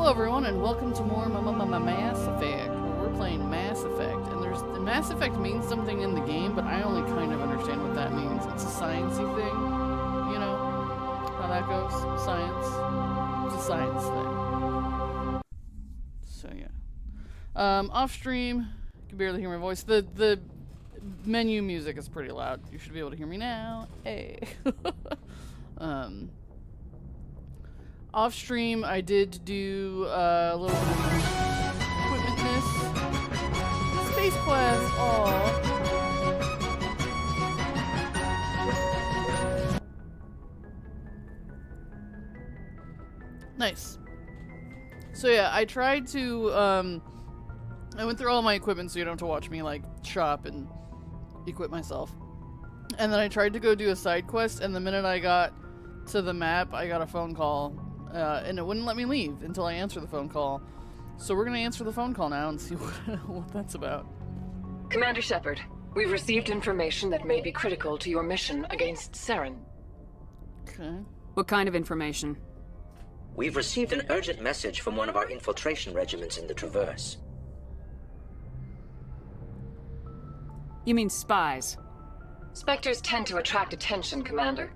Hello everyone, and welcome to more Mass Effect, where we're playing Mass Effect. And Mass Effect means something in the game, but I only kind of understand what that means. It's a sciencey thing, you know how that goes. Science. It's a science thing. So yeah. Off stream, you can barely hear my voice. The menu music is pretty loud. You should be able to hear me now. Hey. Off stream, I did do a little bit of equipmentness. Space Quest, aww. Nice. So yeah, I tried to, I went through all my equipment so you don't have to watch me, like, shop and equip myself. And then I tried to go do a side quest, and the minute I got to the map, I got a phone call. And it wouldn't let me leave until I answer the phone call. So we're gonna answer the phone call now and see what that's about. Commander Shepard, we've received information that may be critical to your mission against Saren. Okay. What kind of information? We've received an urgent message from one of our infiltration regiments in the Traverse. You mean spies? Spectres tend to attract attention, Commander,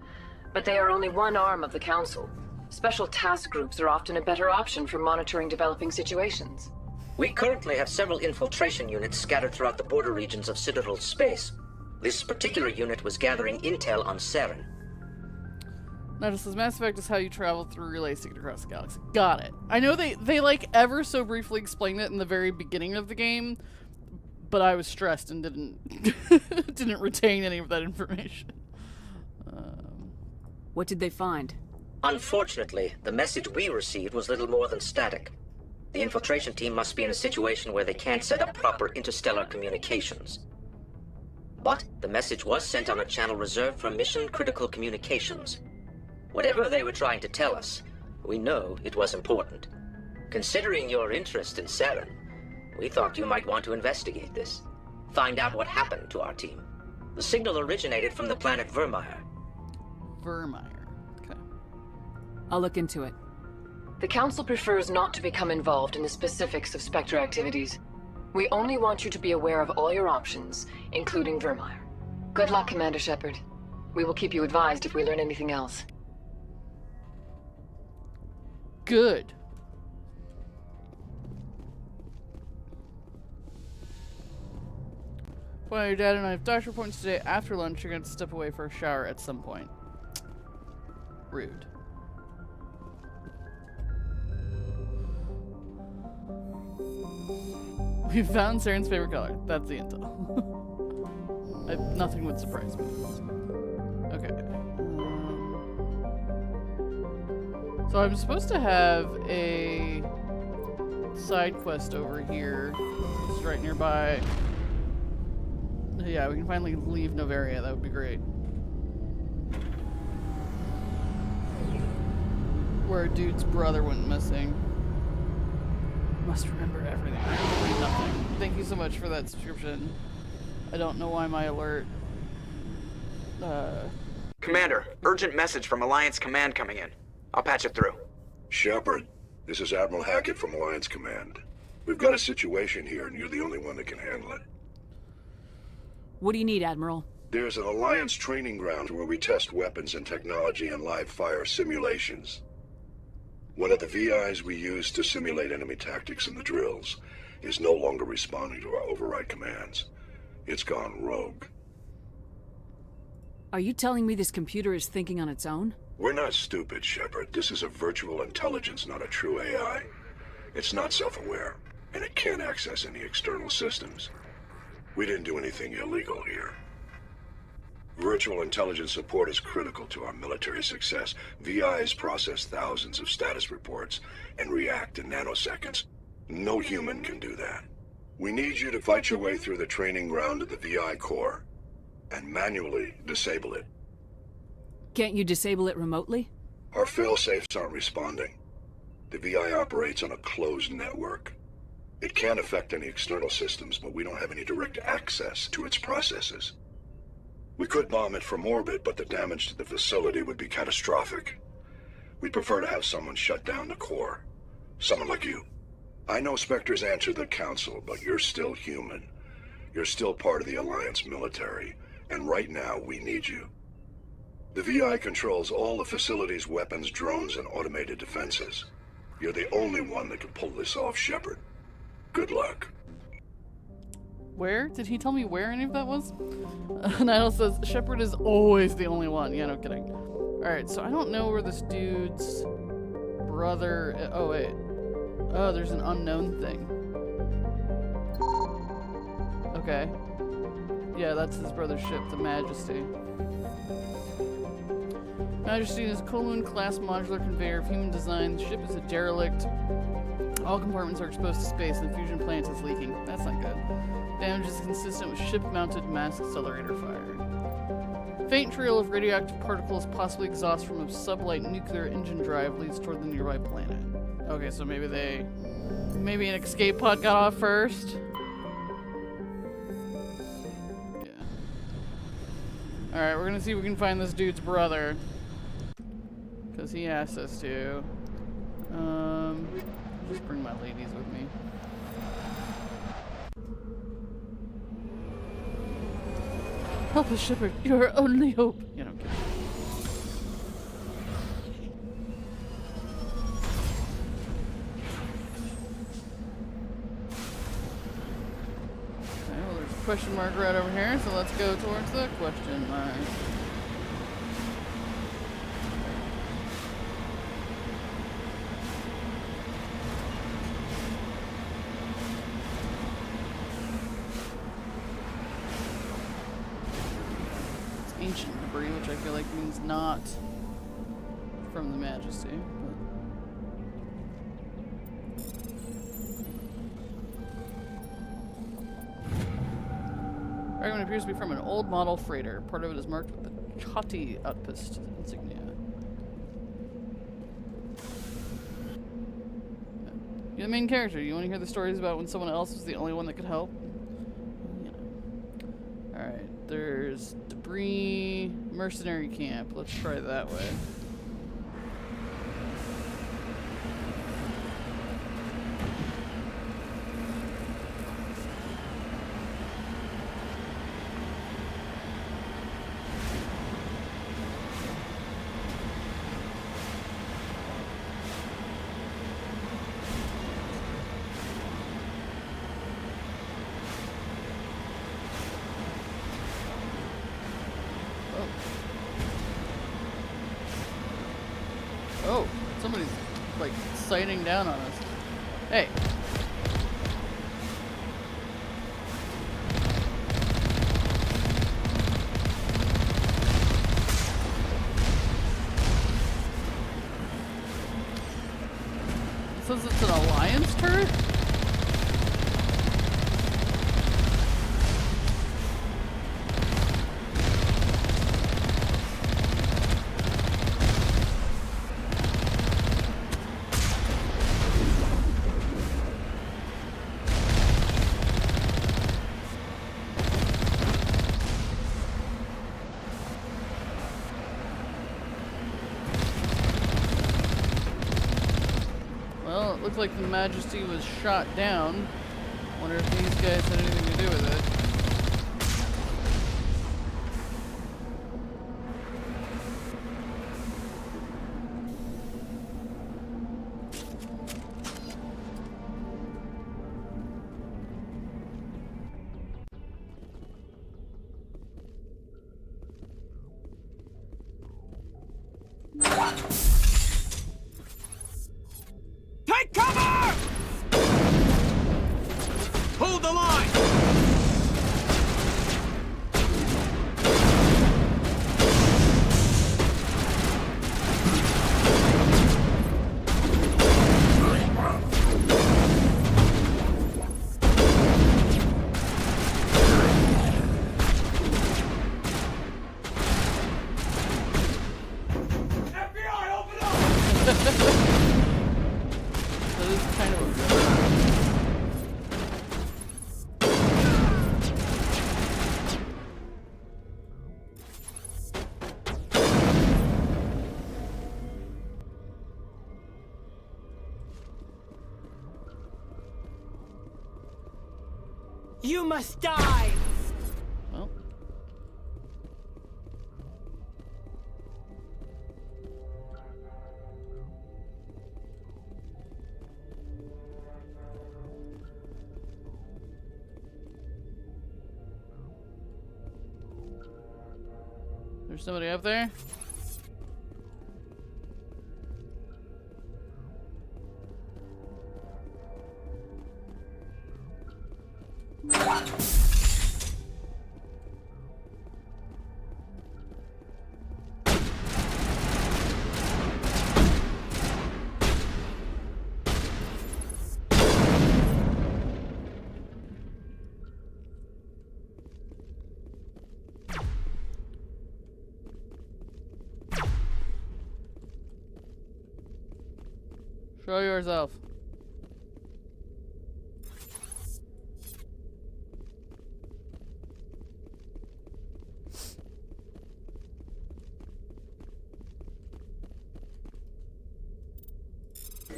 but they are only one arm of the Council. Special task groups are often a better option for monitoring developing situations. We currently have several infiltration units scattered throughout the border regions of Citadel space. This particular unit was gathering intel on Saren. Notice Mass Effect is how you travel through relays to get across the galaxy. Got it. I know they like ever so briefly explained it in the very beginning of the game, but I was stressed and didn't retain any of that information. What did they find? Unfortunately, the message we received was little more than static. The infiltration team must be in a situation where they can't set up proper interstellar communications. But the message was sent on a channel reserved for mission-critical communications. Whatever they were trying to tell us, we know it was important. Considering your interest in Saren, we thought you might want to investigate this. Find out what happened to our team. The signal originated from the planet Vermeer. Vermeer. Okay. I'll look into it. The Council prefers not to become involved in the specifics of Spectre activities. We only want you to be aware of all your options, including Vermeer. Good luck, Commander Shepard. We will keep you advised if we learn anything else. Good. Well, your dad and I have doctor appointments today after lunch. You're going to step away for a shower at some point. Rude. We found Saren's favorite color. That's the intel. Nothing would surprise me. Okay. So I'm supposed to have a side quest over here. It's right nearby. Yeah, we can finally leave Novaria. That would be great. Where a dude's brother went missing. Must remember everything. I remember nothing. Thank you so much for that subscription. I don't know why my alert... Commander, urgent message from Alliance Command coming in. I'll patch it through. Shepard, this is Admiral Hackett from Alliance Command. We've got a situation here, and you're the only one that can handle it. What do you need, Admiral? There's an Alliance training ground where we test weapons and technology in live fire simulations. One of the VIs we use to simulate enemy tactics in the drills is no longer responding to our override commands. It's gone rogue. Are you telling me this computer is thinking on its own? We're not stupid, Shepard. This is a virtual intelligence, not a true AI. It's not self-aware, and it can't access any external systems. We didn't do anything illegal here. Virtual intelligence support is critical to our military success. VIs process thousands of status reports and react in nanoseconds. No human can do that. We need you to fight your way through the training ground of the VI core and manually disable it. Can't you disable it remotely? Our failsafes aren't responding. The VI operates on a closed network. It can't affect any external systems, but we don't have any direct access to its processes. We could bomb it from orbit, but the damage to the facility would be catastrophic. We'd prefer to have someone shut down the core. Someone like you. I know Spectres answer the Council, but you're still human. You're still part of the Alliance military, and right now we need you. The VI controls all the facility's weapons, drones, and automated defenses. You're the only one that can pull this off, Shepard. Good luck. Where? Did he tell me where any of that was? Nidal says, Shepard is always the only one. Yeah, no kidding. Alright, so I don't know where this dude's brother... Oh, wait. Oh, there's an unknown thing. Okay. Yeah, that's his brother's ship, the Majesty. Majesty is a Kowloon-class modular conveyor of human design. The ship is a derelict. All compartments are exposed to space, and the fusion plant is leaking. That's not good. Damage is consistent with ship-mounted mass accelerator fire. Faint trail of radioactive particles, possibly exhaust from a sublight nuclear engine drive, leads toward the nearby planet. Okay, so maybe an escape pod got off first. Yeah. Alright, we're gonna see if we can find this dude's brother. Because he asked us to. Just bring my ladies with me. Help us, Shepard. You're our only hope. You know, I'm kidding. Okay, well, there's a question mark right over here, so let's go towards the question mark. Ancient debris, which I feel like means not from the Majesty. Fragment appears to be from an old model freighter. Part of it is marked with the Chati outpost insignia. You're the main character. You want to hear the stories about when someone else was the only one that could help? Alright, there's debris, mercenary camp. Let's try that way. Oh, somebody's like sighting down on us. Hey. It says it's an Alliance turret? Looks like the Majesty was shot down. Wonder if these guys had anything to do with it. Take cover! Hold the line! You must die! Well. There's somebody up there? Show yourself.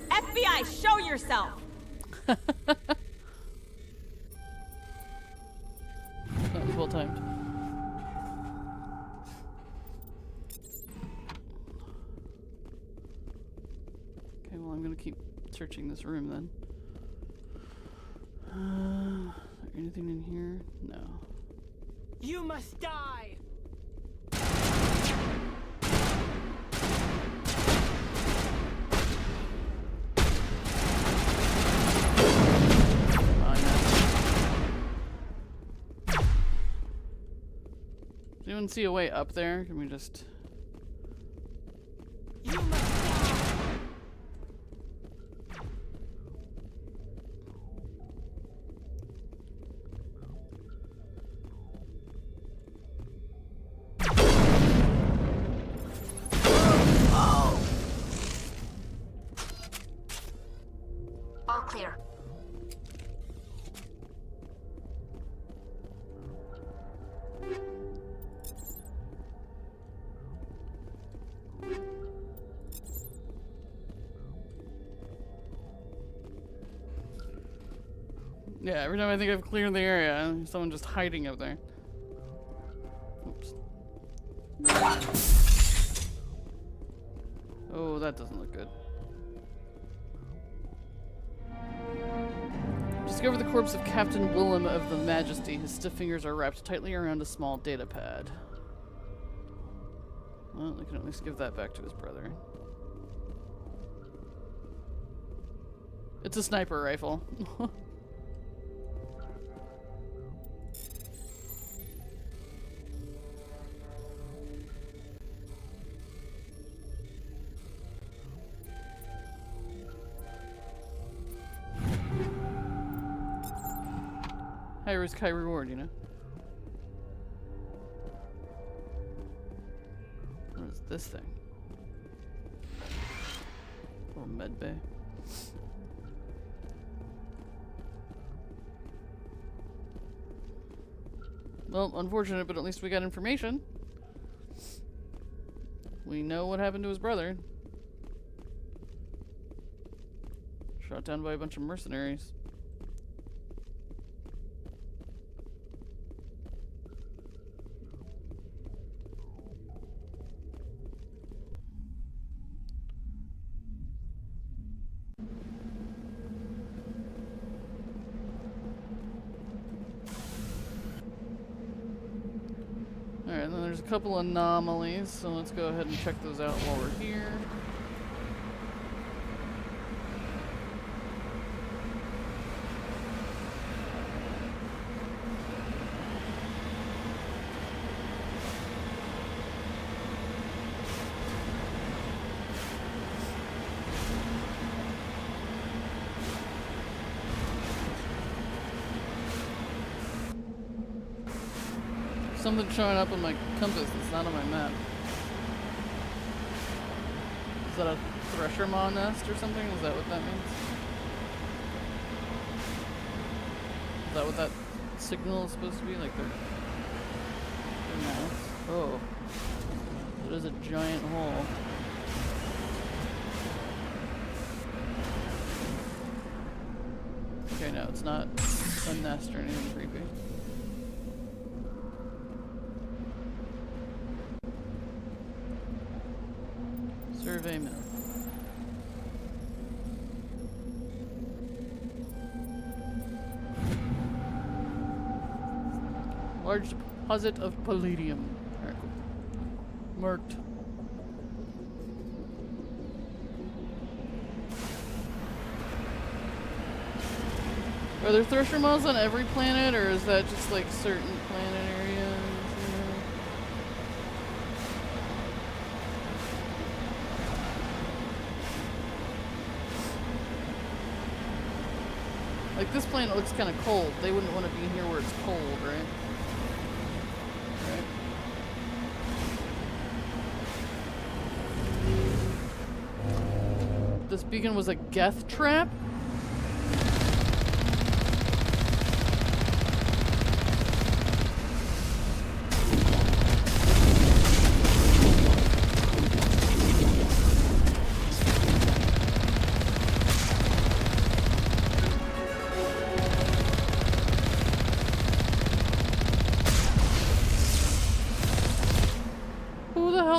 FBI, show yourself! That was well timed. Okay, well I'm gonna keep searching this room then. Is there anything in here? No. You must die! Does anyone see a way up there? Can we just... You must die! All clear. Yeah, every time I think I've cleared the area, there's someone just hiding up there. Oops. Oh, that doesn't look good. Discover the corpse of Captain Willem of the Majesty. His stiff fingers are wrapped tightly around a small data pad. Well, I can at least give that back to his brother. It's a sniper rifle. High risk, high reward, you know? What is this thing? Little med bay. Well, unfortunate, but at least we got information. We know what happened to his brother. Shot down by a bunch of mercenaries. Alright, and then there's a couple anomalies, so let's go ahead and check those out while we're here. Something showing up on my compass that's not on my map. Is that a Thresher Maw nest or something? Is that what that means? Is that what that signal is supposed to be? Like their mouth? Oh. It is a giant hole. Okay, no, it's not. a nest or anything creepy. Survey map. Large deposit of palladium. Alright, cool. Marked. Are there thresher moths on every planet, or is that just like certain planet areas? You know? Like this planet looks kind of cold. They wouldn't want to be here where it's cold, right? Right. This beacon was a Geth trap?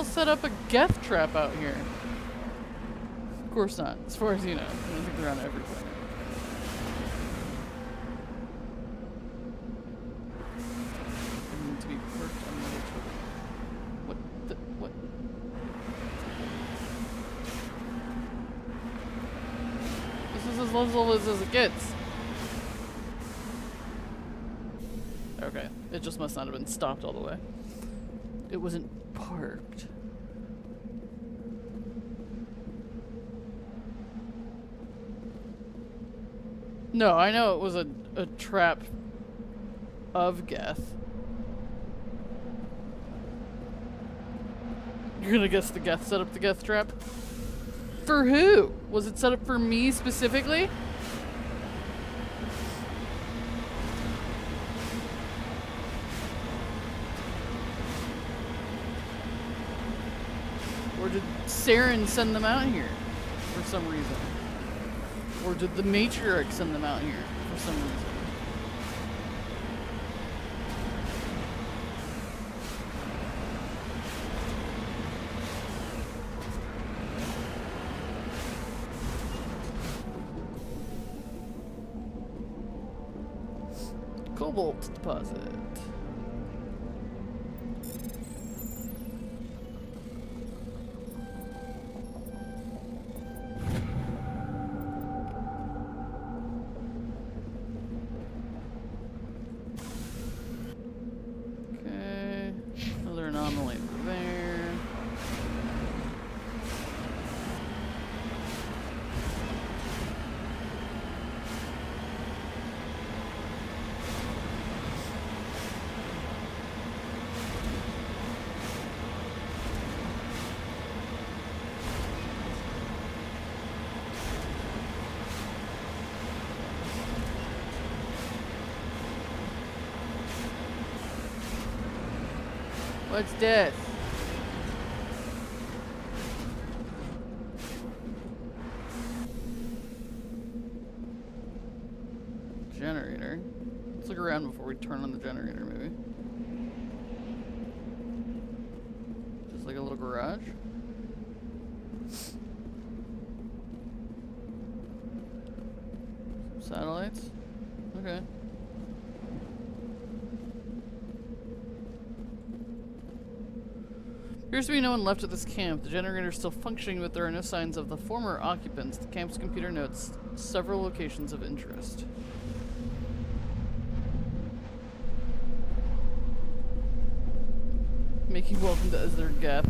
Set up a Geth trap out here. Of course not, as far as you know. I don't think they're on every planet. They need to be perked on another trip. What the what? This is as level as it gets. Okay, it just must not have been stopped all the way. It wasn't parked. No, I know it was a trap of Geth. You're gonna guess the Geth set up the Geth trap? For who? Was it set up for me specifically? Or did Saren send them out here for some reason? Or did the matriarch send them out here for some reason? Cobalt deposit. What's this? Generator. Let's look around before we turn on the generator, maybe. Just like a little garage. Satellites. Okay. Appears to be no one left at this camp. The generator is still functioning, but there are no signs of the former occupants. The camp's computer notes several locations of interest. Making welcome to Asari Geth.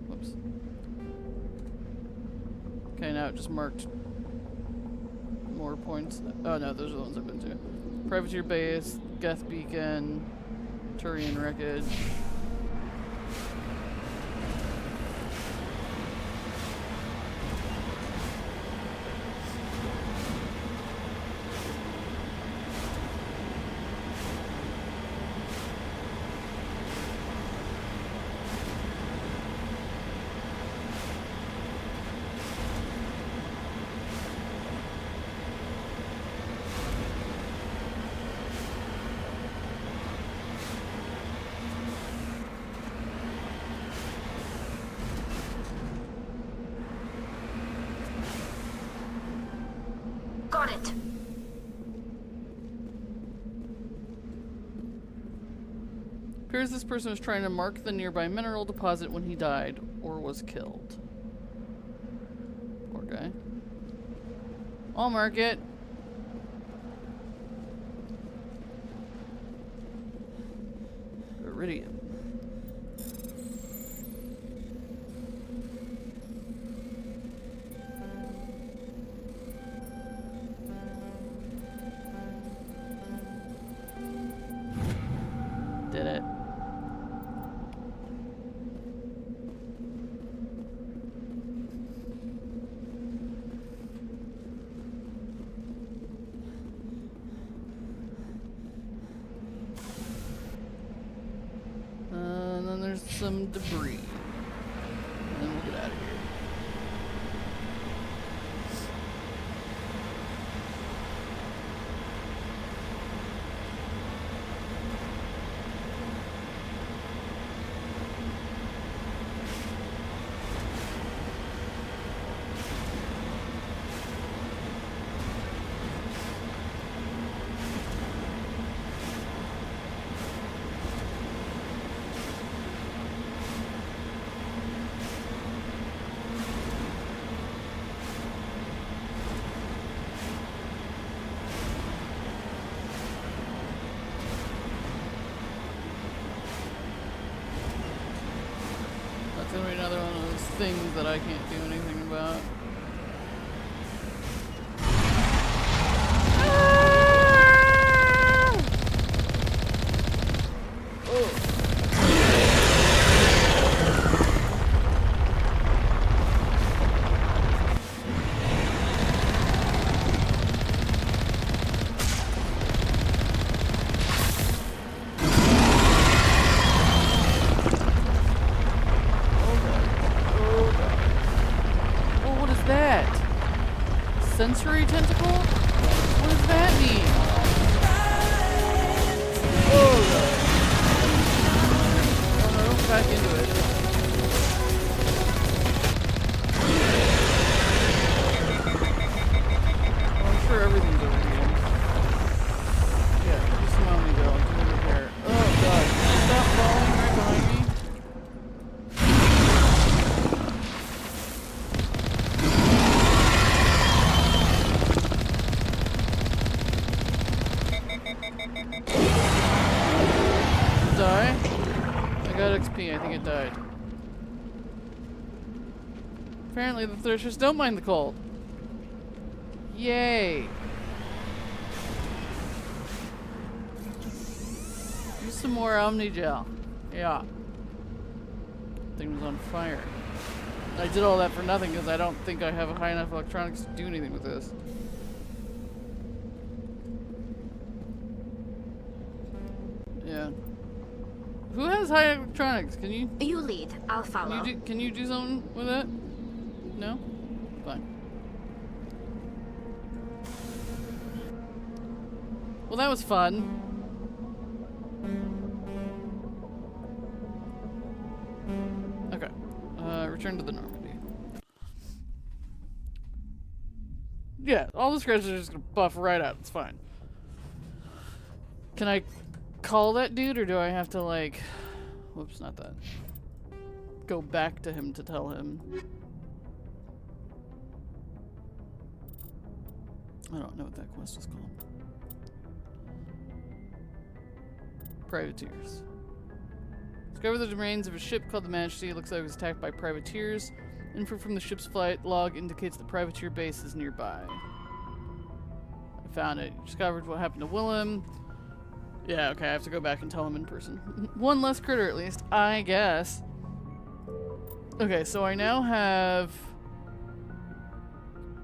Whoops. Okay, now it just marked more points. Oh no, those are the ones I've been to. Privateer base, Geth beacon, Thorian wreckage. Appears this person was trying to mark the nearby mineral deposit when he died or was killed. Poor guy. I'll mark it. Iridium. Did it. And then there's some debris. And then we'll get out of here. That's gonna be another one of those things that I can't do anything about. Sensory tentacle? What does that mean? Oh, no, back into it. I'm sure everything's over here. Yeah, just a moment ago. I'm doing repair. Oh god, stop falling right behind me. Die? I got XP, I think it died. Apparently the Threshers don't mind the cold. Yay! Use some more Omnigel. Yeah. Thing was on fire. I did all that for nothing because I don't think I have high enough electronics to do anything with this. Yeah. Who has high electronics? Can you? You lead. I'll follow. Can you do something with that? No? Fine. Well, that was fun. Okay. Return to the Normandy. Yeah, all the scratches are just gonna buff right out. It's fine. Can I call that dude, or do I have to, like... Whoops, not that. Go back to him to tell him. I don't know what that quest is called. Privateers. Discover the remains of a ship called the Majesty. It looks like it was attacked by privateers. Info from the ship's flight log indicates the privateer base is nearby. I found it. Discovered what happened to Willem. Yeah, okay, I have to go back and tell him in person. One less critter, at least, I guess. Okay, so I now have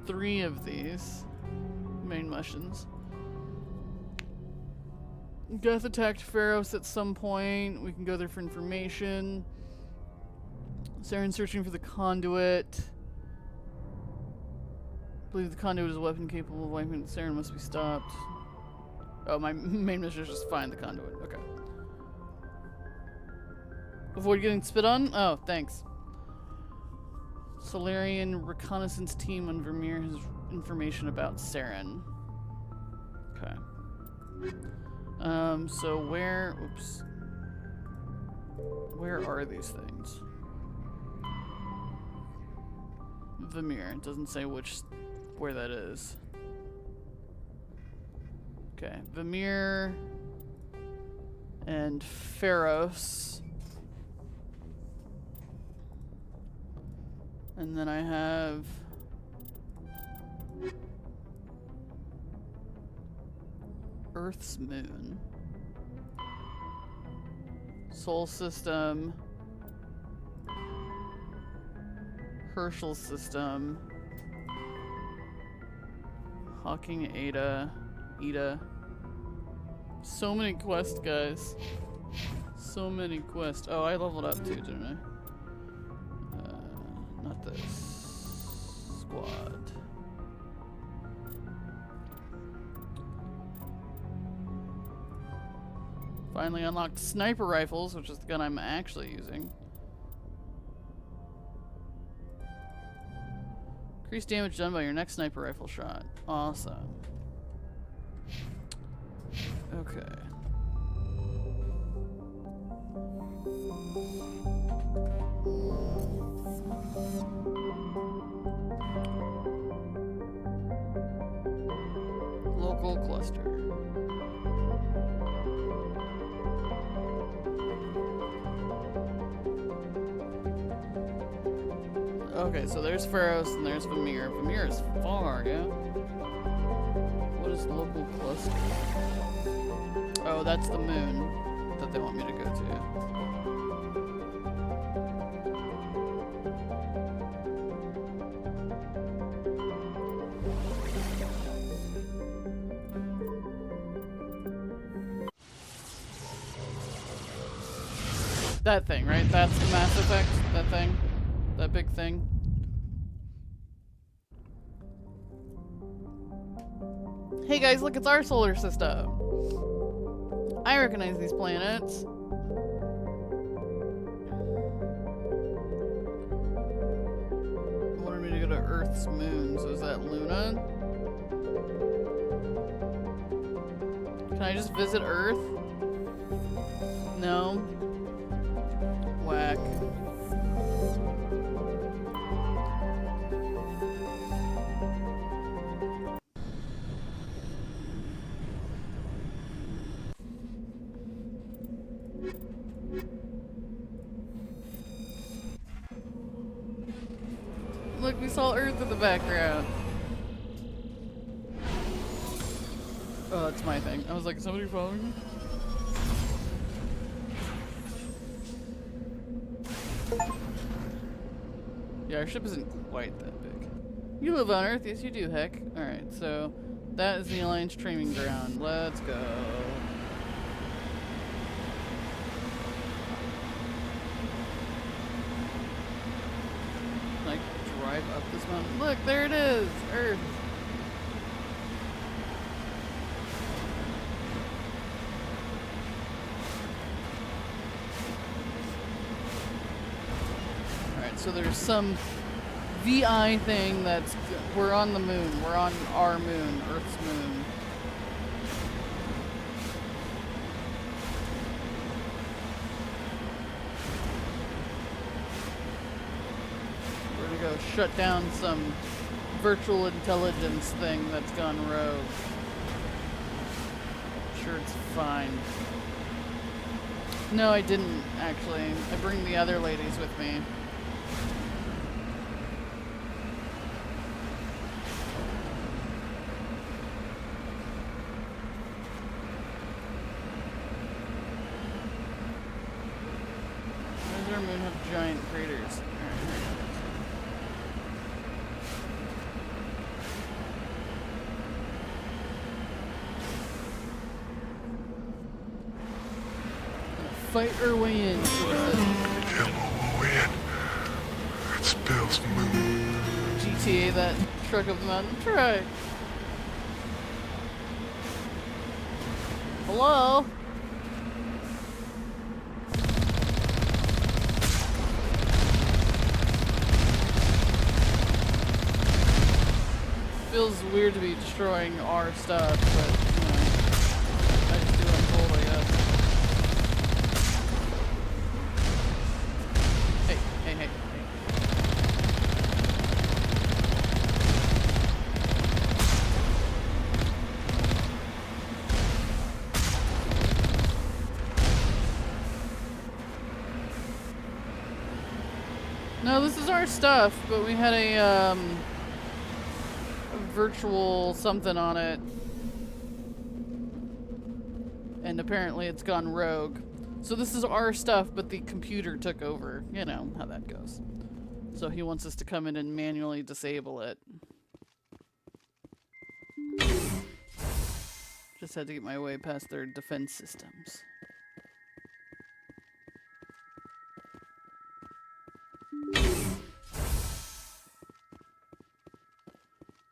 3 of these main missions. Geth attacked Feros at some point. We can go there for information. Saren searching for the conduit. I believe the conduit is a weapon capable of wiping. Saren must be stopped. Oh, my main mission is just find the conduit. Okay. Avoid getting spit on? Oh, thanks. Solarian reconnaissance team on Vermeer has information about Saren. Okay. So where... Oops. Where are these things? Vamir. It doesn't say where that is. Okay, Vamir and Feros. And then I have Earth's moon. Sol system. Herschel system. Hawking Ada. So many quests, guys. So many quests. Oh, I leveled up too, didn't I? Not this. Squad. Finally unlocked sniper rifles, which is the gun I'm actually using. Increased damage done by your next sniper rifle shot. Awesome. Okay. Local cluster. Okay, so there's Feros and there's Vamir. Vamir is far, yeah? What is local cluster? Oh, that's the moon that they want me to go to. That thing, right? That's the Mass Effect? That thing? That big thing? Hey guys, look, it's our solar system! I recognize these planets. Wanted me to go to Earth's moon, so is that Luna? Can I just visit Earth? No. Whack. Look, we saw Earth in the background. Oh, that's my thing. I was like, is somebody following me? Yeah, our ship isn't quite that big. You live on Earth? Yes, you do, heck. Alright, so that is the Alliance training ground. Let's go. Can I drive up this mountain? Look, there it is! Earth! So there's some VI thing that's... We're on the moon. We're on our moon. Earth's moon. We're gonna go shut down some virtual intelligence thing that's gone rogue. I'm sure it's fine. No, I didn't, actually. I bring the other ladies with me. Our moon have giant craters. Fight our way in. Yeah, we'll win. It's Bill's moon. GTA that truck up the mountain. Try. Hello? Feels weird to be destroying our stuff, but, you know, I just do what I'm told, I guess. No, this is our stuff, but we had a virtual something on it. And apparently it's gone rogue. So this is our stuff, but the computer took over. You know how that goes. So he wants us to come in and manually disable it. Just had to get my way past their defense systems.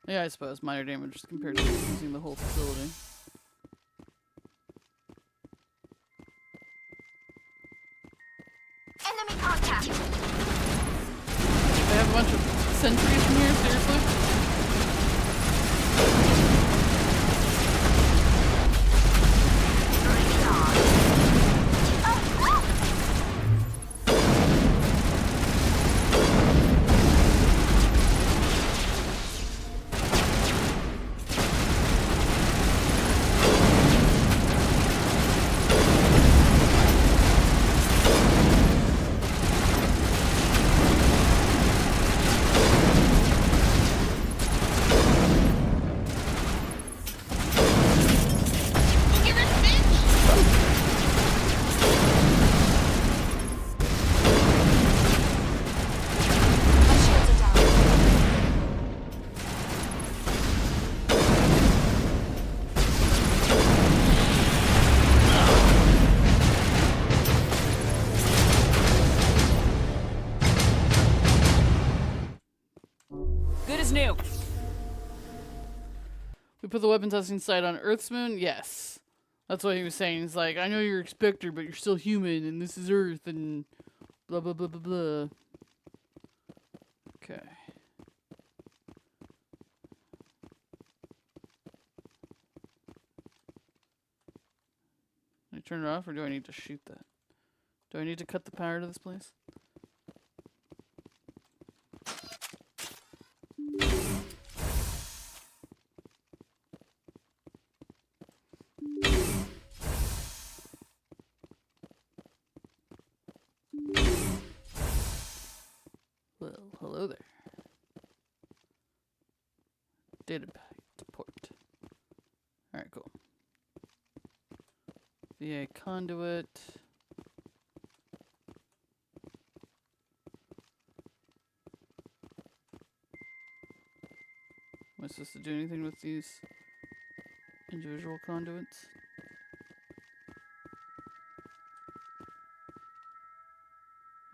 Yeah, I suppose minor damage compared to using the whole facility. Enemy contact. They have a bunch of sentries in here, seriously? Put the weapon testing site on Earth's moon? Yes. That's what he was saying. He's like, I know you're a Spectre, but you're still human, and this is Earth, and blah, blah, blah, blah, blah. Okay. Can I turn it off, or do I need to shoot that? Do I need to cut the power to this place? Well, hello there. Data port. Alright, cool. VA conduit. Am I supposed to do anything with these individual conduits?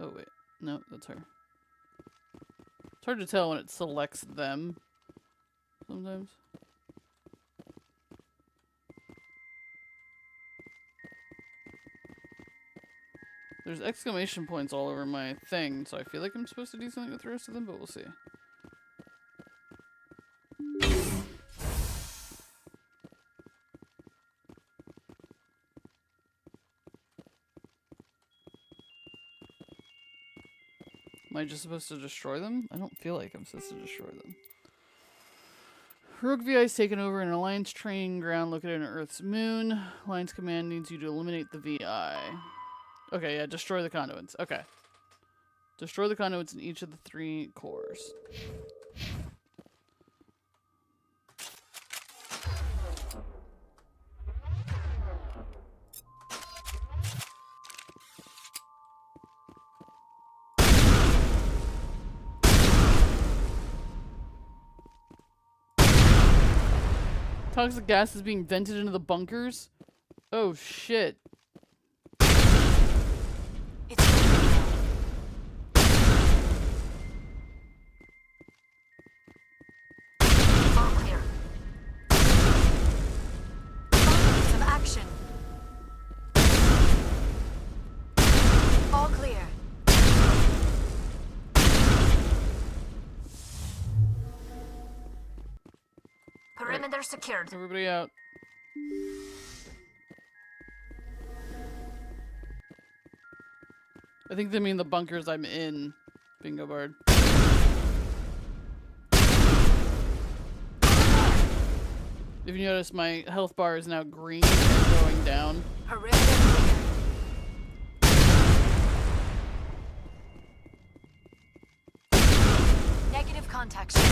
Oh wait, no, that's her. It's hard to tell when it selects them sometimes. There's exclamation points all over my thing, so I feel like I'm supposed to do something with the rest of them, but we'll see. Am I just supposed to destroy them? I don't feel like I'm supposed to destroy them. Rogue VI is taken over an Alliance training ground located on Earth's moon. Alliance command needs you to eliminate the VI. Okay, yeah, destroy the conduits. Okay. Destroy the conduits in each of the 3 cores. Toxic gas is being vented into the bunkers? Oh shit. All clear. Some action. All clear. Perimeter secured. Everybody out. I think they mean the bunkers I'm in. Bingo bird. If you notice, my health bar is now green and going down. Perimeter clear. contact, Shepard.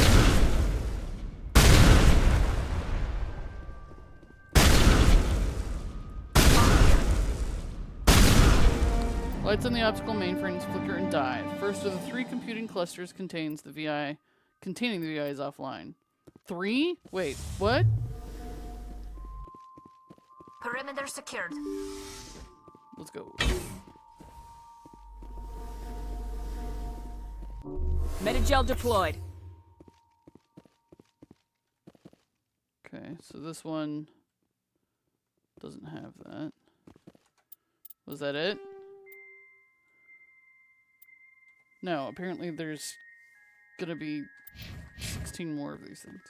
Lights on the optical mainframes flicker and die. First of the 3 computing clusters containing the VI is offline. 3? Wait, what? Perimeter secured. Let's go. Metagel deployed. Okay, so this one doesn't have that. Was that it? No, apparently there's gonna be 16 more of these things.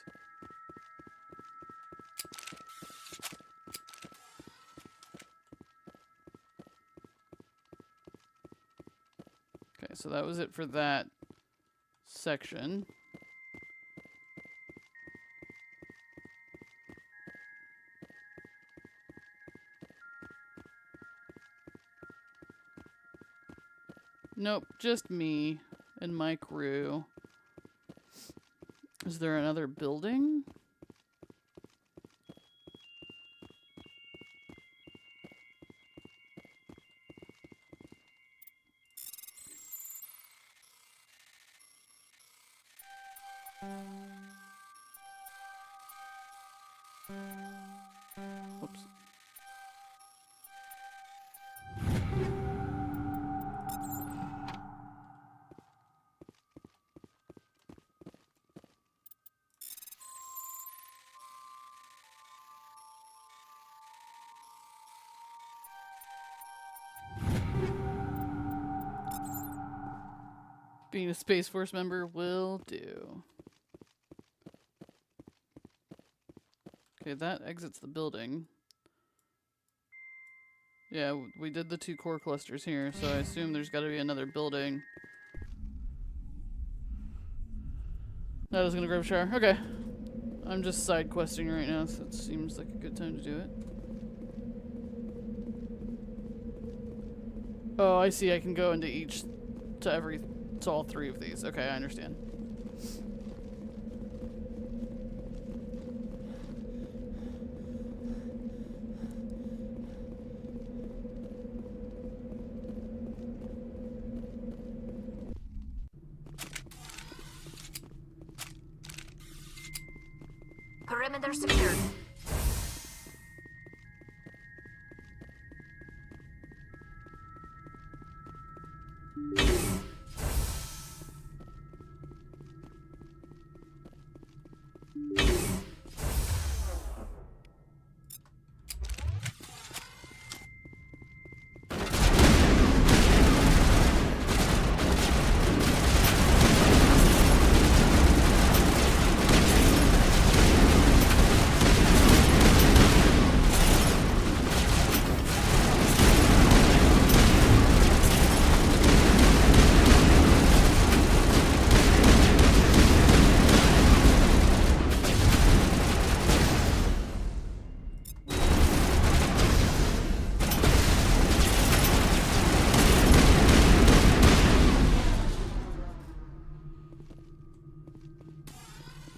Okay, so that was it for that section. Nope, just me and my crew. Is there another building? Oops. Being a Space Force member will do. Okay, that exits the building. Yeah, we did the 2 core clusters here, so I assume there's got to be another building. I was gonna grab a shower. Okay. I'm just side questing right now, so it seems like a good time to do it. Oh, I see. I can go into to all 3 of these. Okay, I understand. Perimeter secured.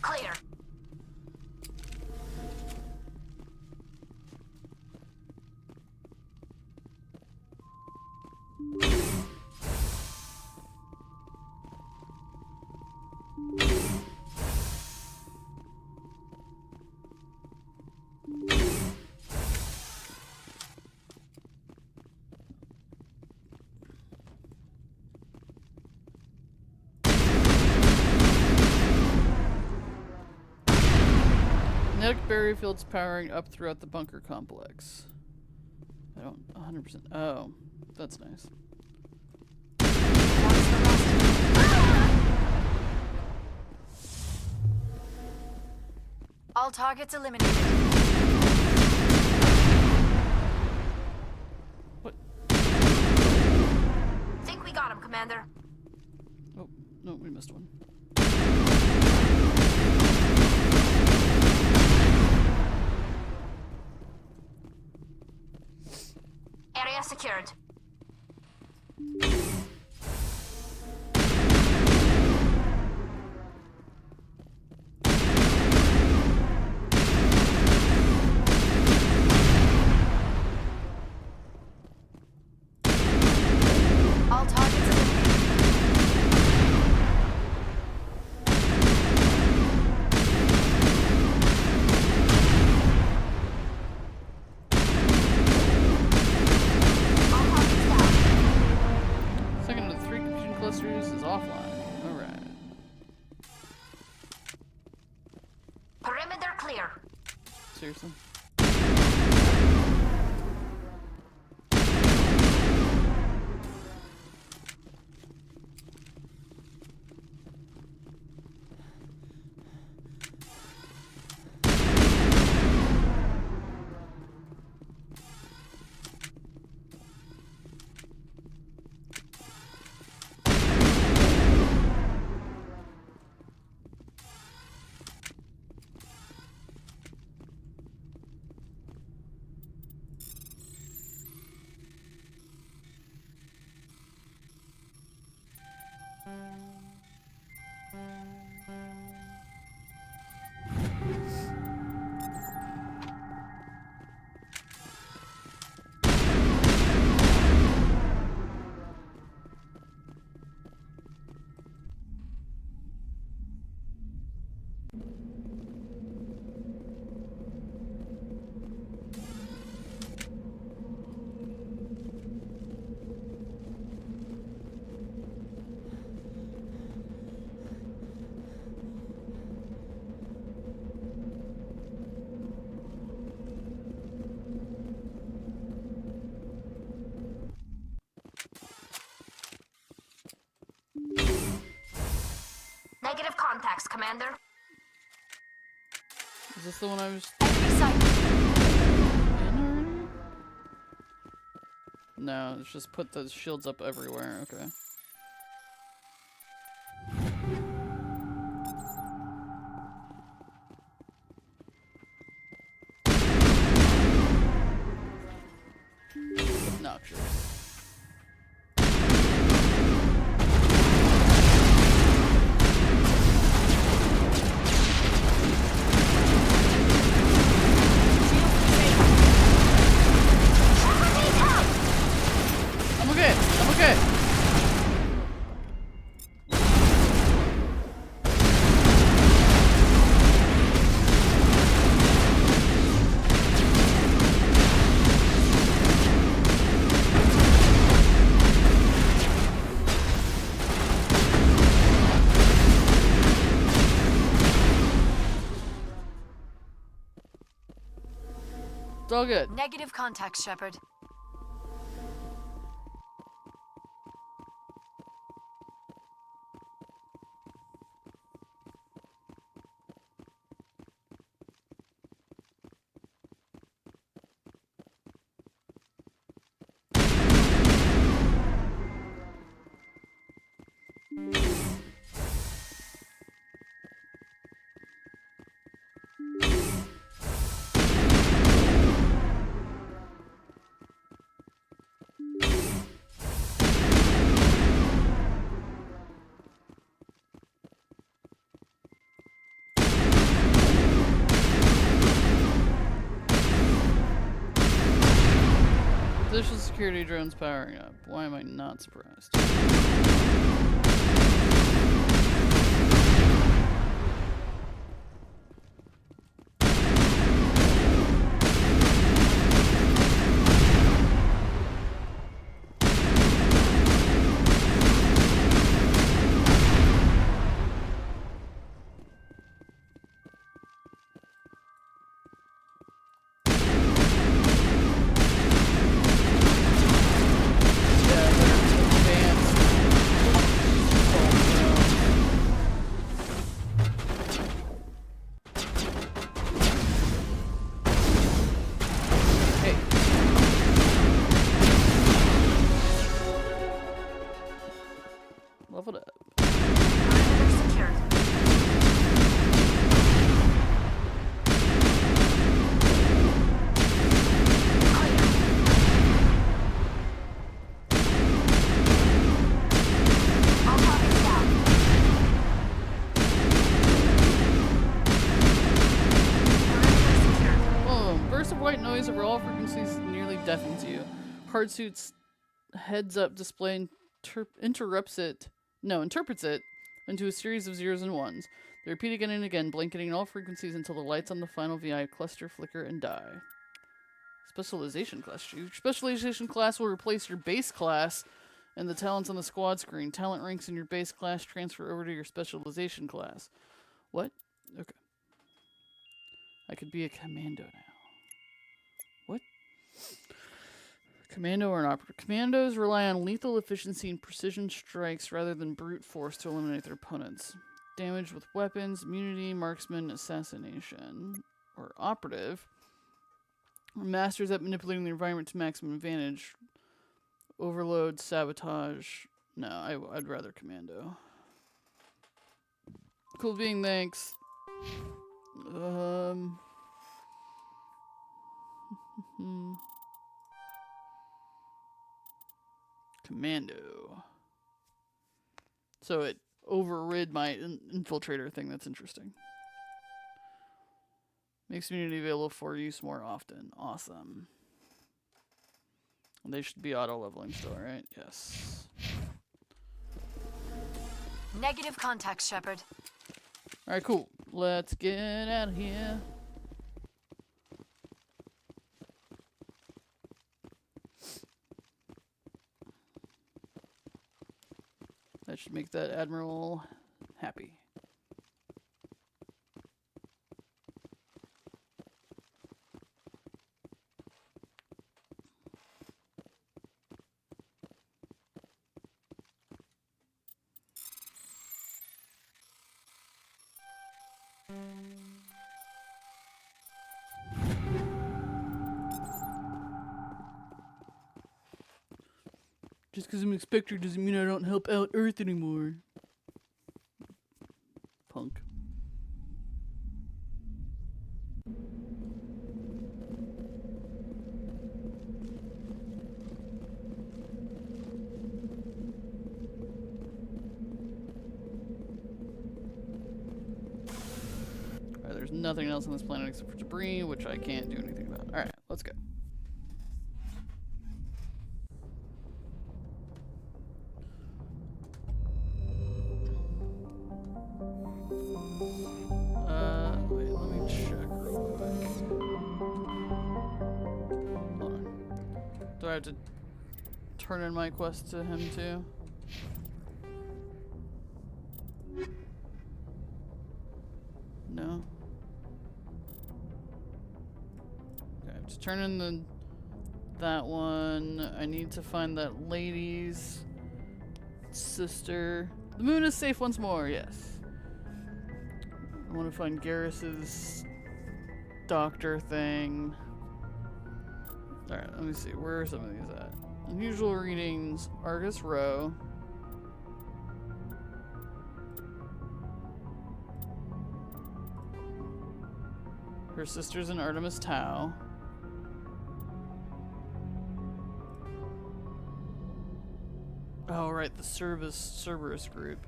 Clear. Kinetic barrier fields powering up throughout the bunker complex. I don't 100%. Oh, that's nice. All targets eliminated. What? Think we got him, Commander. Oh, no, we missed one. Area secured. seriously. Negative contacts, Commander. Is this the one I was Enemy sight. in already? No, it's just put the shields up everywhere. Okay. Obnoxious. I'm okay. I'm okay. It's all good. Negative contacts, Shepard. Additional security drones powering up. Why am I not surprised? Leveled up. Perimeter secured. Clear. All targets down. Perimeter secured. Boom. Burst of white noise over all frequencies nearly deafens you. Hardsuit's heads-up display interprets it into a series of zeros and ones. They repeat again and again, blanketing all frequencies until the lights on the final VI cluster, flicker, and die. Specialization class. Your specialization class will replace your base class and the talents on the squad screen. Talent ranks in your base class transfer over to your specialization class. What? Okay. I could be a commando now. What? Commando or an operative? Commandos rely on lethal efficiency and precision strikes rather than brute force to eliminate their opponents. Damage with weapons, immunity, marksman, assassination. Or operative. Masters at manipulating the environment to maximum advantage. Overload, sabotage. No, I'd rather commando. Cool being, thanks. Commando. So it overrid my infiltrator thing. That's interesting. Makes immunity available for use more often. Awesome. They should be auto-leveling still, right? Yes. Negative contact, Shepard. Alright, cool. Let's get out of here. That should make that admiral happy. Just because I'm an inspector doesn't mean I don't help out Earth anymore. Punk. Alright, there's nothing else on this planet except for debris, which I can't do anything about. Alright, let's go. Wait, let me check real quick. Hold on. Do I have to turn in my quest to him too? No? Okay, I have to turn in that one. I need to find that lady's sister. The moon is safe once more, yes. I want to find Garrus's doctor thing. Alright, let me see. Where are some of these at? Unusual readings. Argus Row. Her sister's in Artemis Tau. Oh, right. The Cerberus group.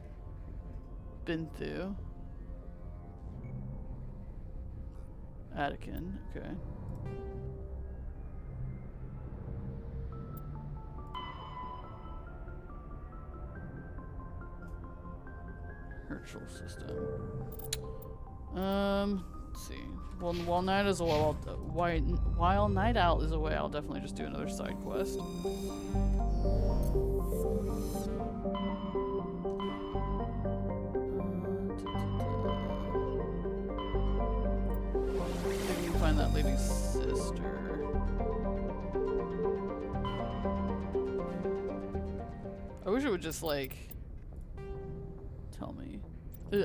Binthu. Attican, okay. Herschel system. Let's see. Well, while Night is away, while Night Owl is away, I'll definitely just do another side quest. Find that lady's sister. I wish it would just like tell me.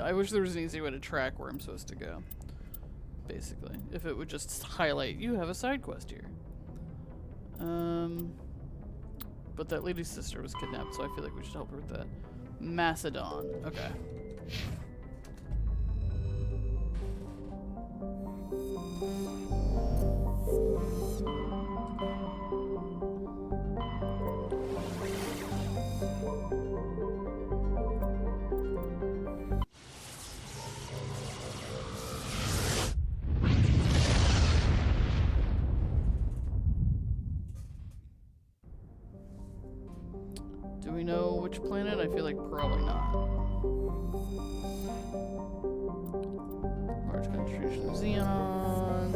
I wish there was an easy way to track where I'm supposed to go. Basically, if it would just highlight you have a side quest here. But that lady's sister was kidnapped, so I feel like we should help her with that. Macedon. Okay. Do we know which planet? I feel like probably not. Large concentration of xenon.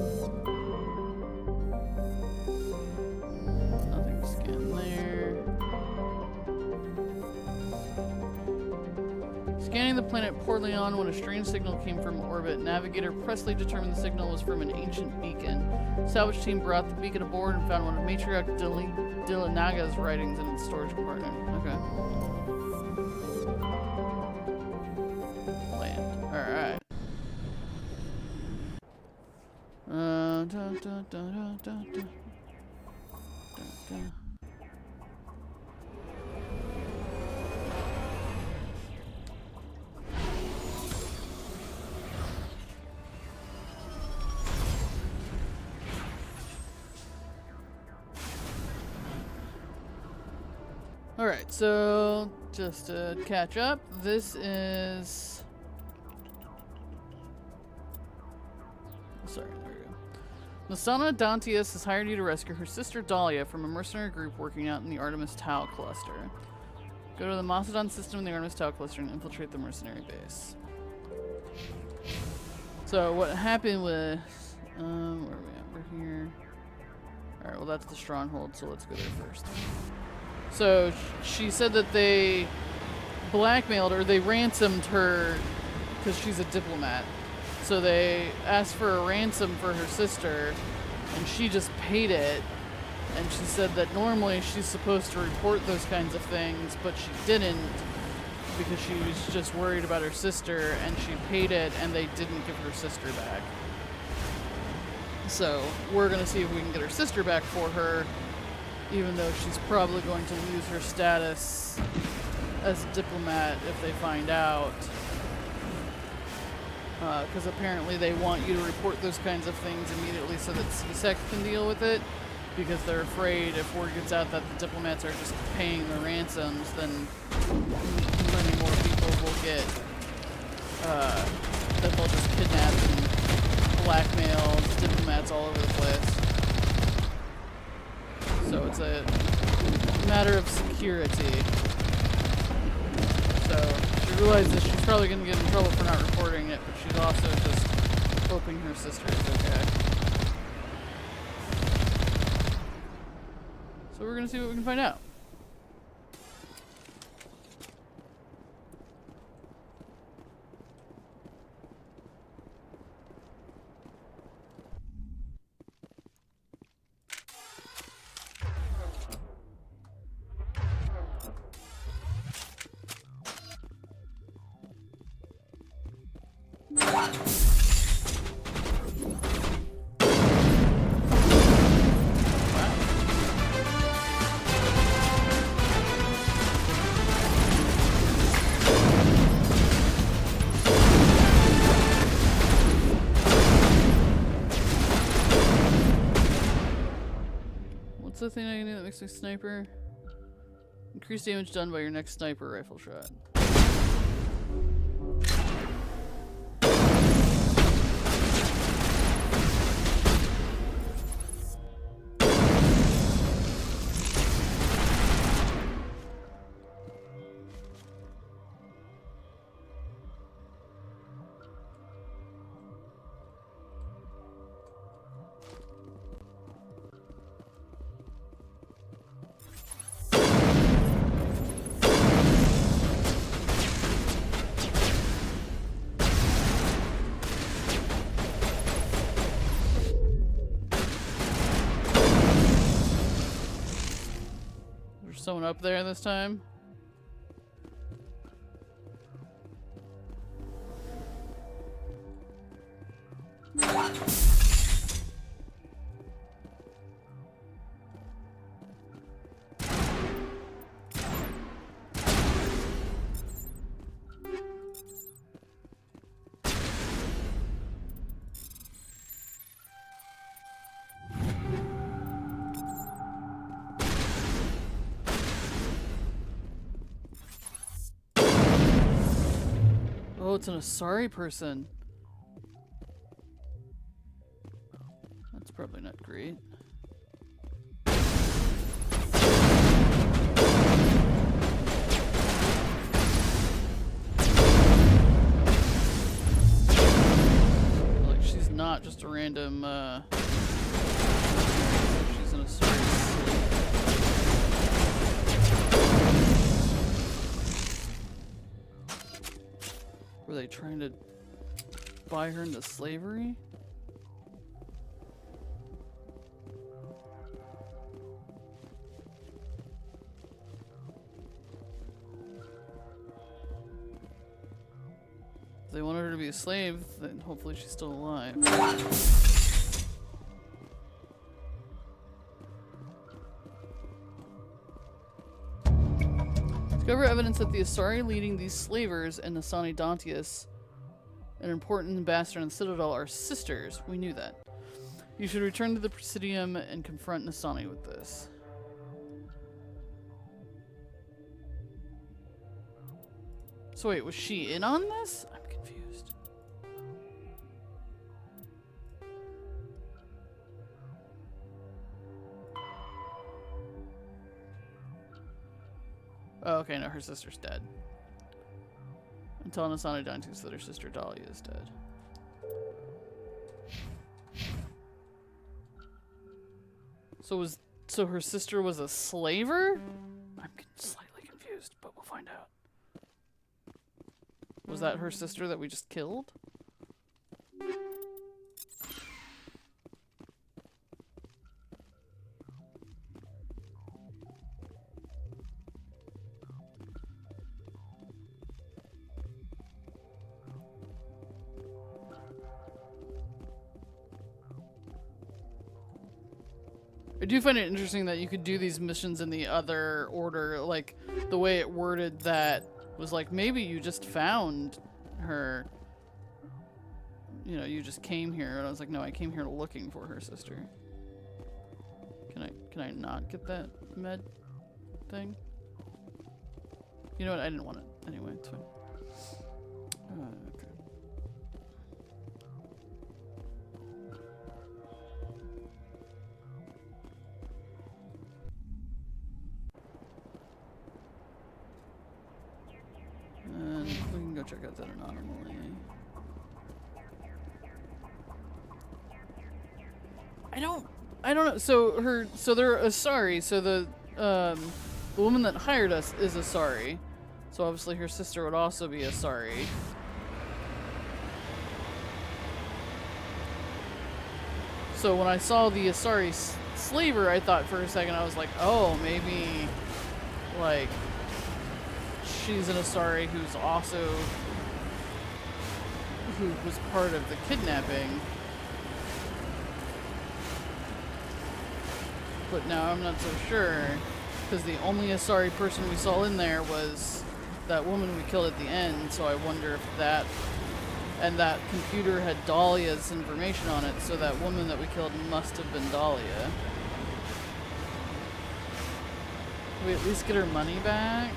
Nothing to scan there. Scanning the planet Prothean when a strange signal came from orbit. Navigator Presley determined the signal was from an ancient beacon. Salvage team brought the beacon aboard and found one of Matriarch Dilanaga's writings in its storage compartment. Okay. Land. Alright. Alright, so just to catch up, this is... Sorry, there we go. Nasana Dantius has hired you to rescue her sister Dahlia from a mercenary group working out in the Artemis Tau cluster. Go to the Macedon system in the Artemis Tau cluster and infiltrate the mercenary base. So what happened was... where are we at? We're here. Alright, well that's the stronghold, so let's go there first. So she said that they blackmailed her, they ransomed her because she's a diplomat. So they asked for a ransom for her sister and she just paid it. And she said that normally she's supposed to report those kinds of things, but she didn't because she was just worried about her sister, and she paid it and they didn't give her sister back. So we're gonna see if we can get her sister back for her, even though she's probably going to lose her status as a diplomat if they find out. Because apparently they want you to report those kinds of things immediately so that CSEC can deal with it, because they're afraid if word gets out that the diplomats are just paying the ransoms, then many more people will get, that they'll just kidnap and blackmail diplomats all over the place. So it's a matter of security. So she realizes she's probably going to get in trouble for not reporting it, but she's also just hoping her sister is okay. So we're going to see what we can find out. What's the thing I can do that makes me sniper? Increase damage done by your next sniper rifle shot. Someone up there this time? Oh, it's an Asari person. That's probably not great. Like, she's not just a random, she's an Asari. trying to buy her into slavery? If they wanted her to be a slave, then hopefully she's still alive. Discover evidence that the Asari leading these slavers and Nasani Dantius, an important ambassador in the Citadel, are sisters. We knew that. You should return to the Presidium and confront Nasani with this. So wait, was she in on this? I'm confused. Oh, okay, no, her sister's dead. Until Nasani Dantius that her sister Dahlia is dead. So her sister was a slaver? I'm slightly confused, but we'll find out. Was that her sister that we just killed? I do find it interesting that you could do these missions in the other order, like the way it worded that was like, maybe you just found her, you know, you just came here, and I was like, no, I came here looking for her sister. Can I not get that med thing? You know what, I didn't want it anyway, it's fine. Okay. And we can go check out that anomaly. I don't know. So they're Asari. So the woman that hired us is Asari. So obviously her sister would also be Asari. So when I saw the Asari slaver, I thought for a second, I was like, oh, maybe like she's an Asari who was part of the kidnapping. But now I'm not so sure, because the only Asari person we saw in there was that woman we killed at the end, so I wonder if that, and that computer had Dahlia's information on it, so that woman that we killed must have been Dahlia. Can we at least get her money back?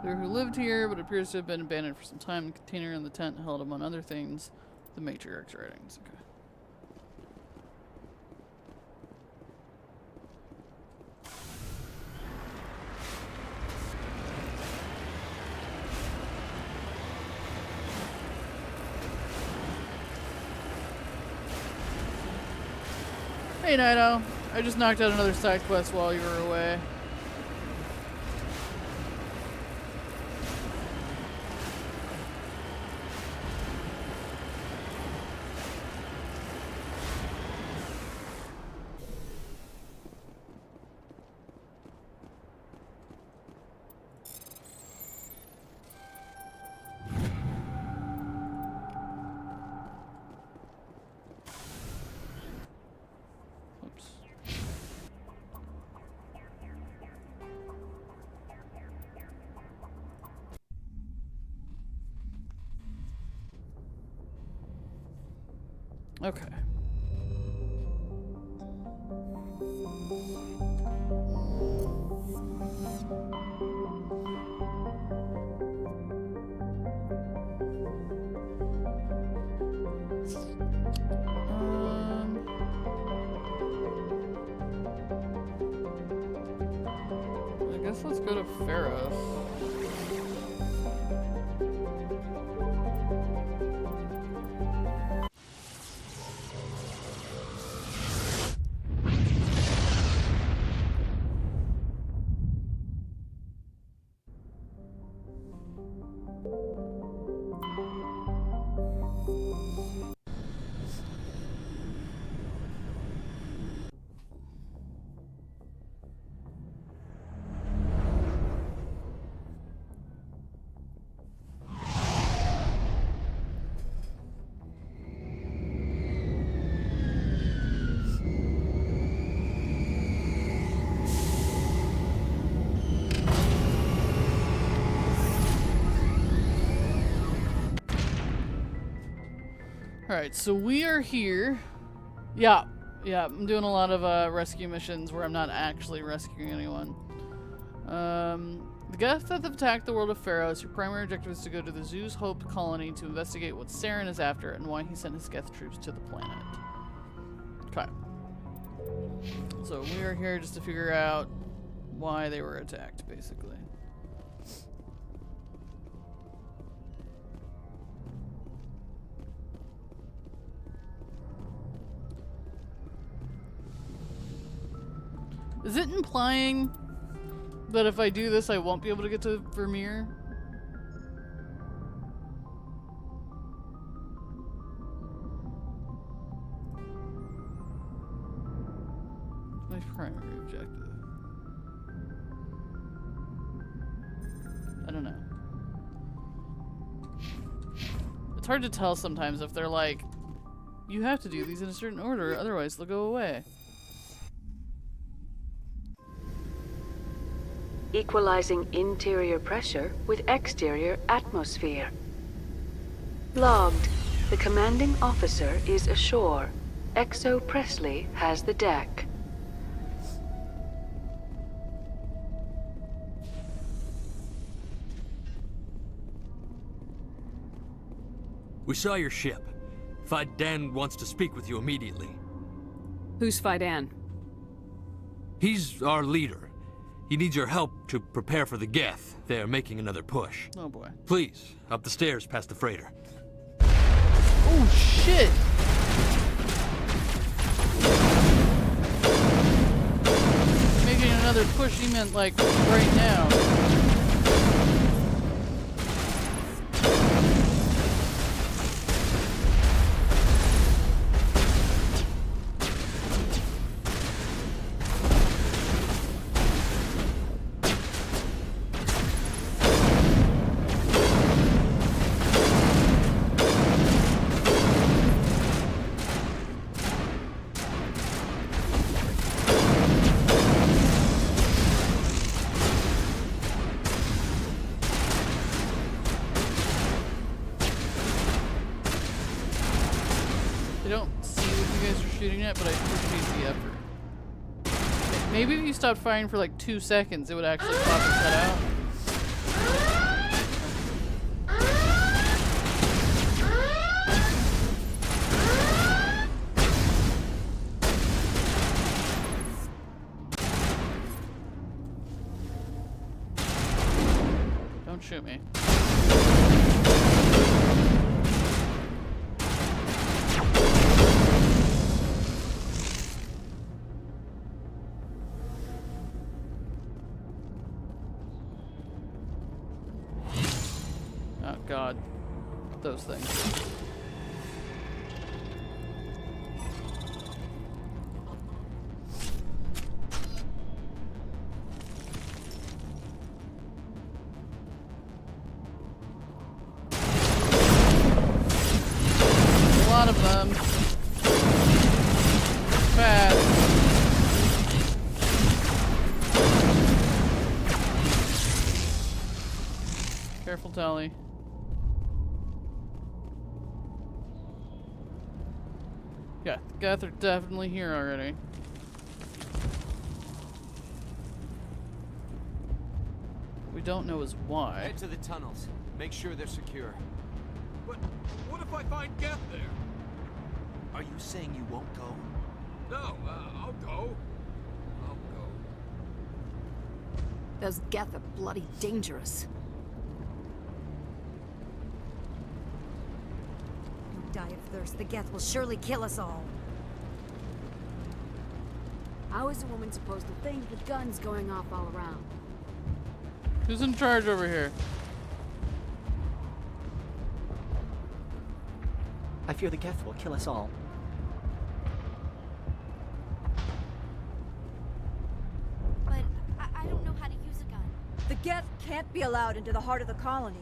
Who lived here, but appears to have been abandoned for some time. The container in the tent held, among other things, the matriarch's writings. Okay. Hey, Naito. I just knocked out another side quest while you were away. Okay. I guess let's go to Feros. Alright, so we are here. Yeah, I'm doing a lot of rescue missions where I'm not actually rescuing anyone. The Geth that have attacked the world of Feros, your primary objective is to go to the Zeus Hope colony to investigate what Saren is after and why he sent his Geth troops to the planet. Okay. So we are here just to figure out why they were attacked, basically. Is it implying that if I do this, I won't be able to get to Vermeer? My primary objective. I don't know. It's hard to tell sometimes if they're like, you have to do these in a certain order, otherwise they'll go away. Equalizing interior pressure with exterior atmosphere. Logged. The commanding officer is ashore. Exo Presley has the deck. We saw your ship. Fidan wants to speak with you immediately. Who's Fidan? He's our leader. He needs your help to prepare for the Geth. They're making another push. Oh boy. Please, up the stairs past the freighter. Oh shit! Making another push, he meant like right now. I don't see what you guys are shooting at, but I appreciate the effort. Maybe if you stopped firing for like 2 seconds, it would actually pop its head out. Don't shoot me. Oh god, those things. A lot of them. Fast. Careful, Tally. Yeah, the Geth are definitely here already. don't know is why. Head to the tunnels. Make sure they're secure. But what if I find Geth there? Are you saying you won't go? No, I'll go. I'll go. Those Geth are bloody dangerous. Don't die of thirst. The Geth will surely kill us all. How is a woman supposed to think with guns going off all around? Who's in charge over here? I fear the Geth will kill us all. But I don't know how to use a gun. The Geth can't be allowed into the heart of the colony.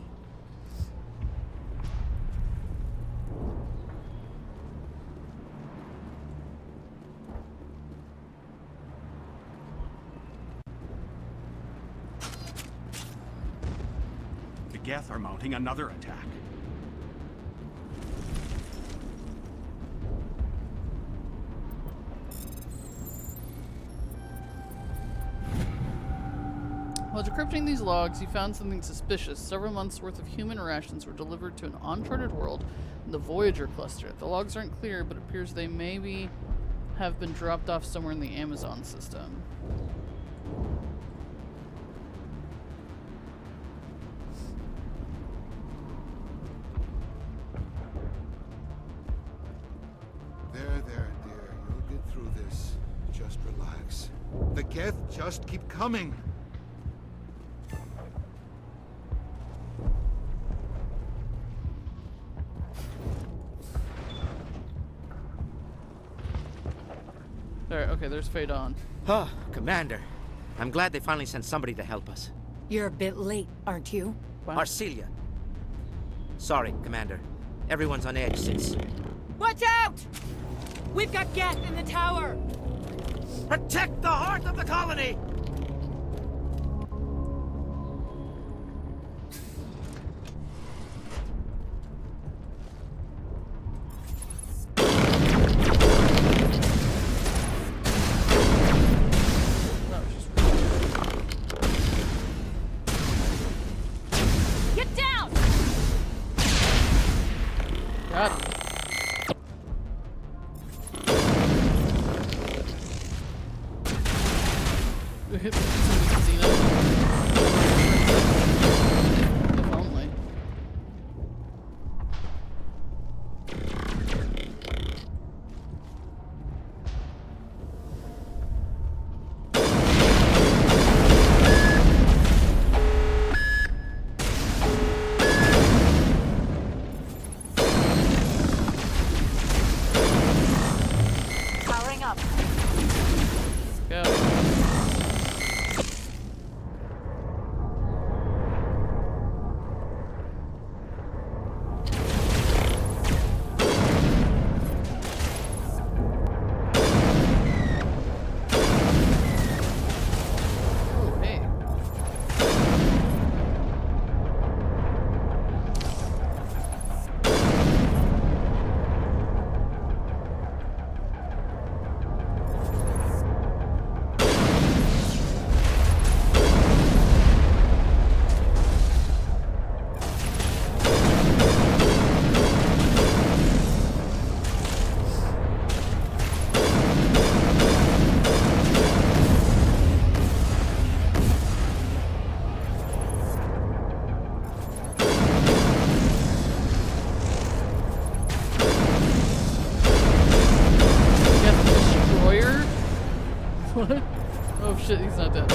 The Geth are mounting another attack. While decrypting these logs, he found something suspicious. Several months' worth of human rations were delivered to an uncharted world in the Voyager cluster. The logs aren't clear, but it appears they maybe have been dropped off somewhere in the Amazon system. There, dear. You'll get through this. Just relax. The Geth just keep coming. There, okay, there's Fade on. Oh, Commander. I'm glad they finally sent somebody to help us. You're a bit late, aren't you? Arcelia. Sorry, Commander. Everyone's on edge since... Watch out! We've got Geth in the tower! Protect the heart of the colony! Get down! Got it. If only. Powering up. Go. Oh, hey. Geth Destroyer? What? Oh shit, he's not dead.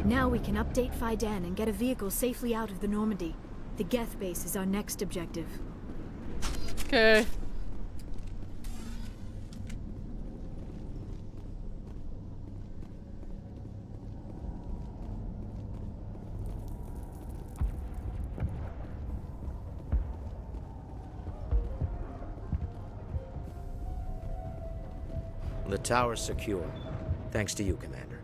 Now we can update Fidan and get a vehicle safely out of the Normandy. The Geth base is our next objective. Okay. The tower's secure. Thanks to you, Commander.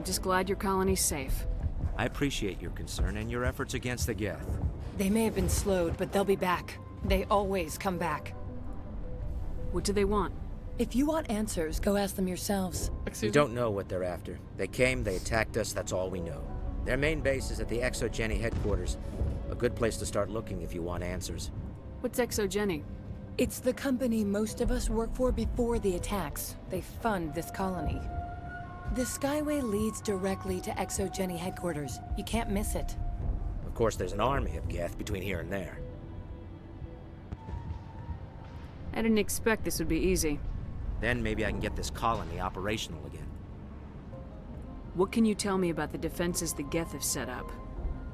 just glad your colony's safe. I appreciate your concern and your efforts against the Geth. They may have been slowed, but they'll be back. They always come back. What do they want? If you want answers, go ask them yourselves. We don't know what they're after. They came, they attacked us, that's all we know. Their main base is at the ExoGeni headquarters. A good place to start looking if you want answers. What's ExoGeni? It's the company most of us work for before the attacks. They fund this colony. The Skyway leads directly to ExoGeni headquarters. You can't miss it. Of course, there's an army of Geth between here and there. I didn't expect this would be easy. Then maybe I can get this colony operational again. What can you tell me about the defenses the Geth have set up?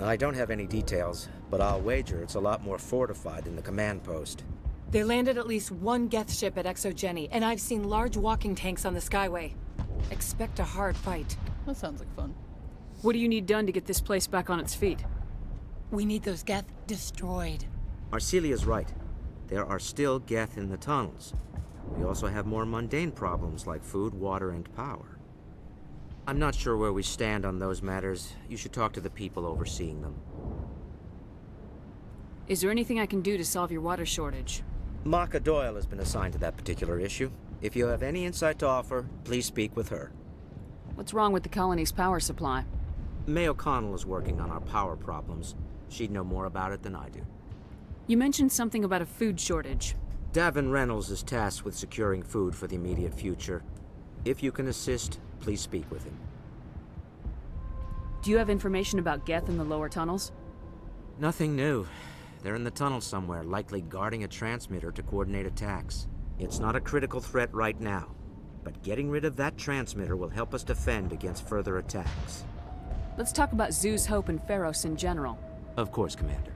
I don't have any details, but I'll wager it's a lot more fortified than the command post. They landed at least one Geth ship at ExoGeni, and I've seen large walking tanks on the Skyway. Expect a hard fight. That sounds like fun. What do you need done to get this place back on its feet? We need those Geth destroyed. Arcelia's right. There are still Geth in the tunnels. We also have more mundane problems like food, water, and power. I'm not sure where we stand on those matters. You should talk to the people overseeing them. Is there anything I can do to solve your water shortage? Maka Doyle has been assigned to that particular issue. If you have any insight to offer, please speak with her. What's wrong with the colony's power supply? May O'Connell is working on our power problems. She'd know more about it than I do. You mentioned something about a food shortage. Davin Reynolds is tasked with securing food for the immediate future. If you can assist, please speak with him. Do you have information about Geth in the lower tunnels? Nothing new. They're in the tunnel somewhere, likely guarding a transmitter to coordinate attacks. It's not a critical threat right now, but getting rid of that transmitter will help us defend against further attacks. Let's talk about Zew's Hope and Feros in general. Of course, Commander.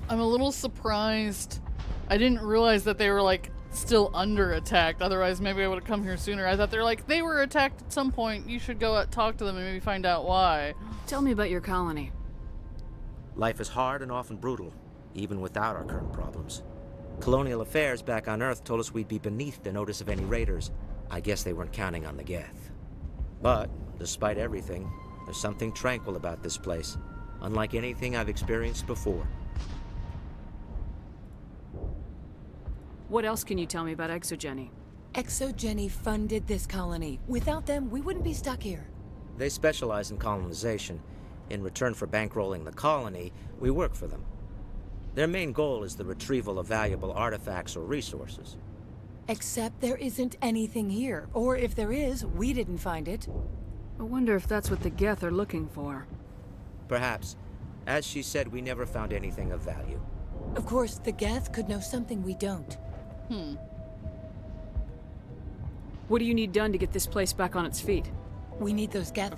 I'm a little surprised. I didn't realize that they were, like, still under attack. Otherwise, maybe I would have come here sooner. I thought they were like, they were attacked at some point. You should go out, talk to them and maybe find out why. Tell me about your colony. Life is hard and often brutal, even without our current problems. Colonial Affairs back on Earth told us we'd be beneath the notice of any raiders. I guess they weren't counting on the Geth. But, despite everything, there's something tranquil about this place, unlike anything I've experienced before. What else can you tell me about ExoGeni? ExoGeni funded this colony. Without them, we wouldn't be stuck here. They specialize in colonization. In return for bankrolling the colony, we work for them. Their main goal is the retrieval of valuable artifacts or resources. Except there isn't anything here. Or if there is, we didn't find it. I wonder if that's what the Geth are looking for. Perhaps. As she said, we never found anything of value. Of course, the Geth could know something we don't. What do you need done to get this place back on its feet? We need those Geth.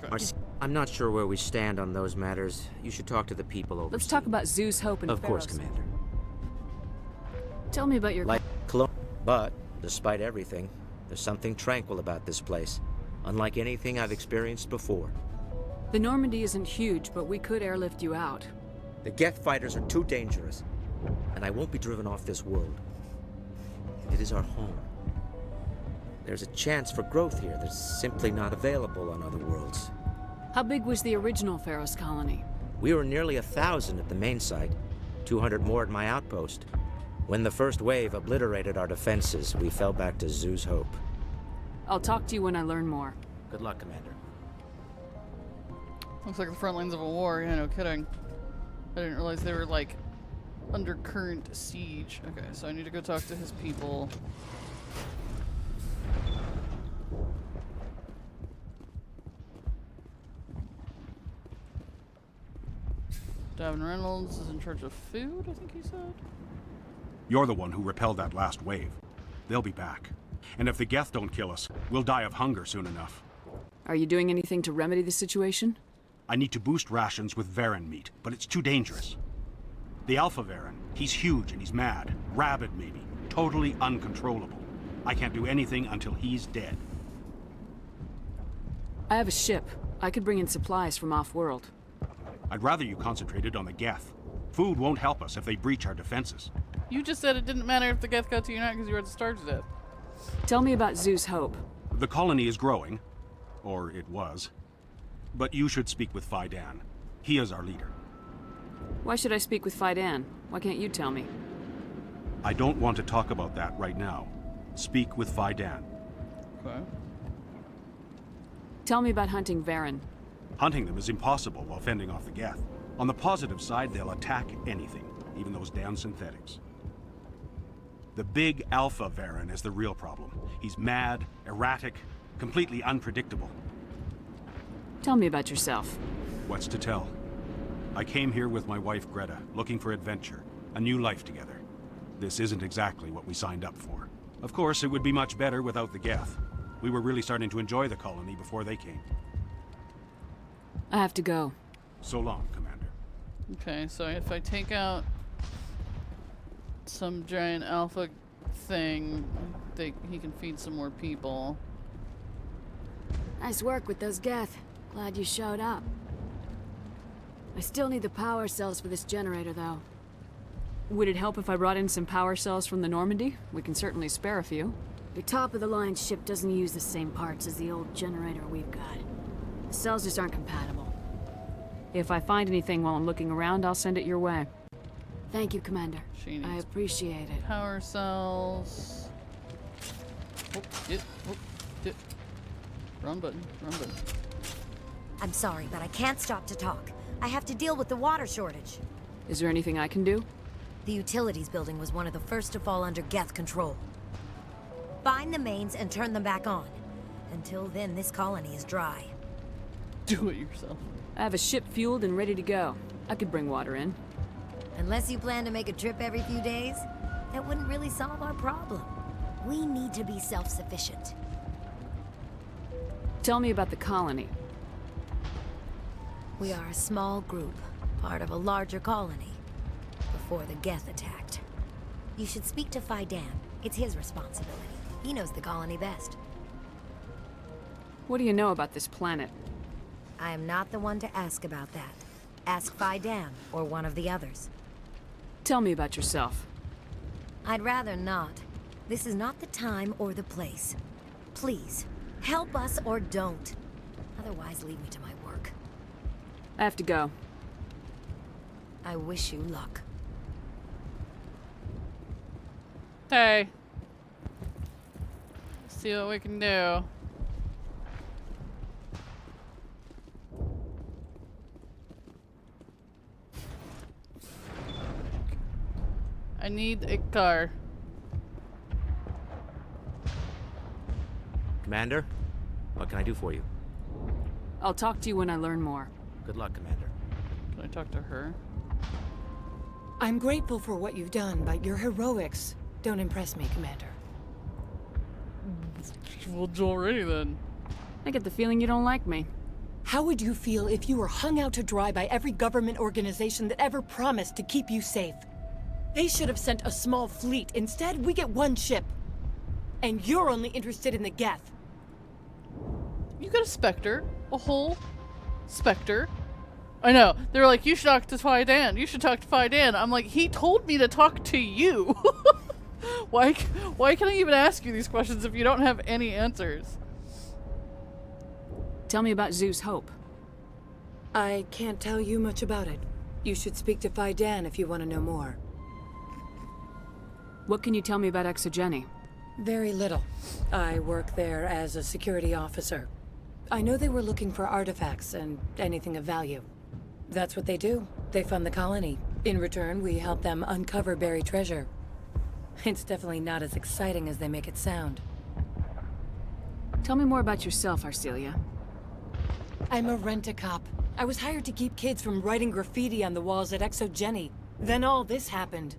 I'm not sure where we stand on those matters. You should talk to the people overseeing. Let's talk about Zew's Hope and Of course, Feros. Commander. Tell me about your... But, despite everything, there's something tranquil about this place, unlike anything I've experienced before. The Normandy isn't huge, but we could airlift you out. The Geth fighters are too dangerous, and I won't be driven off this world. It is our home. There's a chance for growth here that's simply not available on other worlds. How big was the original Feros colony? We were nearly 1,000 at the main site, 200 more at my outpost. When the first wave obliterated our defenses, we fell back to Zew's Hope. I'll talk to you when I learn more. Good luck, Commander. Looks like the front lines of a war, yeah, no kidding. I didn't realize they were, like, under current siege. Okay, so I need to go talk to his people. Davin Reynolds is in charge of food, I think he said. You're the one who repelled that last wave. They'll be back. And if the Geth don't kill us, we'll die of hunger soon enough. Are you doing anything to remedy the situation? I need to boost rations with Varen meat, but it's too dangerous. The Alpha Varen, he's huge and he's mad. Rabid, maybe. Totally uncontrollable. I can't do anything until he's dead. I have a ship. I could bring in supplies from off-world. I'd rather you concentrated on the Geth. Food won't help us if they breach our defenses. You just said it didn't matter if the Geth got to you or not because you were at the star's death. Tell me about Zew's Hope. The colony is growing. or it was. But you should speak with Fidan. He is our leader. Why should I speak with Fidan? Why can't you tell me? I don't want to talk about that right now. Speak with Fidan. Okay. Tell me about hunting Varen. Hunting them is impossible while fending off the Geth. On the positive side, they'll attack anything, even those damn synthetics. The big Alpha Varen is the real problem. He's mad, erratic, completely unpredictable. Tell me about yourself. What's to tell? I came here with my wife Greta, looking for adventure, a new life together. This isn't exactly what we signed up for. Of course, it would be much better without the Geth. We were really starting to enjoy the colony before they came. I have to go. So long, Commander. Okay, so if I take out some giant alpha thing, he can feed some more people. Nice work with those Geth. Glad you showed up. I still need the power cells for this generator, though. Would it help if I brought in some power cells from the Normandy? We can certainly spare a few. The top-of-the-line ship doesn't use the same parts as the old generator we've got. The cells just aren't compatible. If I find anything while I'm looking around, I'll send it your way. Thank you, Commander. I appreciate it. Power cells. Wrong button. Wrong button. I'm sorry, but I can't stop to talk. I have to deal with the water shortage. Is there anything I can do? The utilities building was one of the first to fall under Geth control. Find the mains and turn them back on. Until then, this colony is dry. Do it yourself. I have a ship fueled and ready to go. I could bring water in. Unless you plan to make a trip every few days, that wouldn't really solve our problem. We need to be self-sufficient. Tell me about the colony. We are a small group, part of a larger colony, before the Geth attacked. You should speak to Fidan. It's his responsibility. He knows the colony best. What do you know about this planet? I am not the one to ask about that. Ask Fidan, or one of the others. Tell me about yourself. I'd rather not. This is not the time or the place. Please, help us or don't. Otherwise, leave me to my work. I have to go. I wish you luck. Hey. See what we can do. I need a car. Commander, what can I do for you? I'll talk to you when I learn more. Good luck, Commander. Can I talk to her? I'm grateful for what you've done, but your heroics don't impress me, Commander. Well, already then. I get the feeling you don't like me. How would you feel if you were hung out to dry by every government organization that ever promised to keep you safe? They should have sent a small fleet. Instead, we get one ship. And you're only interested in the Geth. You got a Spectre. A whole Spectre. I know. They're like, you should talk to Fidan. You should talk to Fidan. I'm like, he told me to talk to you. Why can I even ask you these questions if you don't have any answers? Tell me about Zeus Hope. I can't tell you much about it. You should speak to Fidan if you want to know more. What can you tell me about ExoGeni? Very little. I work there as a security officer. I know they were looking for artifacts and anything of value. That's what they do. They fund the colony. In return, we help them uncover buried treasure. It's definitely not as exciting as they make it sound. Tell me more about yourself, Arcelia. I'm a rent-a-cop. I was hired to keep kids from writing graffiti on the walls at ExoGeni. Then all this happened.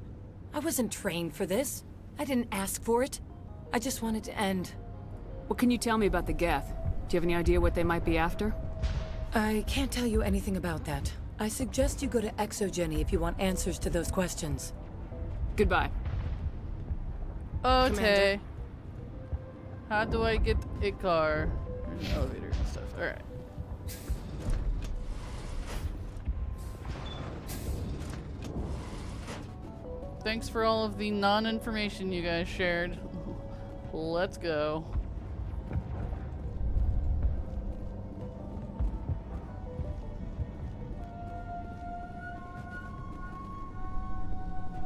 I wasn't trained for this. I didn't ask for it. I just wanted to end. What can you tell me about the Geth? Do you have any idea what they might be after? I can't tell you anything about that. I suggest you go to ExoGeni if you want answers to those questions. Goodbye. Okay. Commander. How do I get a car? There's an elevator and stuff. Alright. Thanks for all of the non-information you guys shared. Let's go.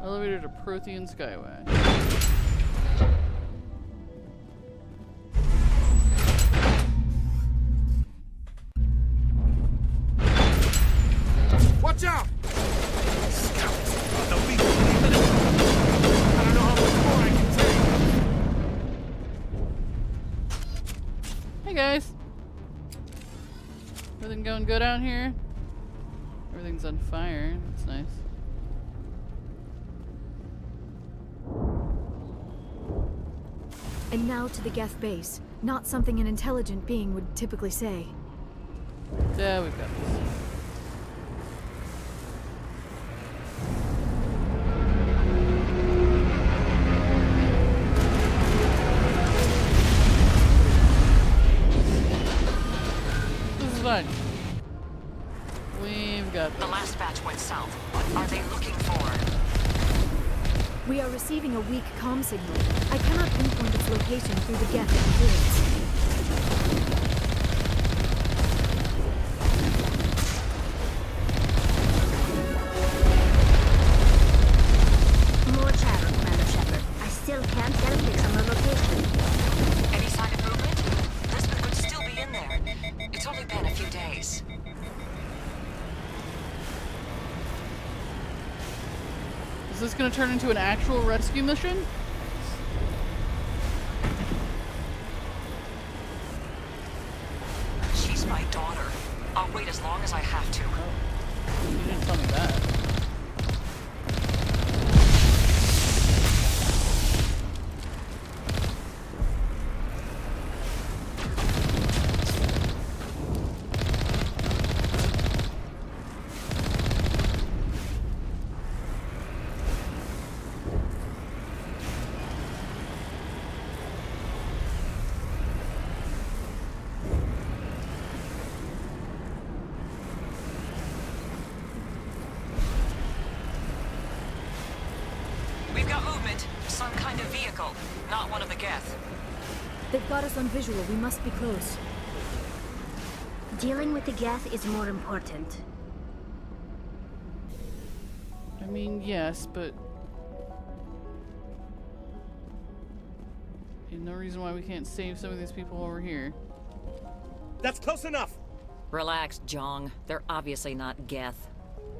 Elevator to Prothean Skyway. Watch out! Hey guys! Everything going good out here? Everything's on fire. That's nice. And now to the Geth base. Not something an intelligent being would typically say. Yeah, we've got this. This is fine. We've got this. The last batch went south. What are they looking for? We are receiving a weak comm signal. I cannot pinpoint its location through the Geth interference. More chatter, Commander Shepard. I still can't get a fix on the location. Any sign of movement? Lisbon could still be in there. It's only been a few days. Is this going to turn into an actual rescue mission? She's my daughter. I'll wait as long as I have to. Oh. You didn't tell me that. We've got movement. Some kind of vehicle. Not one of the Geth. They've got us on visual. We must be close. Dealing with the Geth is more important. I mean, yes, but... There's no reason why we can't save some of these people over here. That's close enough! Relax, Jong. They're obviously not Geth.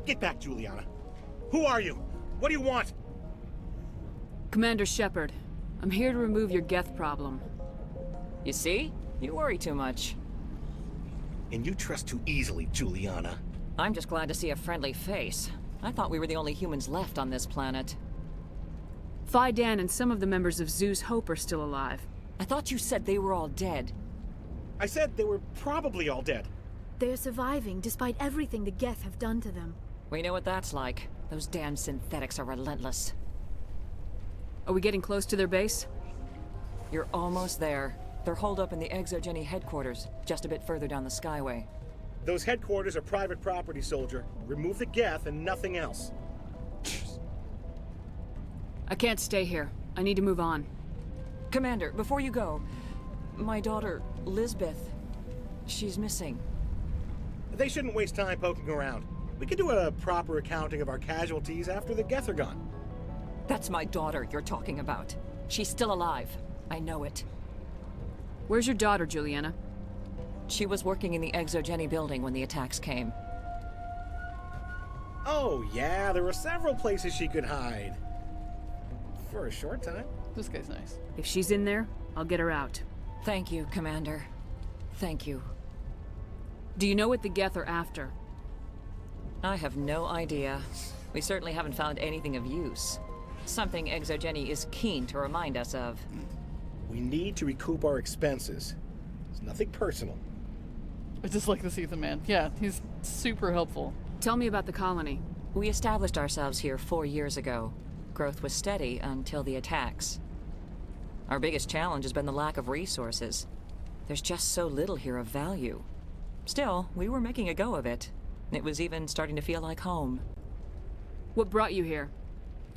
Get back, Juliana. Who are you? What do you want? Commander Shepard, I'm here to remove your Geth problem. You see? You worry too much. And you trust too easily, Juliana. I'm just glad to see a friendly face. I thought we were the only humans left on this planet. Fidan and some of the members of Zoo's Hope are still alive. I thought you said they were all dead. I said they were probably all dead. They're surviving despite everything the Geth have done to them. We know what that's like. Those damn synthetics are relentless. Are we getting close to their base? You're almost there. They're holed up in the ExoGeni headquarters, just a bit further down the Skyway. Those headquarters are private property, soldier. Remove the Geth and nothing else. I can't stay here. I need to move on. Commander, before you go, my daughter, Lisbeth, she's missing. They shouldn't waste time poking around. We could do a proper accounting of our casualties after the Geth are gone. That's my daughter you're talking about. She's still alive. I know it. Where's your daughter, Juliana? She was working in the ExoGeni Building when the attacks came. Oh, yeah, there were several places she could hide. For a short time. This guy's nice. If she's in there, I'll get her out. Thank you, Commander. Thank you. Do you know what the Geth are after? I have no idea. We certainly haven't found anything of use. Something ExoGeni is keen to remind us of. We need to recoup our expenses. It's nothing personal. I just like this Ethan man. Yeah, he's super helpful. Tell me about the colony. We established ourselves here 4 years ago. Growth was steady until the attacks. Our biggest challenge has been the lack of resources. There's just so little here of value. Still, we were making a go of it. It was even starting to feel like home. What brought you here?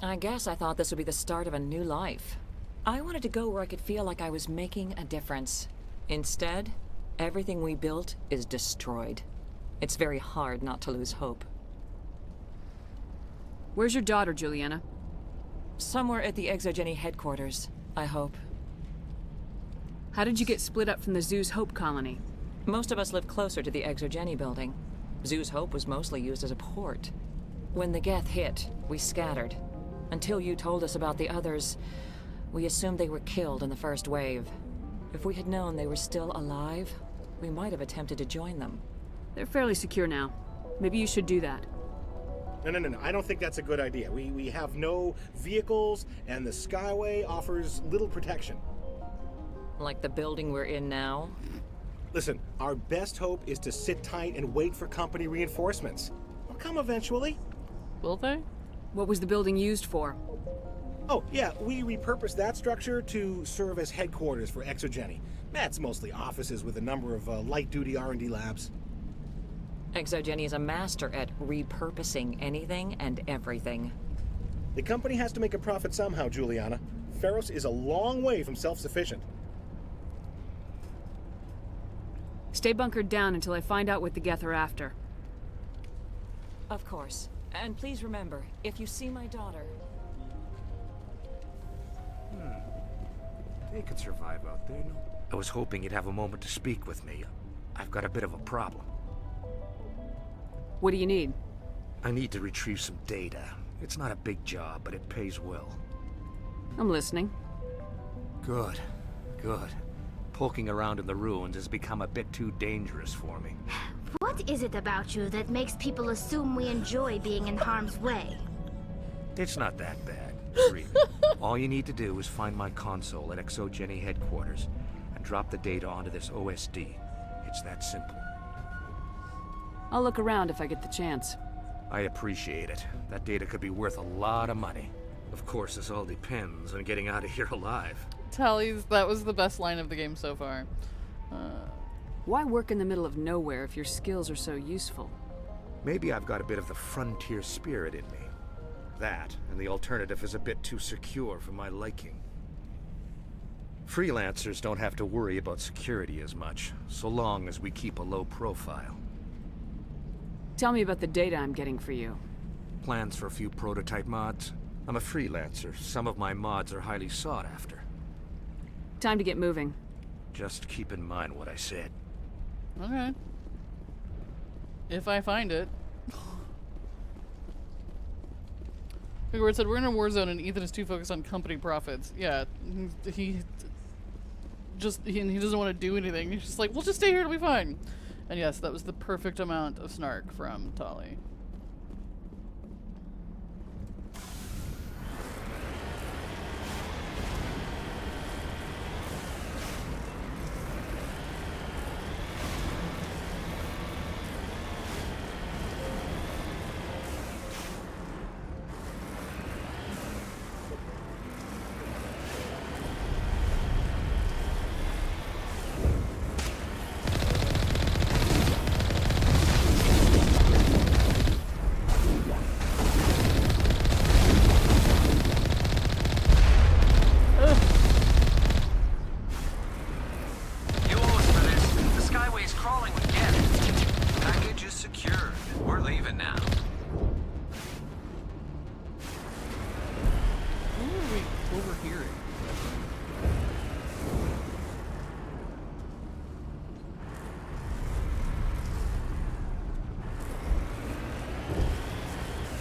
I guess I thought this would be the start of a new life. I wanted to go where I could feel like I was making a difference. Instead, everything we built is destroyed. It's very hard not to lose hope. Where's your daughter, Juliana? Somewhere at the ExoGeni headquarters, I hope. How did you get split up from the Zoo's Hope colony? Most of us live closer to the ExoGeni building. Zoo's Hope was mostly used as a port. When the Geth hit, we scattered. Until you told us about the others, we assumed they were killed in the first wave. If we had known they were still alive, we might have attempted to join them. They're fairly secure now. Maybe you should do that. No. I don't think that's a good idea. We have no vehicles, and the Skyway offers little protection. Like the building we're in now? Listen, our best hope is to sit tight and wait for company reinforcements. They'll come eventually. Will they? What was the building used for? Oh, yeah, we repurposed that structure to serve as headquarters for ExoGeni. That's mostly offices with a number of light-duty R&D labs. ExoGeni is a master at repurposing anything and everything. The company has to make a profit somehow, Juliana. Feros is a long way from self-sufficient. Stay bunkered down until I find out what the Geth are after. Of course. And please remember, if you see my daughter... They could survive out there, no? I was hoping you'd have a moment to speak with me. I've got a bit of a problem. What do you need? I need to retrieve some data. It's not a big job, but it pays well. I'm listening. Good. Poking around in the ruins has become a bit too dangerous for me. What is it about you that makes people assume we enjoy being in harm's way? It's not that bad, really. All you need to do is find my console at ExoGeni headquarters and drop the data onto this OSD. It's that simple. I'll look around if I get the chance. I appreciate it. That data could be worth a lot of money. Of course, this all depends on getting out of here alive. Tallies, that was the best line of the game so far. Why work in the middle of nowhere if your skills are so useful? Maybe I've got a bit of the frontier spirit in me. That, and the alternative is a bit too secure for my liking. Freelancers don't have to worry about security as much, so long as we keep a low profile. Tell me about the data I'm getting for you. Plans for a few prototype mods? I'm a freelancer. Some of my mods are highly sought after. Time to get moving. Just keep in mind what I said. Okay. If I find it. Figure it said we're in a war zone and Ethan is too focused on company profits. Yeah, he doesn't want to do anything. He's just like, we'll just stay here, it'll be fine. And yes, that was the perfect amount of snark from Tali.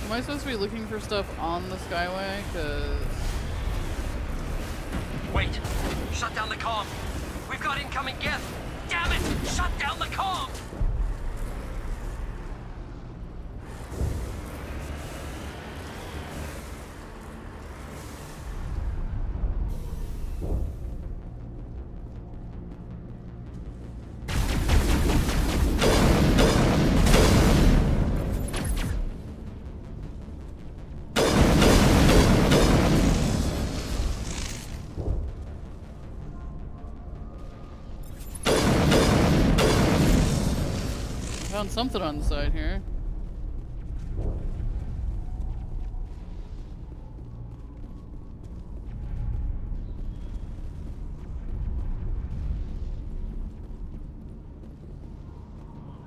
Am I supposed to be looking for stuff on the Skyway? Cause... Wait! Shut down the comm! We've got incoming Geth! Damn it! Shut down the comm! Found something on the side here.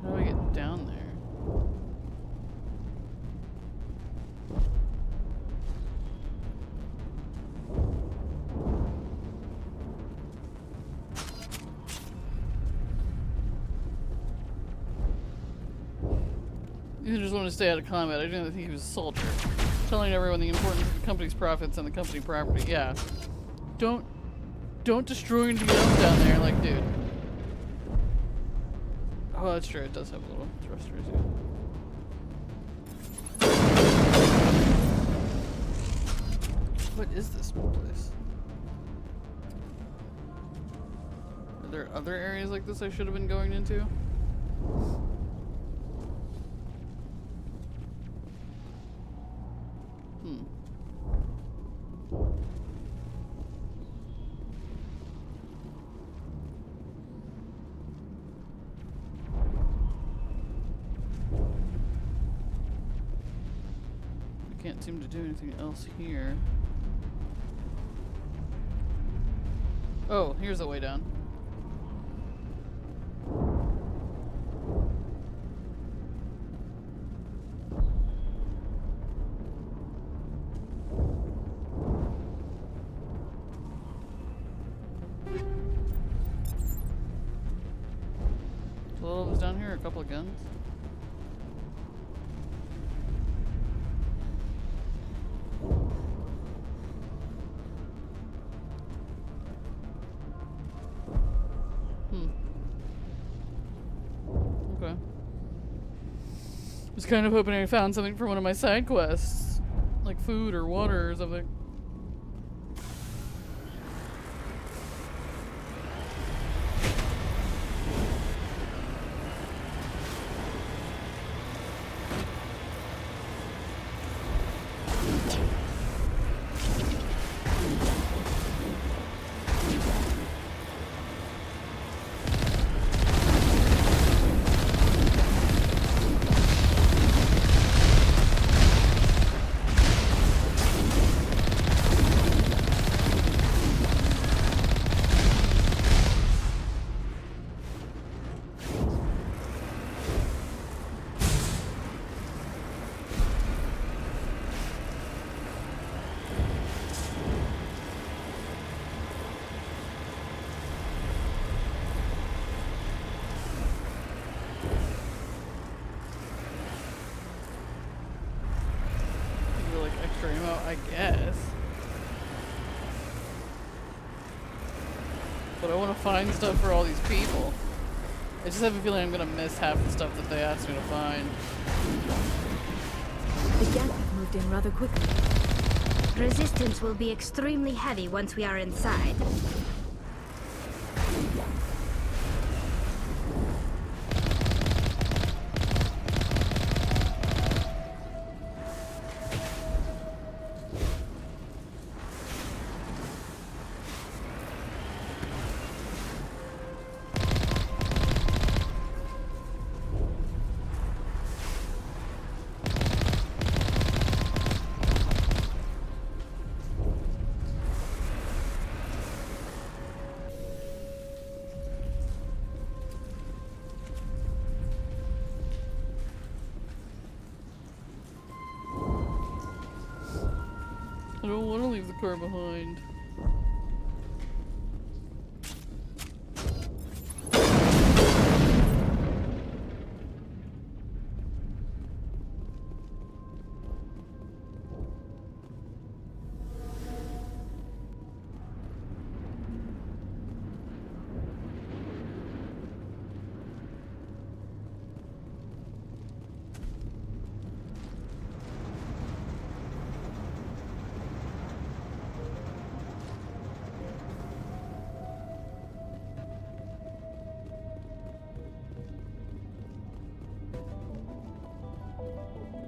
How do I get down there? He just wanted to stay out of combat. I didn't think he was a soldier. Telling everyone the importance of the company's profits and the company property. Yeah. Don't destroy anything else down there, like, dude. Oh, that's true. It does have little thrusters. Yeah. What is this place? Are there other areas like this I should have been going into? Can't seem to do anything else here. Oh, here's a way down. What was down here? A couple of guns. Okay. Was kind of hoping I found something for one of my side quests, like food or water or something. I guess. But I want to find stuff for all these people. I just have a feeling I'm going to miss half the stuff that they asked me to find. The Geth have moved in rather quickly. Resistance will be extremely heavy once we are inside. I don't want to leave the car behind.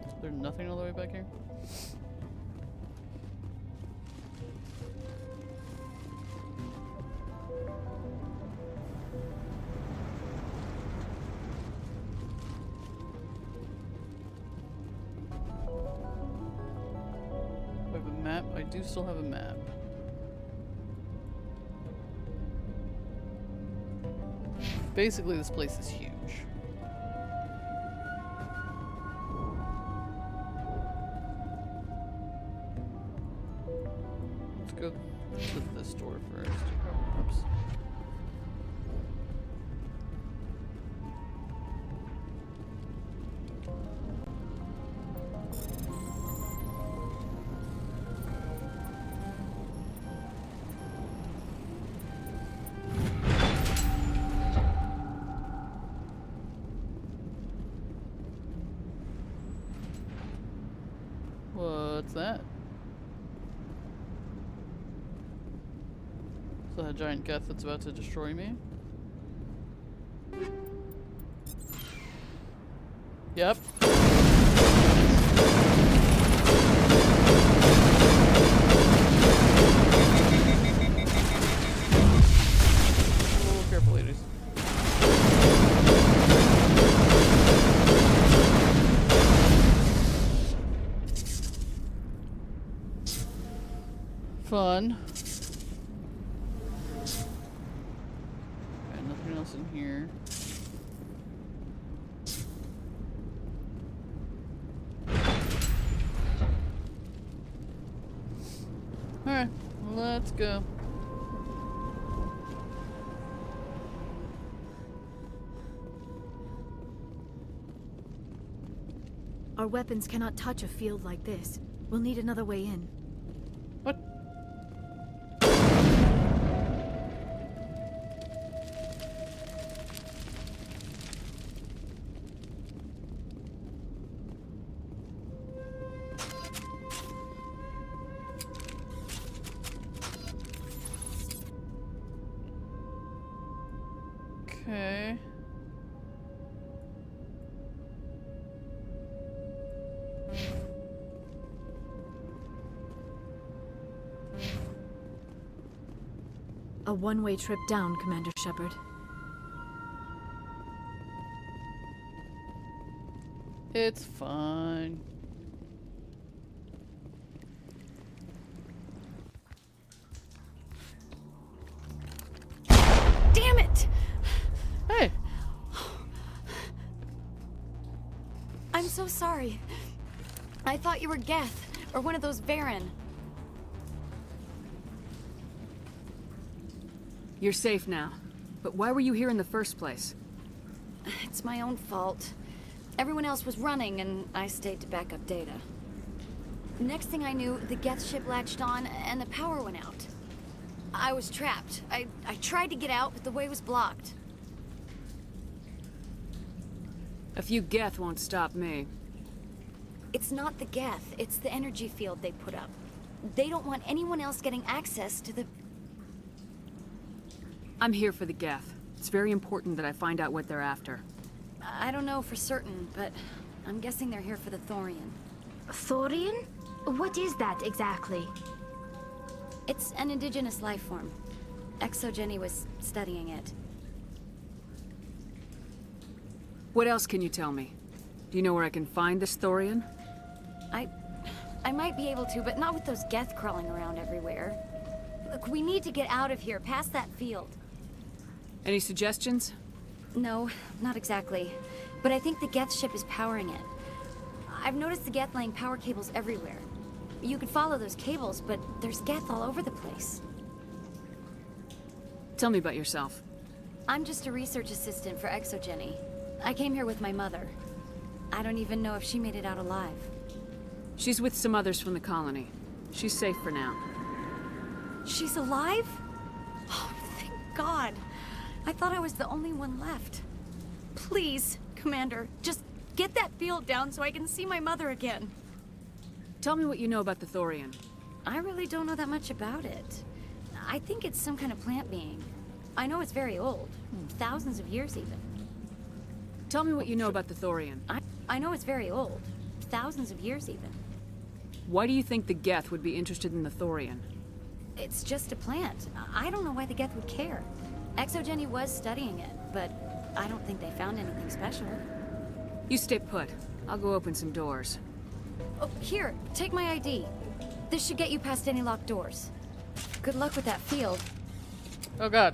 Is there nothing all the way back here? I have a map. I do still have a map. Basically, this place is huge. Go to this door first. Oops. What's that? Is that a giant Geth that's about to destroy me? Yep. Oh, careful, ladies. Fun. Okay, nothing else in here. Alright, let's go. Our weapons cannot touch a field like this. We'll need another way in. What? Okay. A one-way trip down, Commander Shepard. It's fine. Damn it! Hey! I'm so sorry. I thought you were Geth, or one of those Varen. You're safe now. But why were you here in the first place? It's my own fault. Everyone else was running, and I stayed to back up data. Next thing I knew, the Geth ship latched on, and the power went out. I was trapped. I tried to get out, but the way was blocked. A few Geth won't stop me. It's not the Geth, it's the energy field they put up. They don't want anyone else getting access to the... I'm here for the Geth. It's very important that I find out what they're after. I don't know for certain, but I'm guessing they're here for the Thorian. Thorian? What is that exactly? It's an indigenous life form. ExoGeni was studying it. What else can you tell me? Do you know where I can find this Thorian? I might be able to, but not with those Geth crawling around everywhere. Look, we need to get out of here, past that field. Any suggestions? No, not exactly. But I think the Geth ship is powering it. I've noticed the Geth laying power cables everywhere. You could follow those cables, but there's Geth all over the place. Tell me about yourself. I'm just a research assistant for ExoGeni. I came here with my mother. I don't even know if she made it out alive. She's with some others from the colony. She's safe for now. She's alive? Oh, thank God. I thought I was the only one left. Please, Commander, just get that field down so I can see my mother again. Tell me what you know about the Thorian. I really don't know that much about it. I think it's some kind of plant being. I know it's very old. Thousands of years even. Tell me what you know about the Thorian. I know it's very old. Thousands of years even. Why do you think the Geth would be interested in the Thorian? It's just a plant. I don't know why the Geth would care. ExoGeni was studying it, but I don't think they found anything special. You stay put. I'll go open some doors. Oh, here, take my ID. This should get you past any locked doors. Good luck with that field. Oh God.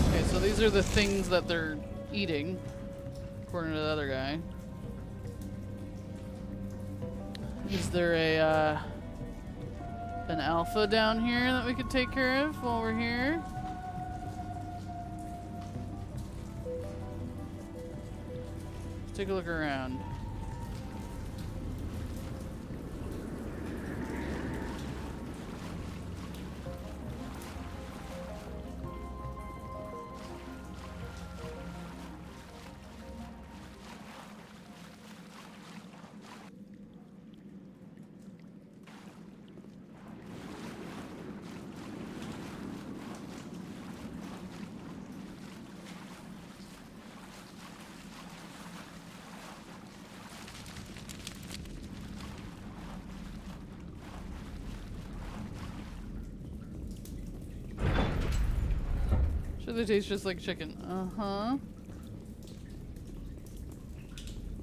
Okay, so these are the things that they're eating, according to the other guy. Is there a an alpha down here that we could take care of while we're here? Let's take a look around. They taste just like chicken. Uh-huh.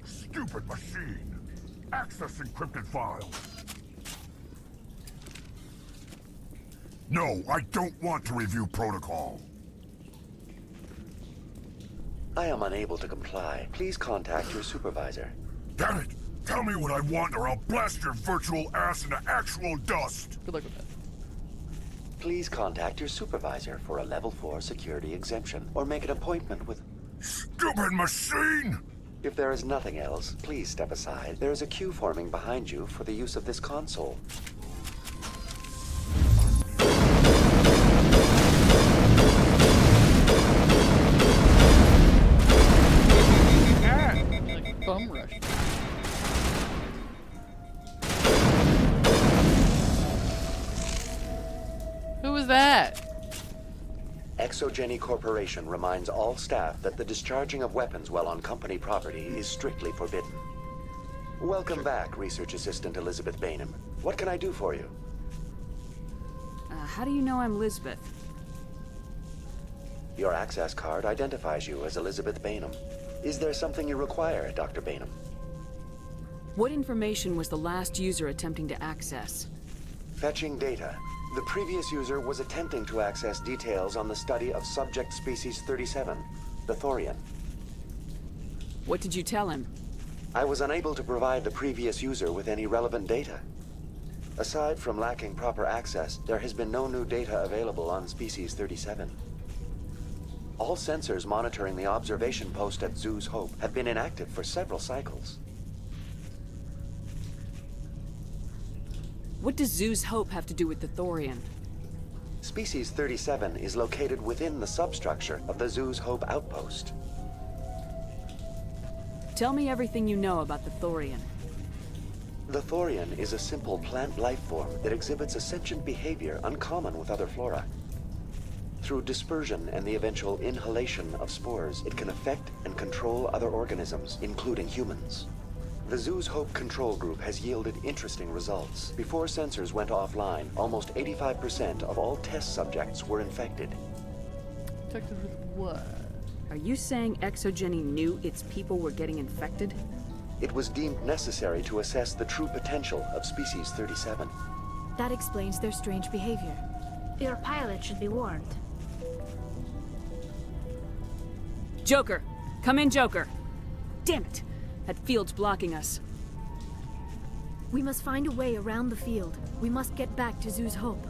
Stupid machine. Access encrypted files. No, I don't want to review protocol. I am unable to comply. Please contact your supervisor. Damn it! Tell me what I want or I'll blast your virtual ass into actual dust! Good luck with that. Please contact your supervisor for a level 4 security exemption, or make an appointment with... Stupid machine! If there is nothing else, please step aside. There is a queue forming behind you for the use of this console. Like bum rush. Who was that? ExoGeni Corporation reminds all staff that the discharging of weapons while on company property is strictly forbidden. Welcome back, Research Assistant Elizabeth Bainham. What can I do for you? How do you know I'm Lisbeth? Your access card identifies you as Elizabeth Bainham. Is there something you require, Dr. Bainham? What information was the last user attempting to access? Fetching data. The previous user was attempting to access details on the study of subject species 37, the Thorian. What did you tell him? I was unable to provide the previous user with any relevant data. Aside from lacking proper access, there has been no new data available on species 37. All sensors monitoring the observation post at Zoo's Hope have been inactive for several cycles. What does Zoo's Hope have to do with the Thorian? Species 37 is located within the substructure of the Zoo's Hope outpost. Tell me everything you know about the Thorian. The Thorian is a simple plant life form that exhibits a sentient behavior uncommon with other flora. Through dispersion and the eventual inhalation of spores, it can affect and control other organisms, including humans. The Zoo's Hope control group has yielded interesting results. Before sensors went offline, almost 85% of all test subjects were infected. Infected with what? Are you saying ExoGeni knew its people were getting infected? It was deemed necessary to assess the true potential of species 37. That explains their strange behavior. Your pilot should be warned. Joker! Come in, Joker! Damn it! That field's blocking us. We must find a way around the field. We must get back to Zoo's Hope.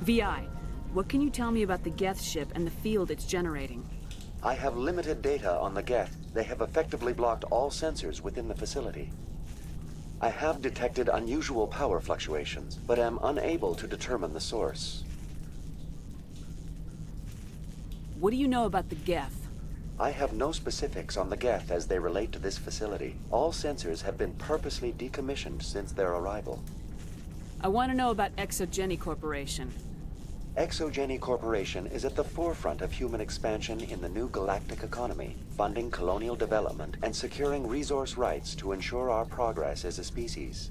VI, what can you tell me about the Geth ship and the field it's generating? I have limited data on the Geth. They have effectively blocked all sensors within the facility. I have detected unusual power fluctuations, but am unable to determine the source. What do you know about the Geth? I have no specifics on the Geth as they relate to this facility. All sensors have been purposely decommissioned since their arrival. I want to know about ExoGeni Corporation. ExoGeni Corporation is at the forefront of human expansion in the new galactic economy, funding colonial development and securing resource rights to ensure our progress as a species.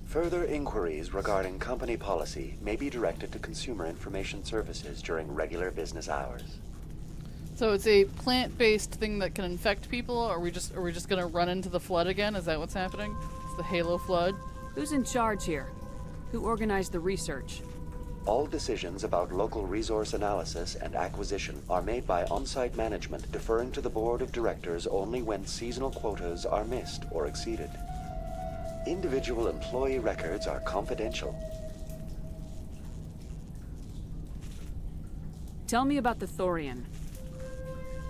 Further inquiries regarding company policy may be directed to Consumer Information Services during regular business hours. So it's a plant-based thing that can infect people? Or are we just gonna run into the flood again? Is that what's happening? It's the Halo flood? Who's in charge here? Who organized the research? All decisions about local resource analysis and acquisition are made by on-site management, deferring to the board of directors only when seasonal quotas are missed or exceeded. Individual employee records are confidential. Tell me about the Thorian.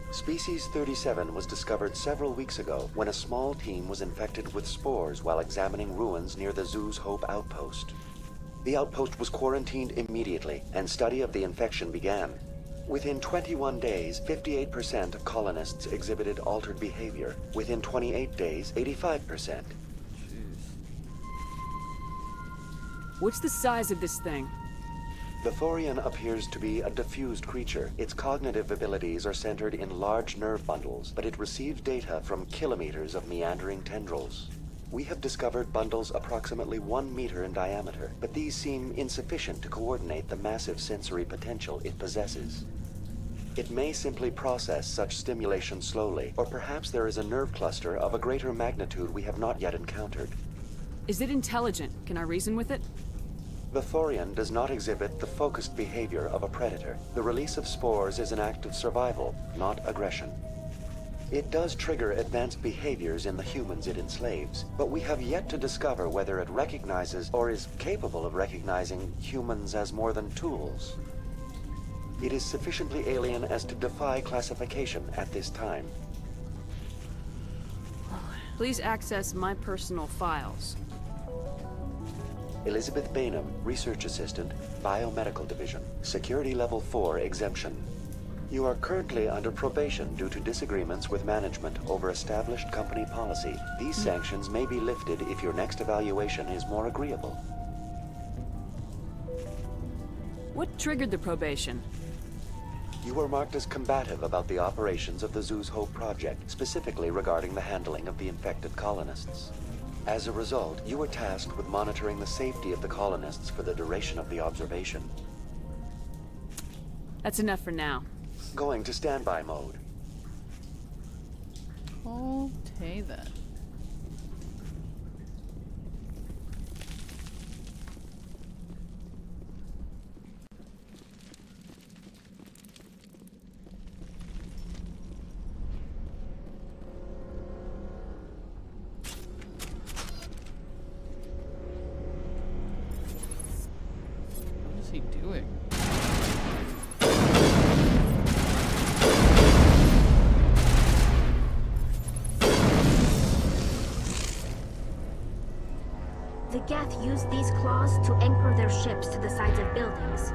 Species 37 was discovered several weeks ago when a small team was infected with spores while examining ruins near the Zoo's Hope outpost. The outpost was quarantined immediately, and study of the infection began. Within 21 days, 58% of colonists exhibited altered behavior. Within 28 days, 85%. What's the size of this thing? The Thorian appears to be a diffused creature. Its cognitive abilities are centered in large nerve bundles, but it receives data from kilometers of meandering tendrils. We have discovered bundles approximately 1 meter in diameter, but these seem insufficient to coordinate the massive sensory potential it possesses. It may simply process such stimulation slowly, or perhaps there is a nerve cluster of a greater magnitude we have not yet encountered. Is it intelligent? Can I reason with it? The Thorian does not exhibit the focused behavior of a predator. The release of spores is an act of survival, not aggression. It does trigger advanced behaviors in the humans it enslaves, but we have yet to discover whether it recognizes or is capable of recognizing humans as more than tools. It is sufficiently alien as to defy classification at this time. Please access my personal files. Elizabeth Bainham, Research Assistant, Biomedical Division, Security Level 4 exemption. You are currently under probation due to disagreements with management over established company policy. These sanctions may be lifted if your next evaluation is more agreeable. What triggered the probation? You were marked as combative about the operations of the Zoo's Hope project, specifically regarding the handling of the infected colonists. As a result, you were tasked with monitoring the safety of the colonists for the duration of the observation. That's enough for now. Going to standby mode. Okay then. What is he doing? The Geth use these claws to anchor their ships to the sides of buildings.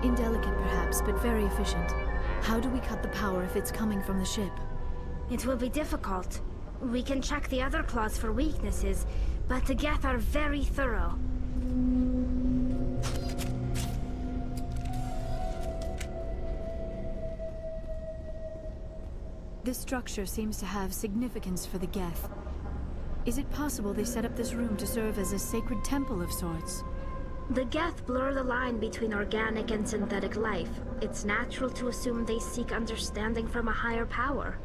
Indelicate perhaps, but very efficient. How do we cut the power if it's coming from the ship? It will be difficult. We can check the other claws for weaknesses, but the Geth are very thorough. This structure seems to have significance for the Geth. Is it possible they set up this room to serve as a sacred temple of sorts? The Geth blur the line between organic and synthetic life. It's natural to assume they seek understanding from a higher power.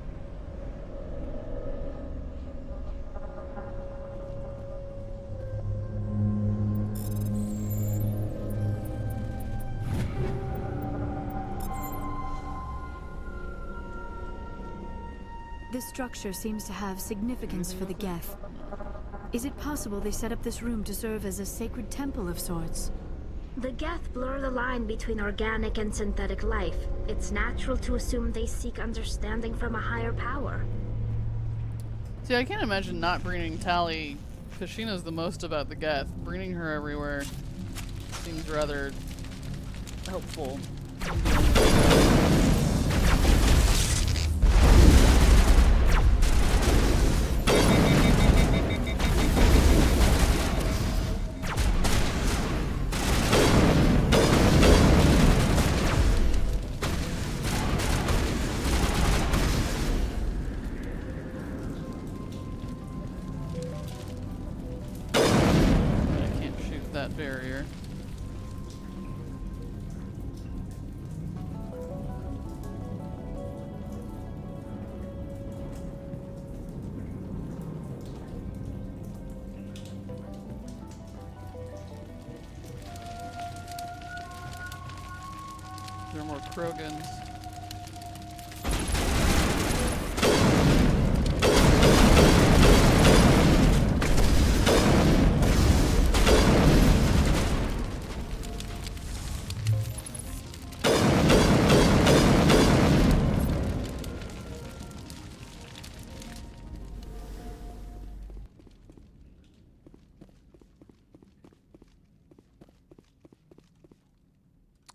This structure seems to have significance for the Geth. Is it possible they set up this room to serve as a sacred temple of sorts? The Geth blur the line between organic and synthetic life. It's natural to assume they seek understanding from a higher power. See, I can't imagine not bringing Tali, because she knows the most about the Geth. Bringing her everywhere seems rather helpful. Barrier. There are more Krogans.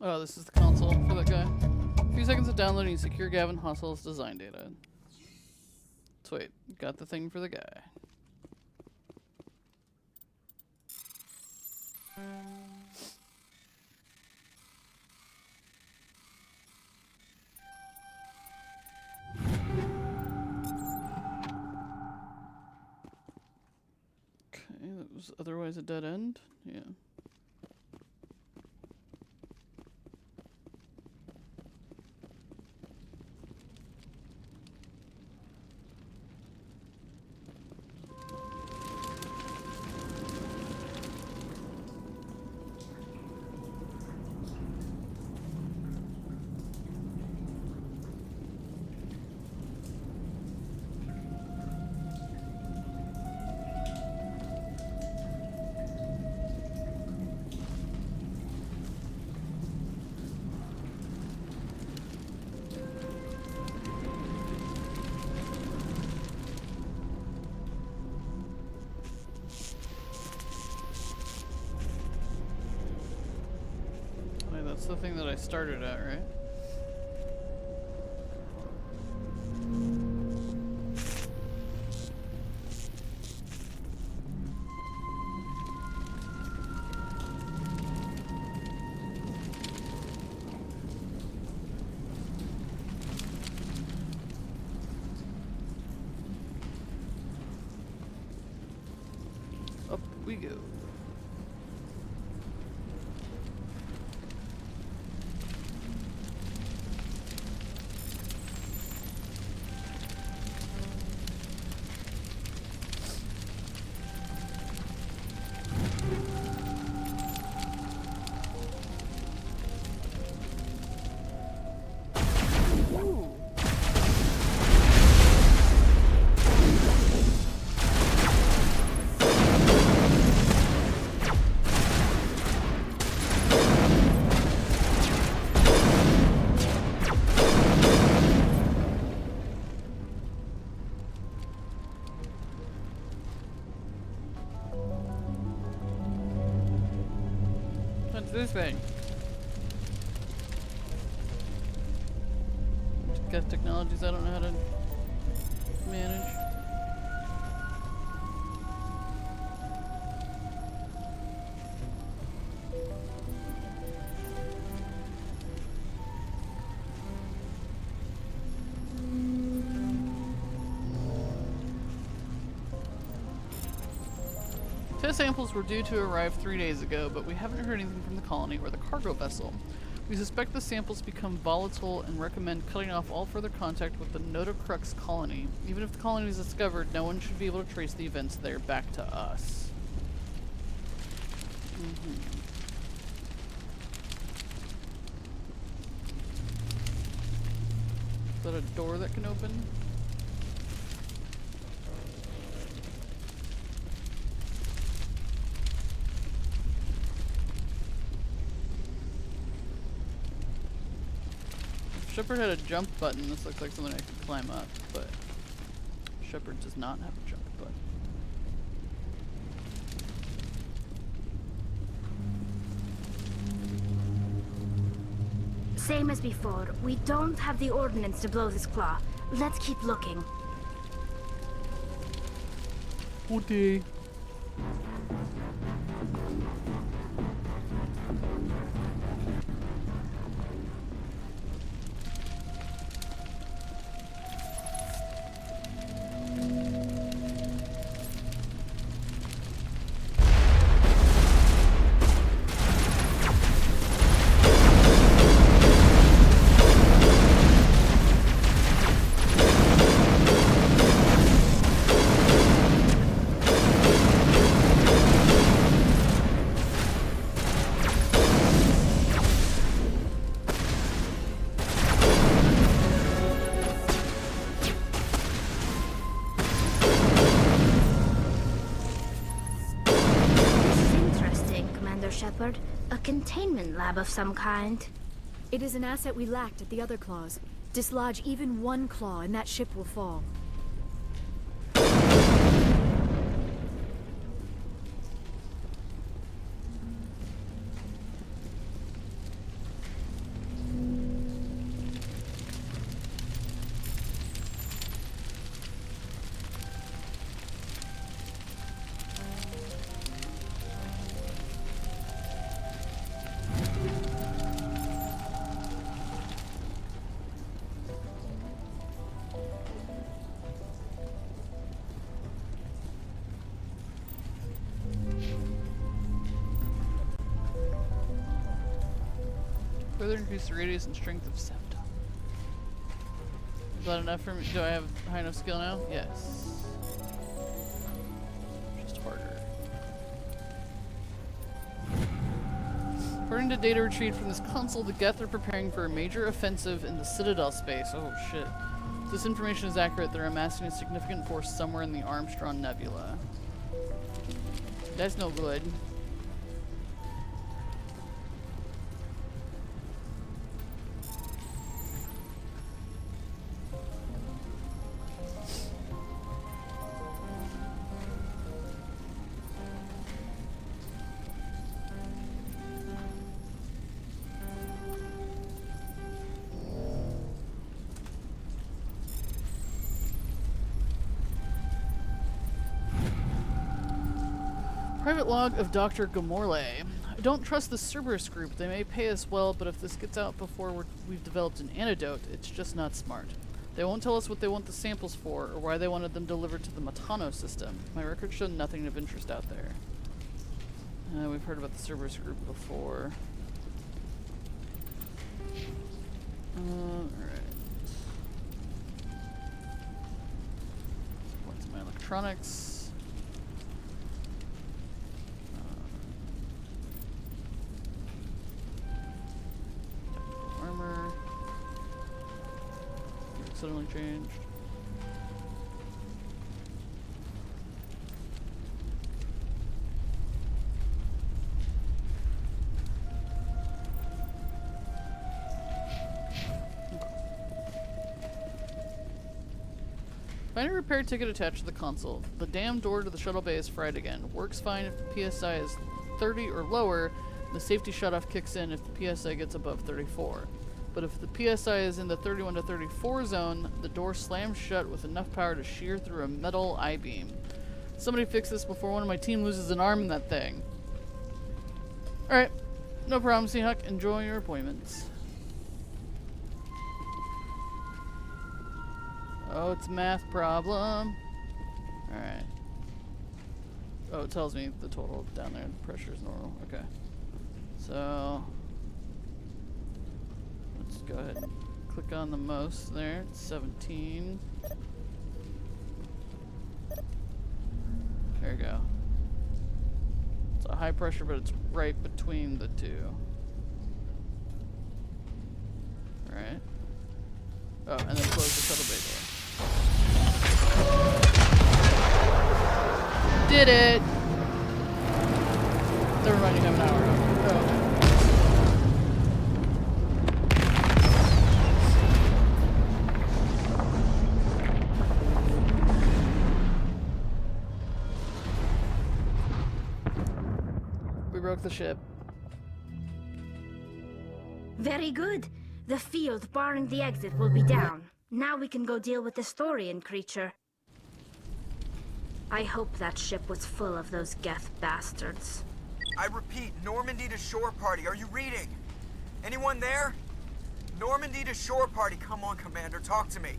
Oh, this is the console for that guy. A few seconds of downloading secure Gavin Hustle's design data. Sweet, got the thing for the guy. otherwise a dead end? Yeah. That's the thing that I started at, right? Up we go. What's this thing? Got technologies I don't know how to manage. Test samples were due to arrive 3 days ago, but we haven't heard anything from the colony or the cargo vessel. We suspect the samples become volatile and recommend cutting off all further contact with the Notocrux colony. Even if the colony is discovered, no one should be able to trace the events there back to us. Is that a door that can open? Shepard had a jump button. This looks like something I could climb up, but Shepard does not have a jump button. Same as before. We don't have the ordnance to blow this claw. Let's keep looking. Okay. Shepard. A containment lab of some kind. It is an asset we lacked at the other claws. Dislodge even one claw and that ship will fall. Further increase the radius and strength of septum. Is that enough for me? Do I have high enough skill now? Yes. Just harder. According to data retrieved from this console, the Geth are preparing for a major offensive in the Citadel space. Oh shit. If this information is accurate, they're amassing a significant force somewhere in the Armstrong Nebula. That's no good. Private log of Dr. Gamorle. I don't trust the Cerberus group. They may pay us well, but if this gets out before we've developed an antidote, it's just not smart. They won't tell us what they want the samples for, or why they wanted them delivered to the Matano system. My records show nothing of interest out there. We've heard about the Cerberus group before. Alright. What's my electronics? Armor. It suddenly changed. Find a repair ticket attached to the console. The damn door to the shuttle bay is fried again. Works fine if the PSI is 30 or lower. The safety shutoff kicks in if the PSI gets above 34. But if the PSI is in the 31 to 34 zone, the door slams shut with enough power to shear through a metal I-beam. Somebody fix this before one of my team loses an arm in that thing. Alright, no problem, Seahawk. Enjoy your appointments. Oh, it's a math problem. Alright. Oh, it tells me the total down there. The pressure is normal. Okay. So let's go ahead and click on the most there. It's 17. There you go. It's a high pressure, but it's right between the two. Alright. Oh, and then close the shuttle bay door. Did it! Never mind, you have an hour. Oh, okay. We broke the ship. Very good. The field barring the exit will be down. Now we can go deal with this Thorian creature. I hope that ship was full of those Geth bastards. I repeat, Normandy to shore party. Are you reading? Anyone there? Normandy to shore party. Come on, Commander. Talk to me.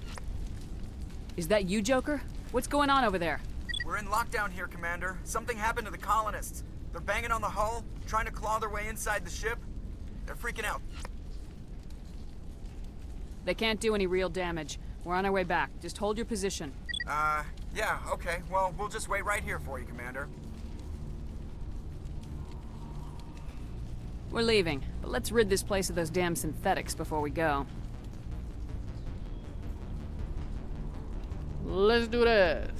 Is that you, Joker? What's going on over there? We're in lockdown here, Commander. Something happened to the colonists. They're banging on the hull, trying to claw their way inside the ship. They're freaking out. They can't do any real damage. We're on our way back. Just hold your position. Yeah, okay. Well, we'll just wait right here for you, Commander. We're leaving, but let's rid this place of those damn synthetics before we go. Let's do this.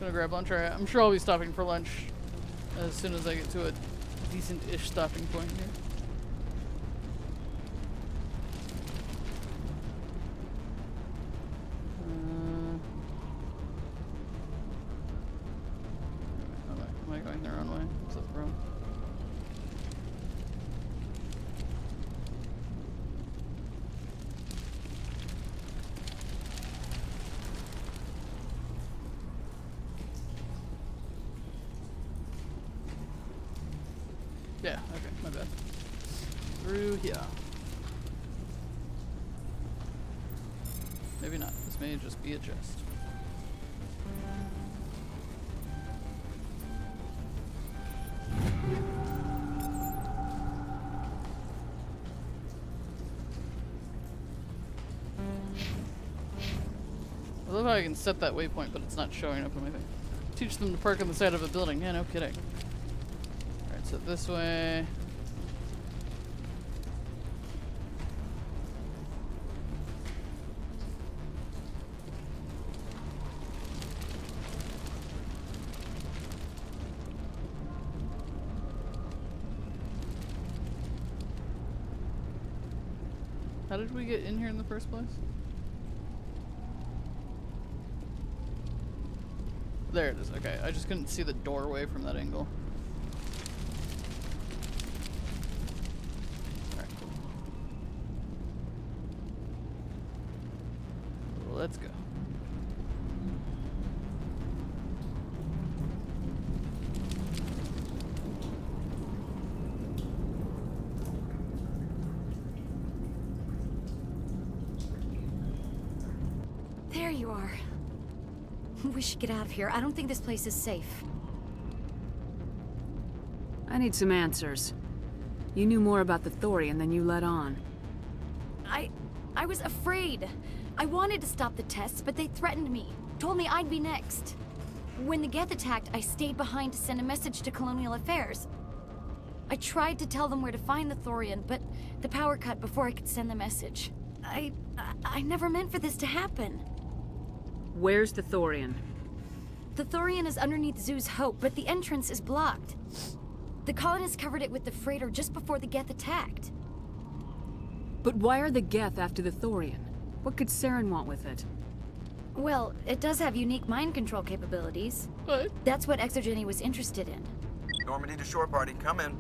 Gonna grab lunch. Alright, I'm sure I'll be stopping for lunch as soon as I get to a decent-ish stopping point here. Am I going the wrong way? Is that wrong? Yeah, okay, my bad. Through here. Maybe not. This may just be a chest. I love how I can set that waypoint, but it's not showing up on my thing. Teach them to park on the side of a building. Yeah, no kidding. Alright, so this way. How did we get in here in the first place? There it is. Okay, I just couldn't see the doorway from that angle. Alright, cool. Let's go. There you are. We should get out of here. I don't think this place is safe. I need some answers. You knew more about the Thorian than you let on. I was afraid. I wanted to stop the tests, but they threatened me. Told me I'd be next. When the Geth attacked, I stayed behind to send a message to Colonial Affairs. I tried to tell them where to find the Thorian, but the power cut before I could send the message. I never meant for this to happen. Where's the Thorian? The Thorian is underneath Zoo's Hope, but the entrance is blocked. The colonists covered it with the freighter just before the Geth attacked. But why are the Geth after the Thorian? What could Saren want with it? Well, it does have unique mind control capabilities. What? That's what ExoGeni was interested in. Normandy to shore party, come in.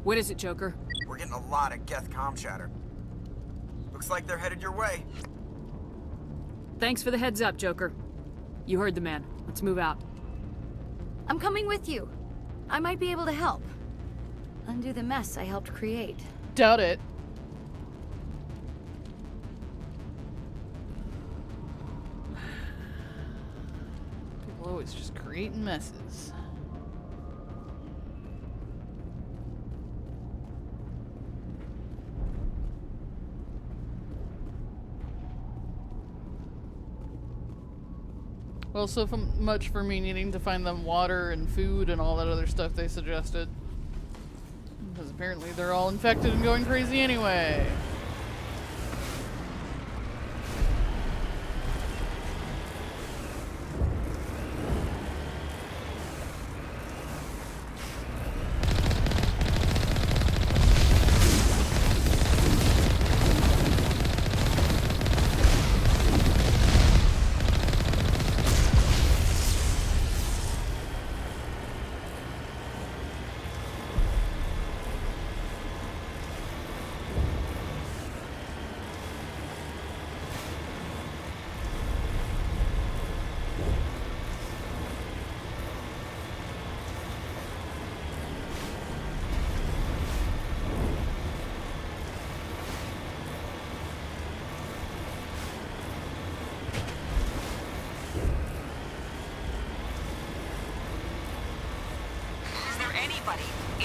What is it, Joker? We're getting a lot of Geth comm chatter. Looks like they're headed your way. Thanks for the heads up, Joker. You heard the man. Let's move out. I'm coming with you. I might be able to help. Undo the mess I helped create. Doubt it. People always just creating messes. Well, so much for me needing to find them water and food and all that other stuff they suggested. Because apparently they're all infected and going crazy anyway.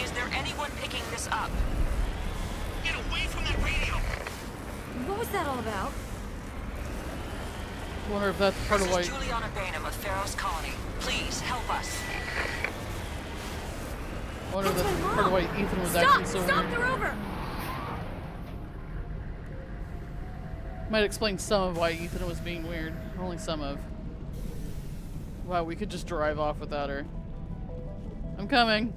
Is there anyone picking this up? Get away from that radio! What was that all about? I wonder if that's part of why. This is Juliana Bainham of Feros Colony. Please help us. I wonder if that's part of why Ethan was acting so Stop! weird. They're over! Might explain some of why Ethan was being weird. Only some of. Wow, we could just drive off without her. I'm coming.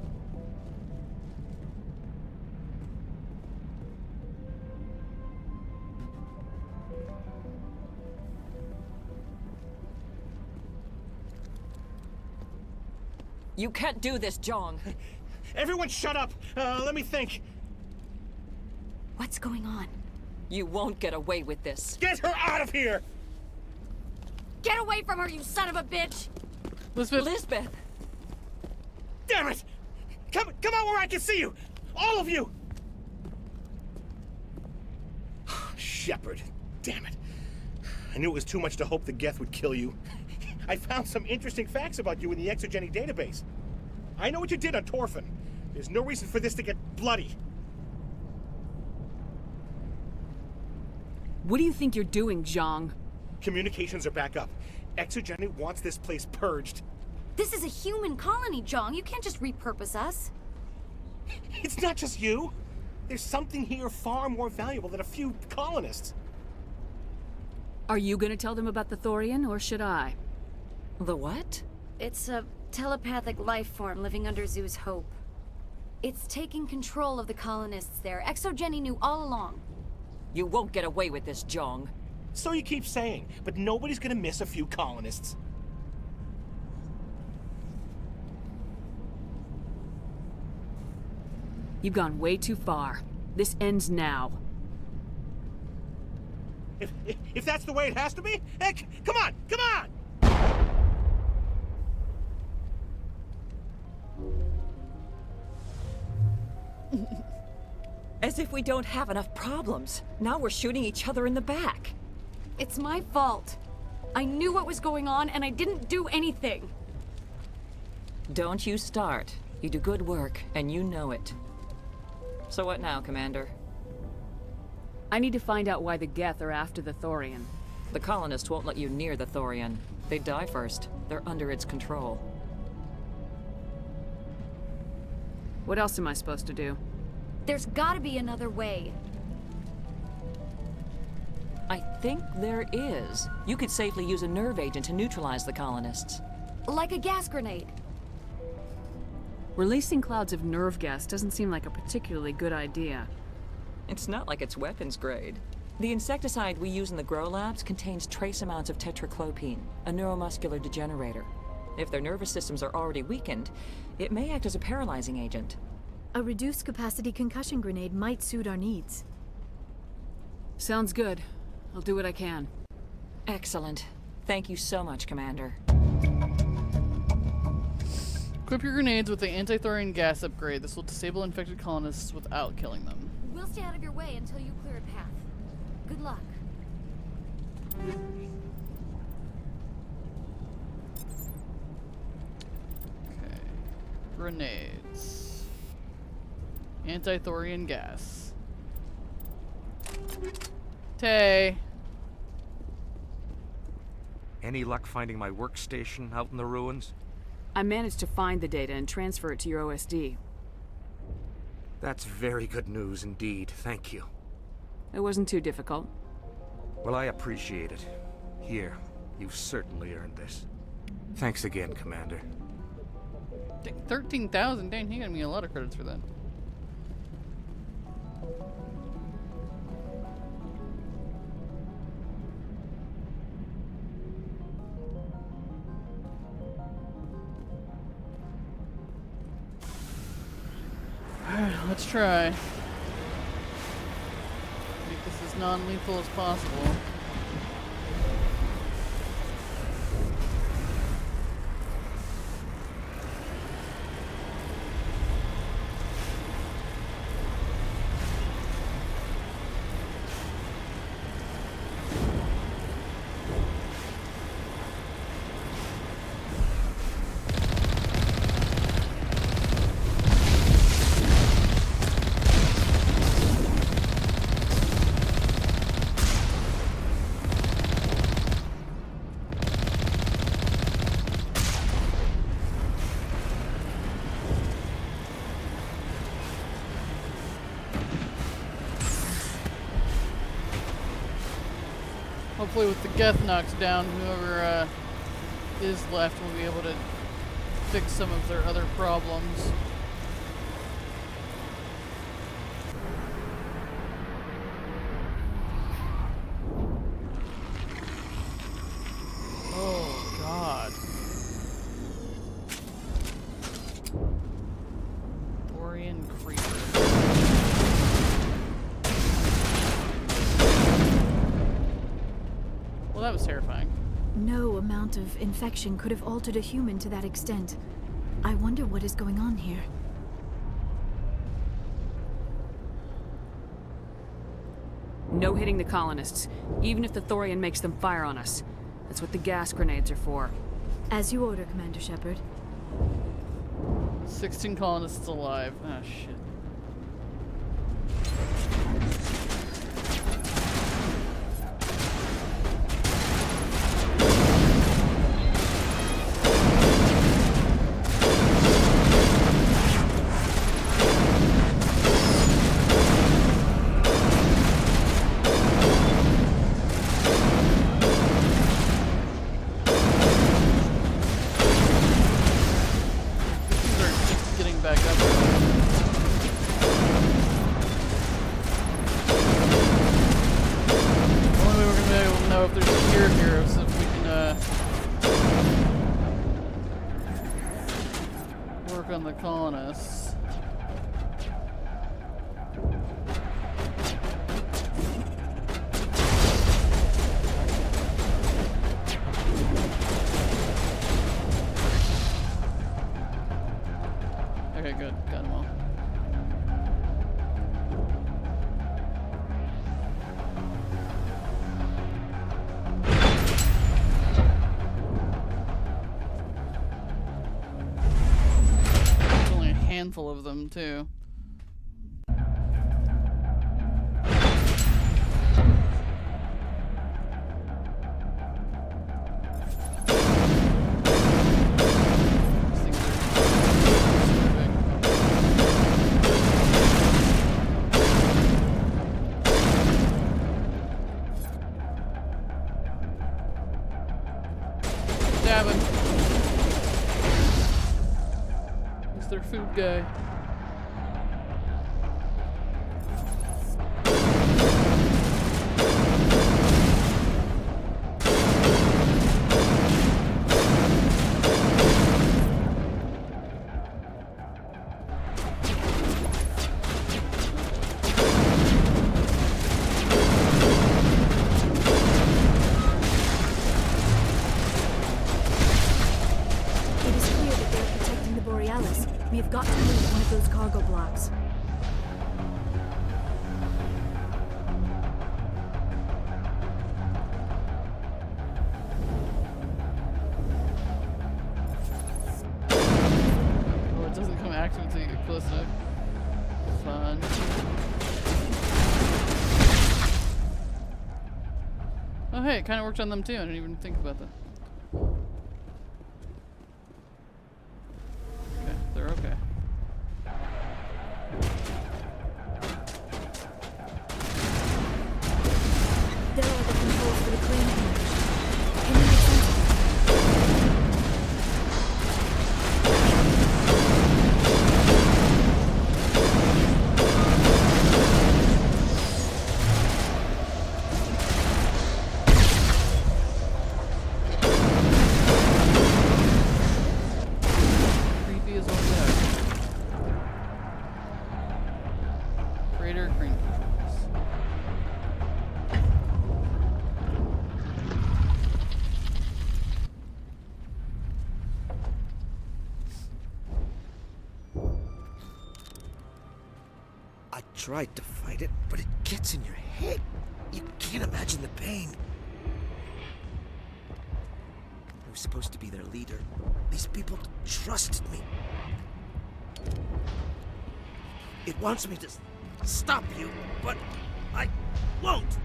You can't do this, Jong. Everyone shut up! Let me think. What's going on? You won't get away with this. Get her out of here! Get away from her, you son of a bitch! Lisbeth! Damn it! Come out where I can see you! All of you! Shepard. Damn it. I knew it was too much to hope the Geth would kill you. I found some interesting facts about you in the ExoGeni database. I know what you did on Torfin. There's no reason for this to get bloody. What do you think you're doing, Zhang? Communications are back up. ExoGeni wants this place purged. This is a human colony, Zhang. You can't just repurpose us. It's not just you. There's something here far more valuable than a few colonists. Are you gonna tell them about the Thorian, or should I? The what? It's a telepathic life form living under Zoo's Hope. It's taking control of the colonists there. ExoGeni knew all along. You won't get away with this, Zhang. So you keep saying, but nobody's gonna miss a few colonists. You've gone way too far. This ends now. If that's the way it has to be, heck, come on, come on! As if we don't have enough problems. Now we're shooting each other in the back. It's my fault. I knew what was going on, and I didn't do anything. Don't you start. You do good work, and you know it. So what now, Commander? I need to find out why the Geth are after the Thorian. The colonists won't let you near the Thorian. They die first. They're under its control. What else am I supposed to do? There's gotta be another way. I think there is. You could safely use a nerve agent to neutralize the colonists. Like a gas grenade. Releasing clouds of nerve gas doesn't seem like a particularly good idea. It's not like it's weapons grade. The insecticide we use in the grow labs contains trace amounts of tetraclopine, a neuromuscular degenerator. If their nervous systems are already weakened, it may act as a paralyzing agent. A reduced capacity concussion grenade might suit our needs. Sounds good. I'll do what I can. Excellent. Thank you so much, Commander. Equip your grenades with the anti-Thorian gas upgrade. This will disable infected colonists without killing them. We'll stay out of your way until you clear a path. Good luck. Okay. Grenades. Anti-Thorian gas. Tay. Any luck finding my workstation out in the ruins? I managed to find the data and transfer it to your OSD. That's very good news indeed. Thank you. It wasn't too difficult. Well, I appreciate it. Here, you've certainly earned this. Thanks again, Commander. 13,000? Dang, he got me a lot of credits for that. Let's try. Make this as non-lethal as possible. Hopefully with the Geth knocked down, whoever is left will be able to fix some of their other problems. Oh, God. Thorian creeper. Well, that was terrifying. No amount of infection could have altered a human to that extent. I wonder what is going on here. No hitting the colonists, even if the Thorian makes them fire on us. That's what the gas grenades are for. As you order, Commander Shepard. 16 colonists alive. Ah, shit. On the colonists. Okay, good. Got them all. Handful of them too. Stab him. He's their food guy. We've got to move one of those cargo blocks. Oh, it doesn't come active until you get close enough. Fun. Oh hey, it kind of worked on them too. I didn't even think about that. They're okay. There are the controls for the crane hatch. Can you make sense of Tried to fight it, but it gets in your head. You can't imagine the pain. I was supposed to be their leader. These people trusted me. It wants me to stop you, but I won't.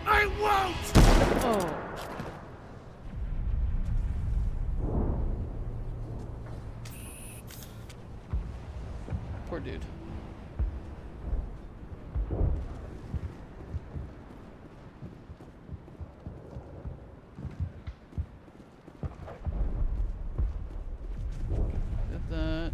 I won't! Oh. Poor dude. Get that.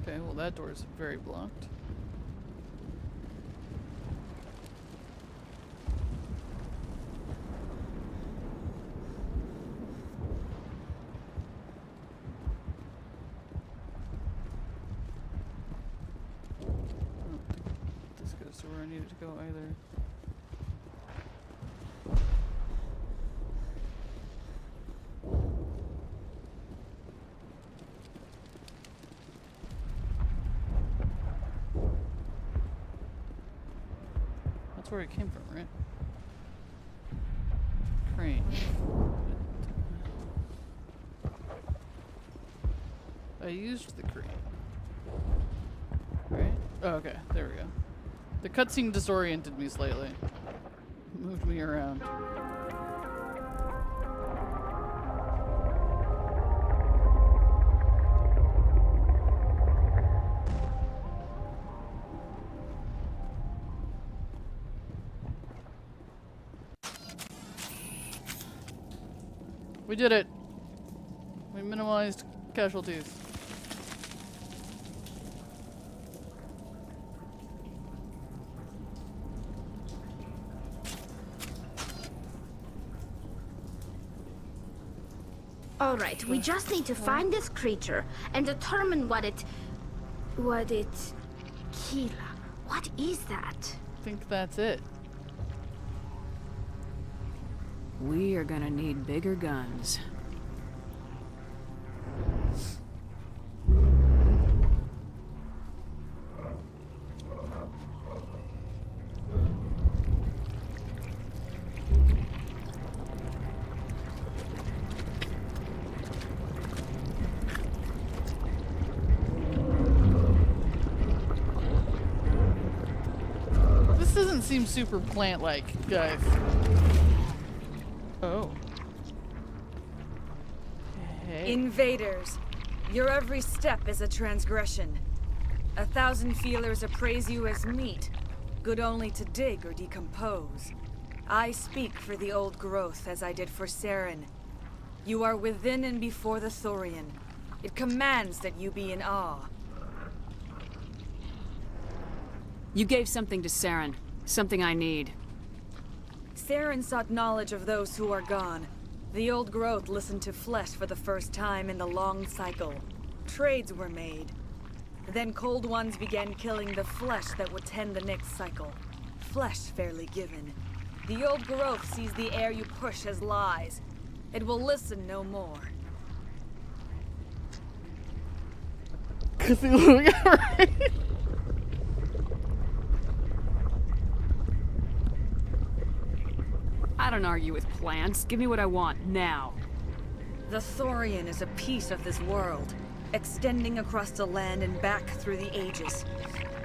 Okay, well that door is very blocked. where I need it to go either. That's where it came from, right? Crane. I used the crane. Right? Oh, okay. There we go. The cutscene disoriented me slightly. Moved me around. We did it! We minimized casualties. Alright, we just need to find this creature and determine what it... Kila. What is that? I think that's it. We are gonna need bigger guns. This doesn't seem super plant-like, guys. Oh. Hey. Invaders, your every step is a transgression. 1,000 feelers appraise you as meat, good only to dig or decompose. I speak for the old growth as I did for Saren. You are within and before the Thorian. It commands that you be in awe. You gave something to Saren. Something I need. Saren sought knowledge of those who are gone. The old growth listened to flesh for the first time in the long cycle. Trades were made. Then cold ones began killing the flesh that would tend the next cycle. Flesh fairly given. The old growth sees the air you push as lies. It will listen no more. I don't argue with plants. Give me what I want, now. The Thorian is a piece of this world, extending across the land and back through the ages.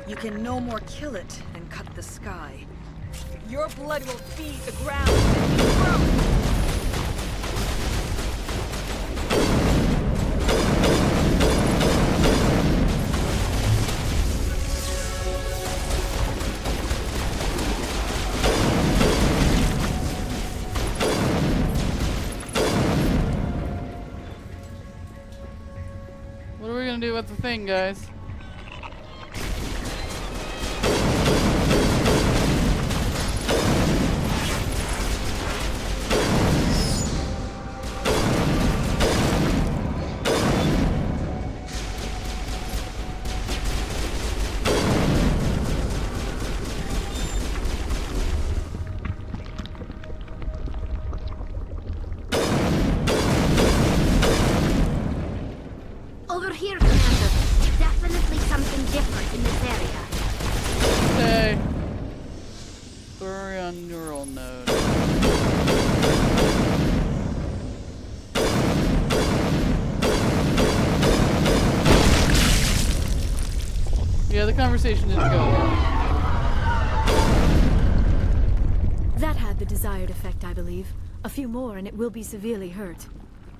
You can no more kill it and cut the sky. Your blood will feed the ground. What are we gonna do with the thing, guys? Over here, Commander. Definitely something different in this area. Okay. Thorian neural node. Yeah, the conversation didn't go well. That had the desired effect, I believe. A few more and it will be severely hurt.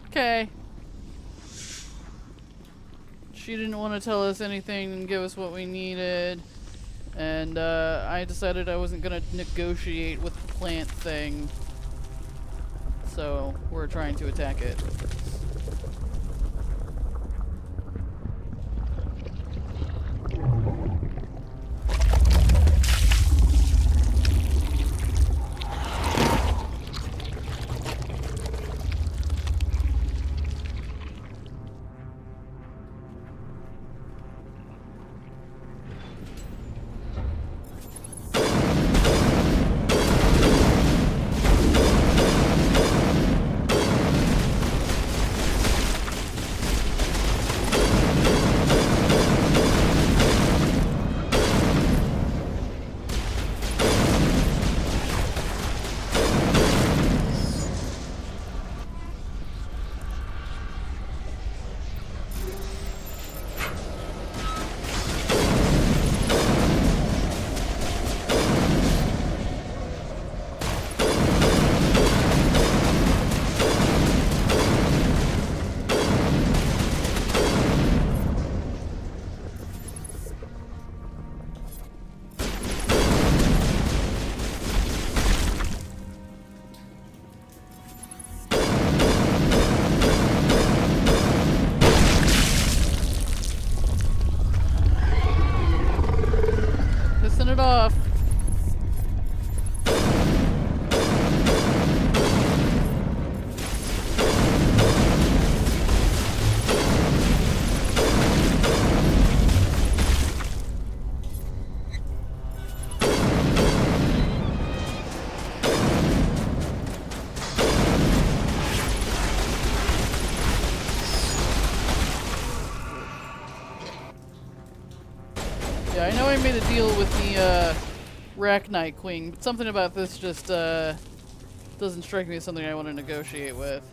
Okay. She didn't want to tell us anything and give us what we needed. And I decided I wasn't going to negotiate with the plant thing. So we're trying to attack it. it off. Yeah, I know I made a deal with the Arachnite Queen, but something about this just doesn't strike me as something I want to negotiate with.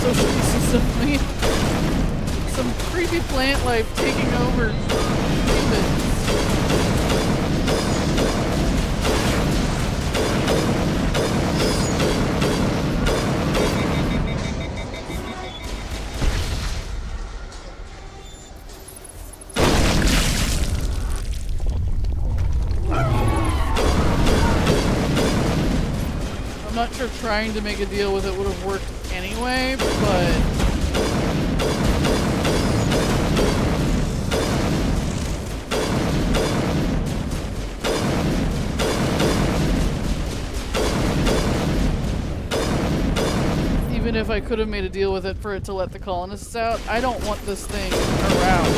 So should we see some creepy plant life taking over humans? I'm not sure trying to make a deal with it would have worked anyway, but even if I could have made a deal with it for it to let the colonists out, I don't want this thing around.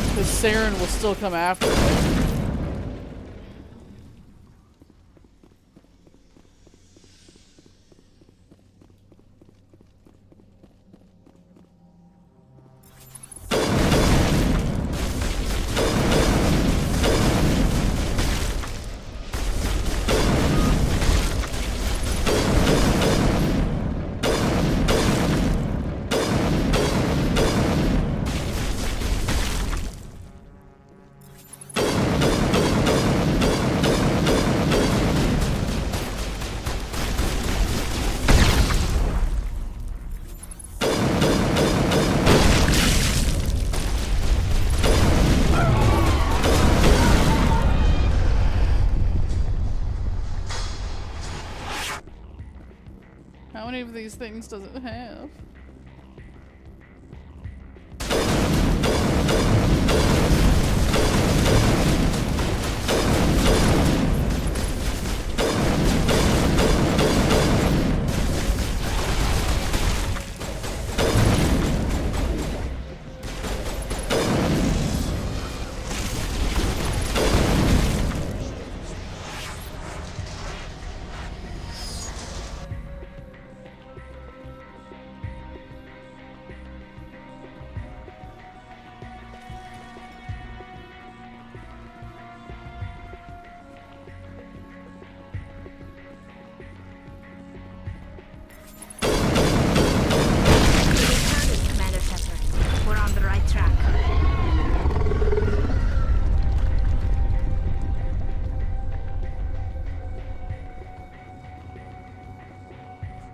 Because Saren will still come after it. How many of these things does it have?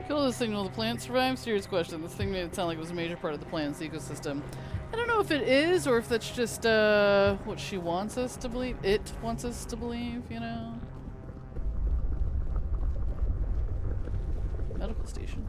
Kill this thing, will the plant survive? Serious question. This thing made it sound like it was a major part of the planet's ecosystem. I don't know if it is, or if that's just, what she wants us to believe. It wants us to believe, you know? Medical station.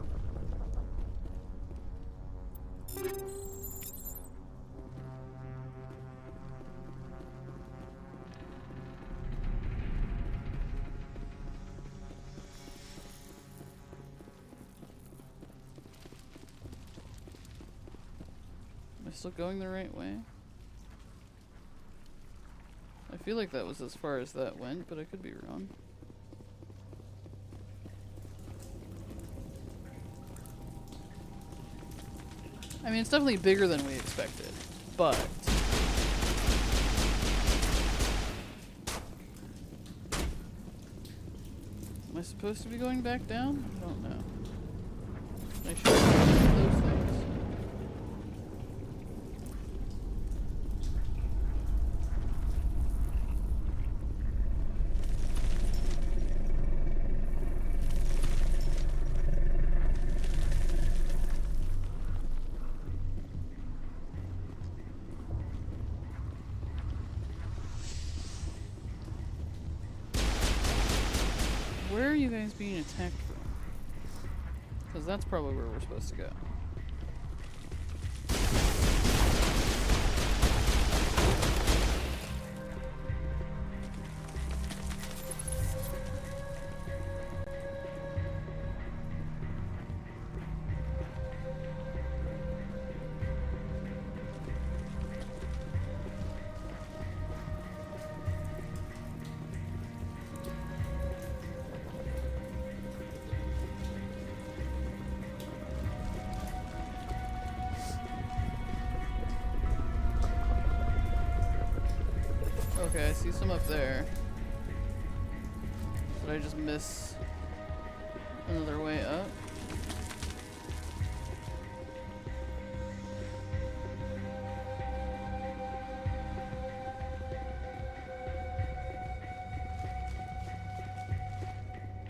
Still going the right way? I feel like that was as far as that went, but I could be wrong. I mean, it's definitely bigger than we expected, but... Am I supposed to be going back down? I don't know. I should do those things. Where are you guys being attacked from? Because that's probably where we're supposed to go. Okay, I see some up there. Did I just miss another way up?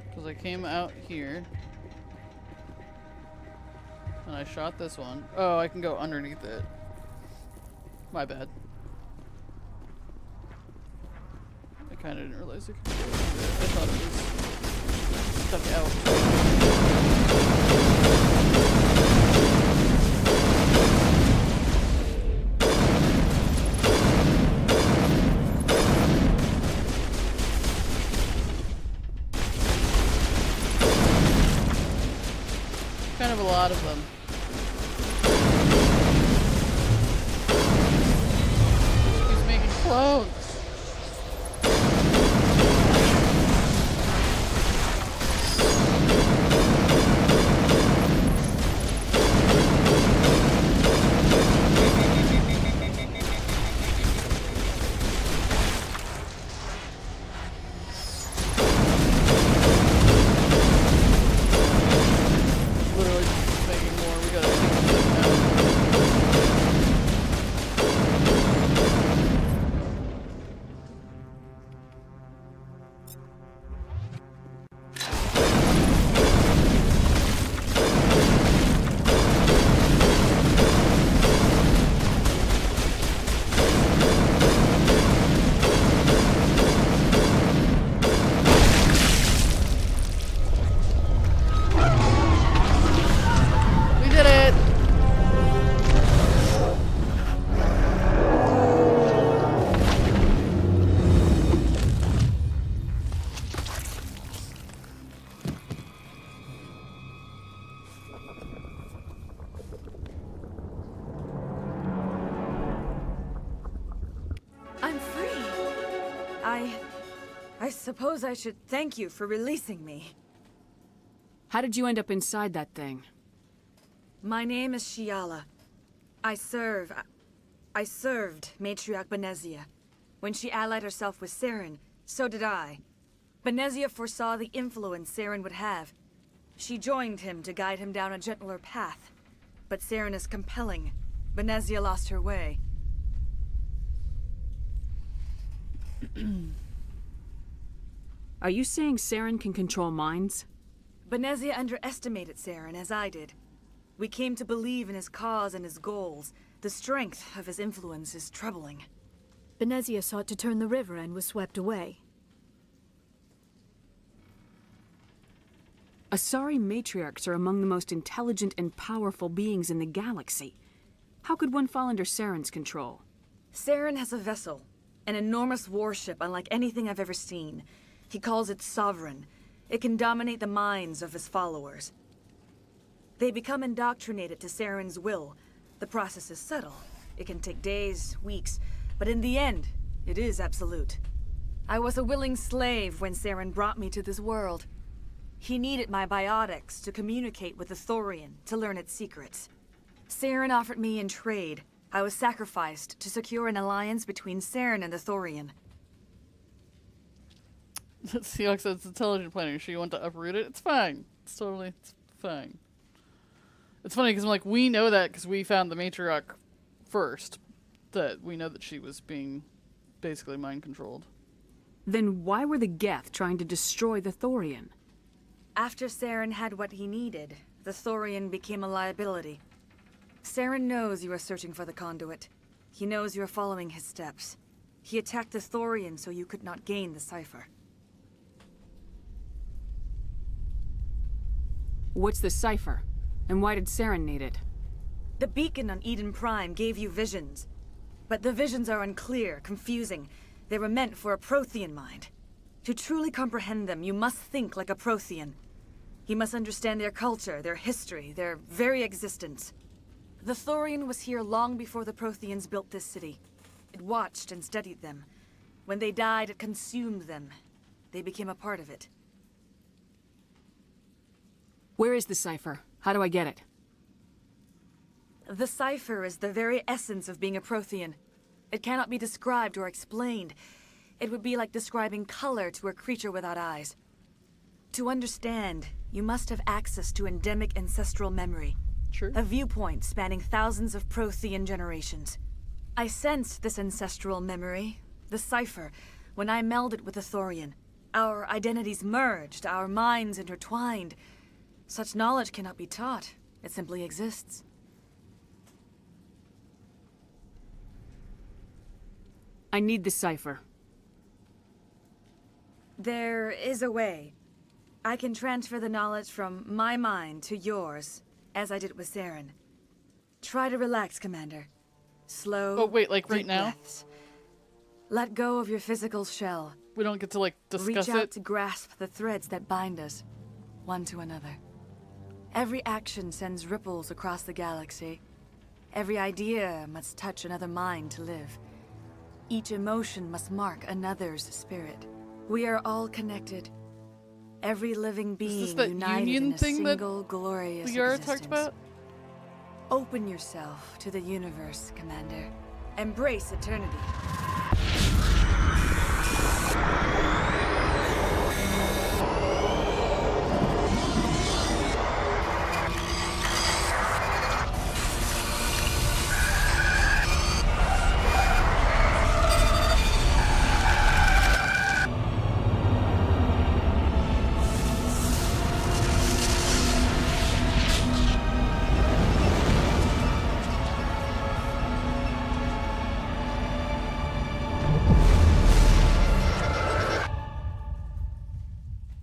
Because I came out here. And I shot this one. Oh, I can go underneath it. My bad. I kind of didn't realize I could go underneath it. I thought it was stuck out. Kind of a lot of them. He's making clones. I suppose I should thank you for releasing me. How did you end up inside that thing? My name is Shiala. I served Matriarch Benezia. When she allied herself with Saren, so did I. Benezia foresaw the influence Saren would have. She joined him to guide him down a gentler path. But Saren is compelling. Benezia lost her way. Are you saying Saren can control minds? Benezia underestimated Saren, as I did. We came to believe in his cause and his goals. The strength of his influence is troubling. Benezia sought to turn the river and was swept away. Asari matriarchs are among the most intelligent and powerful beings in the galaxy. How could one fall under Saren's control? Saren has a vessel, an enormous warship unlike anything I've ever seen. He calls it Sovereign. It can dominate the minds of his followers. They become indoctrinated to Saren's will. The process is subtle. It can take days, weeks, but in the end, it is absolute. I was a willing slave when Saren brought me to this world. He needed my biotics to communicate with the Thorian, to learn its secrets. Saren offered me in trade. I was sacrificed to secure an alliance between Saren and the Thorian. Seahawk says it's intelligent planning. Sure you want to uproot it? It's fine. It's fine. It's funny because I'm like, we know that because we found the matriarch first. That we know that she was being basically mind controlled. Then why were the Geth trying to destroy the Thorian? After Saren had what he needed, the Thorian became a liability. Saren knows you are searching for the conduit. He knows you are following his steps. He attacked the Thorian so you could not gain the cipher. What's the cipher? And why did Saren need it? The beacon on Eden Prime gave you visions. But the visions are unclear, confusing. They were meant for a Prothean mind. To truly comprehend them, you must think like a Prothean. You must understand their culture, their history, their very existence. The Thorian was here long before the Protheans built this city. It watched and studied them. When they died, it consumed them. They became a part of it. Where is the cipher? How do I get it? The cipher is the very essence of being a Prothean. It cannot be described or explained. It would be like describing color to a creature without eyes. To understand, you must have access to endemic ancestral memory. True. A viewpoint spanning thousands of Prothean generations. I sensed this ancestral memory, the cipher, when I melded with the Thorian. Our identities merged, our minds intertwined. Such knowledge cannot be taught. It simply exists. I need the cipher. There is a way. I can transfer the knowledge from my mind to yours, as I did with Saren. Try to relax, Commander. Slow. Oh, wait, like right deep now? breaths. Let go of your physical shell. We don't get to, like, discuss Reach out it? to grasp the threads that bind us, one to another. Every action sends ripples across the galaxy. Every idea must touch another mind to live. Each emotion must mark another's spirit. We are all connected. Every living being that united union in a thing that single glorious Liara existence. talked about? Open yourself to the universe, Commander. Embrace eternity.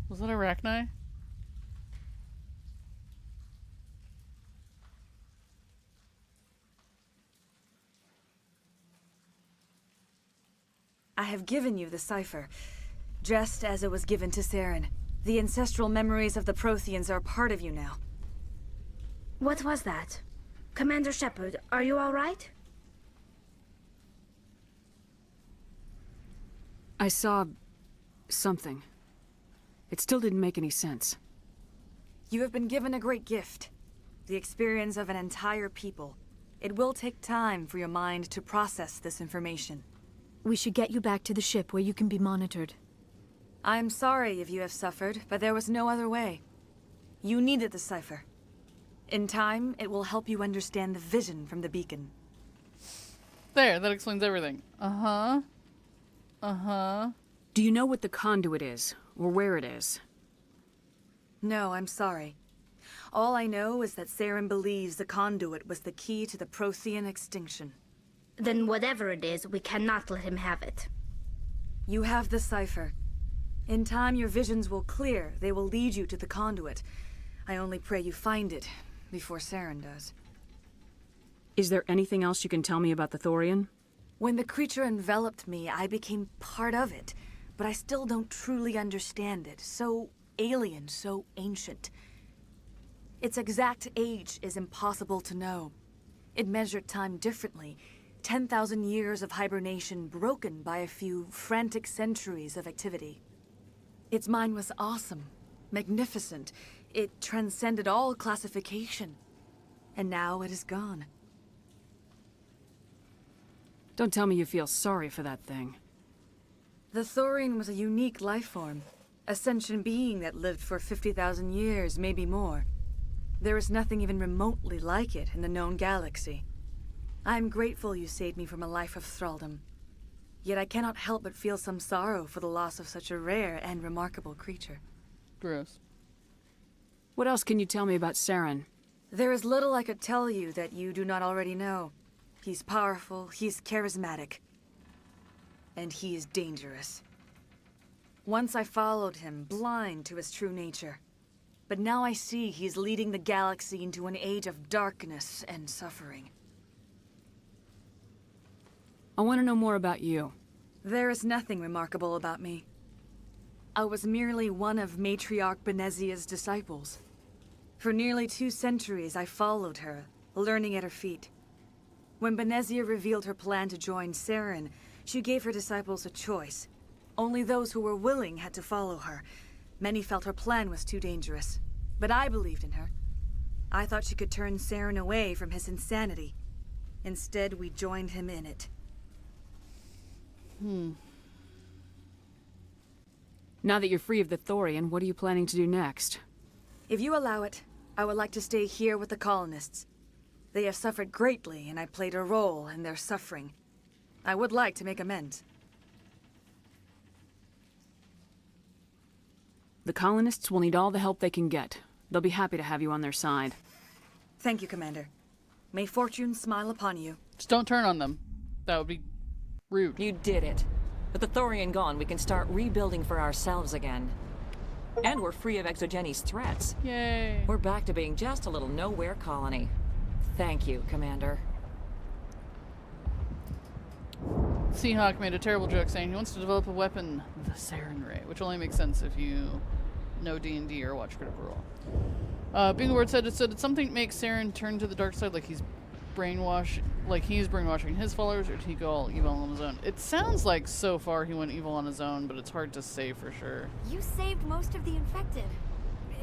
Was that Arachni? I have given you the cipher, just as it was given to Saren. The ancestral memories of the Protheans are part of you now. What was that? Commander Shepard, are you all right? I saw something. It still didn't make any sense. You have been given a great gift. The experience of an entire people. It will take time for your mind to process this information. We should get you back to the ship where you can be monitored. I'm sorry if you have suffered, but there was no other way. You needed the cipher. In time, it will help you understand the vision from the beacon. There, that explains everything. Uh-huh. Uh-huh. Do you know what the conduit is, or where it is? No, I'm sorry. All I know is that Saren believes the conduit was the key to the Prothean extinction. Then whatever it is, we cannot let him have it. You have the cipher. In time, your visions will clear. They will lead you to the conduit. I only pray you find it before Saren does. Is there anything else you can tell me about the Thorian? When the creature enveloped me, I became part of it, but I still don't truly understand it. So alien, so ancient. Its exact age is impossible to know. It measured time differently. 10,000 years of hibernation broken by a few frantic centuries of activity. Its mind was awesome, magnificent. It transcended all classification. And now it is gone. Don't tell me you feel sorry for that thing. The Thorian was a unique life form. A sentient being that lived for 50,000 years, maybe more. There is nothing even remotely like it in the known galaxy. I'm grateful you saved me from a life of thraldom. Yet I cannot help but feel some sorrow for the loss of such a rare and remarkable creature. Gross. What else can you tell me about Saren? There is little I could tell you that you do not already know. He's powerful, he's charismatic, and he is dangerous. Once I followed him, blind to his true nature. But now I see he's leading the galaxy into an age of darkness and suffering. I want to know more about you. There is nothing remarkable about me. I was merely one of Matriarch Benezia's disciples. For nearly 2 centuries I followed her, learning at her feet. When Benezia revealed her plan to join Saren, she gave her disciples a choice. Only those who were willing had to follow her. Many felt her plan was too dangerous, but I believed in her. I thought she could turn Saren away from his insanity. Instead, we joined him in it. Now that you're free of the Thorian, what are you planning to do next? If you allow it, I would like to stay here with the colonists. They have suffered greatly, and I played a role in their suffering. I would like to make amends. The colonists will need all the help they can get. They'll be happy to have you on their side. Thank you, Commander. May fortune smile upon you. Just don't turn on them. That would be rude. You did it. With the Thorian gone, we can start rebuilding for ourselves again. And we're free of ExoGeni's threats. Yay. We're back to being just a little nowhere colony. Thank you, Commander. Seahawk made a terrible joke saying he wants to develop a weapon, the Saren Ray, which only makes sense if you know D&D or watch Critical Role. Bingo Word said, did something make Saren turn to the dark side like he's brainwashing his followers, or did he go all evil on his own? It sounds like so far he went evil on his own, but it's hard to say for sure. You saved most of the infected.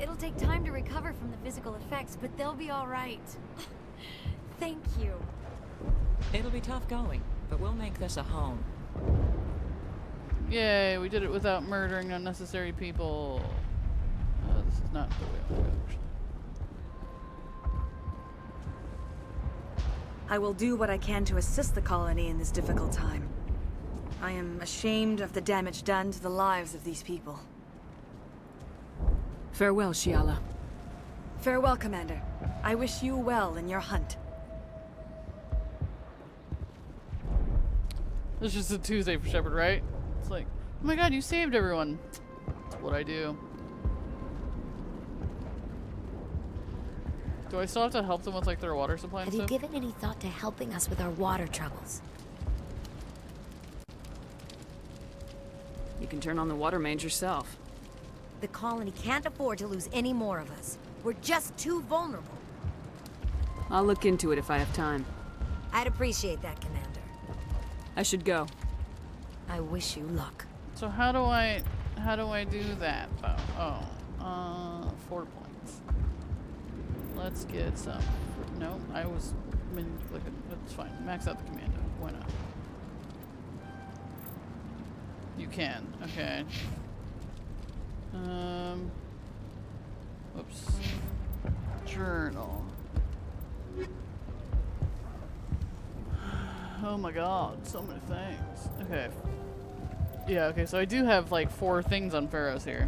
It'll take time to recover from the physical effects, but they'll be all right. Thank you. It'll be tough going, but we'll make this a home. Yay, we did it without murdering unnecessary people. This is not the way I want to go, actually. I will do what I can to assist the colony in this difficult time. I am ashamed of the damage done to the lives of these people. Farewell, Shiala. Farewell, Commander. I wish you well in your hunt. It's just a Tuesday for Shepard, right? It's like, oh my god, you saved everyone. That's what I do. Do I still have to help them with like their water supply and Have you stuff? given any thought to helping us with our water troubles? You can turn on the water mains yourself. The colony can't afford to lose any more of us. We're just too vulnerable. I'll look into it if I have time. I'd appreciate that, Commander. I should go. I wish you luck. So how do I do that though? Oh, 4 points. Let's get some. No, I was clicking. That's fine. Max out the commando. Why not? You can. Okay. Whoops. Journal. Oh my god, so many things. Okay. Yeah, okay, so I do have like 4 things on Feros here.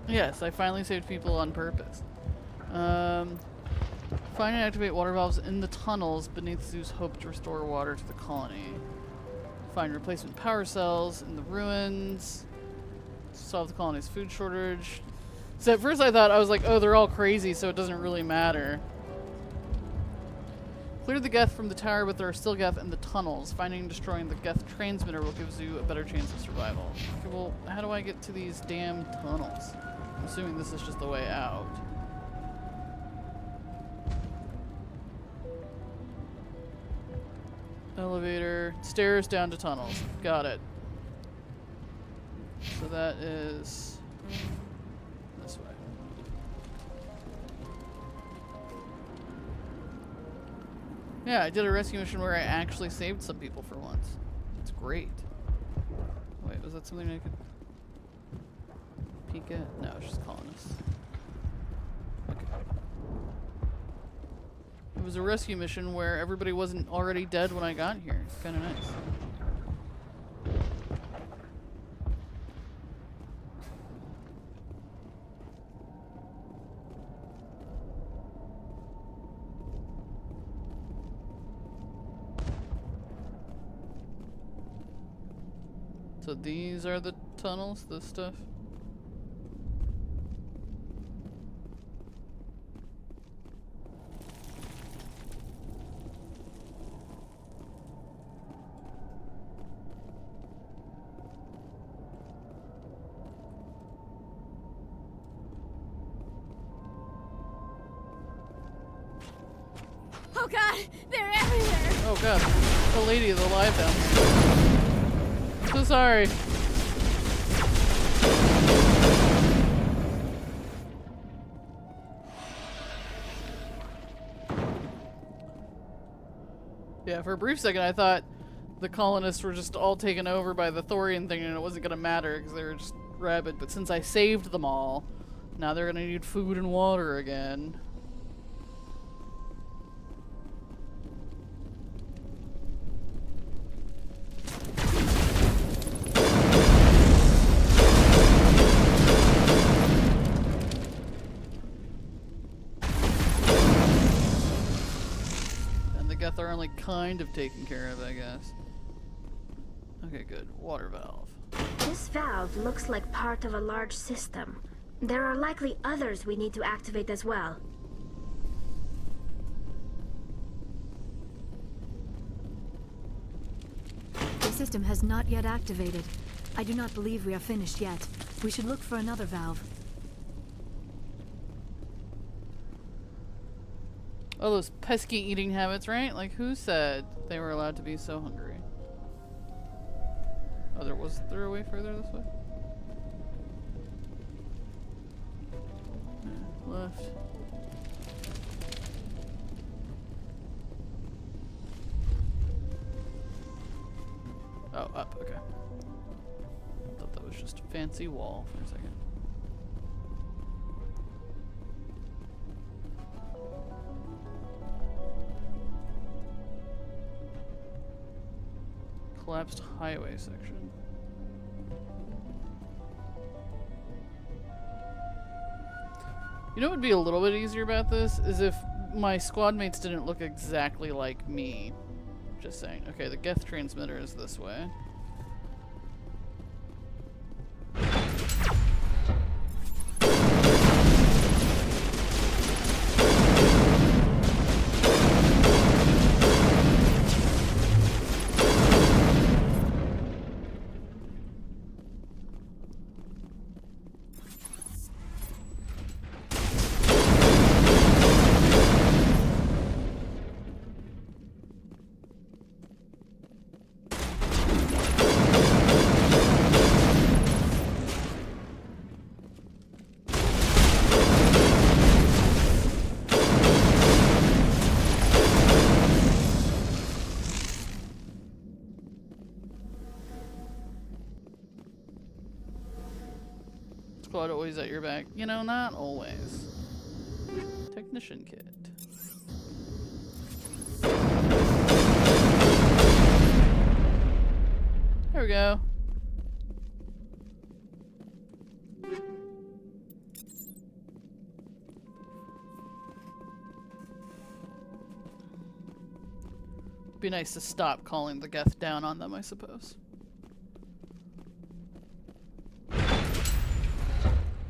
Yes, I finally saved people on purpose. Find and activate water valves in the tunnels beneath Zeus Hope to restore water to the colony. Find replacement power cells in the ruins. Solve the colony's food shortage. So at first I thought, I was like, oh, they're all crazy, so it doesn't really matter. Clear the Geth from the tower, but there are still Geth in the tunnels. Finding and destroying the Geth transmitter will give Zoo a better chance of survival. Okay, well, how do I get to these damn tunnels? I'm assuming this is just the way out. Elevator, stairs down to tunnels. Got it. So that is this way. Yeah, I did a rescue mission where I actually saved some people for once. That's great. Wait, was that something I could peek at? No, it's just colonists. Okay. It was a rescue mission where everybody wasn't already dead when I got here. It's kind of nice. So these are the tunnels, this stuff? Oh god, they're everywhere! Oh god, the lady is alive down here. I'm so sorry. Yeah, for a brief second I thought the colonists were just all taken over by the Thorian thing and it wasn't gonna matter because they were just rabid. But since I saved them all, now they're gonna need food and water again. Geth are only kind of taken care of, I guess. Okay, good. Water valve. This valve looks like part of a large system. There are likely others we need to activate as well. The system has not yet activated. I do not believe we are finished yet. We should look for another valve. Oh, those pesky eating habits, right? Like, who said they were allowed to be so hungry? Oh, was there a way further this way? Left. Oh, up, okay. I thought that was just a fancy wall for a second. Collapsed highway section. You know what would be a little bit easier about this is if my squad mates didn't look exactly like me. Just saying. Okay, the Geth transmitter is this way. Squad always at your back. You know, not always. Technician kit. There we go. Be nice to stop calling the Geth down on them, I suppose.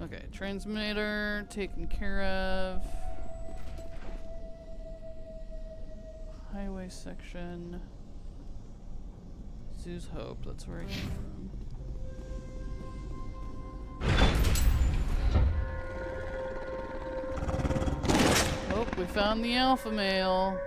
Okay, transmitter taken care of. Highway section. Zoo's Hope, that's where I came from. Oh, we found the alpha male.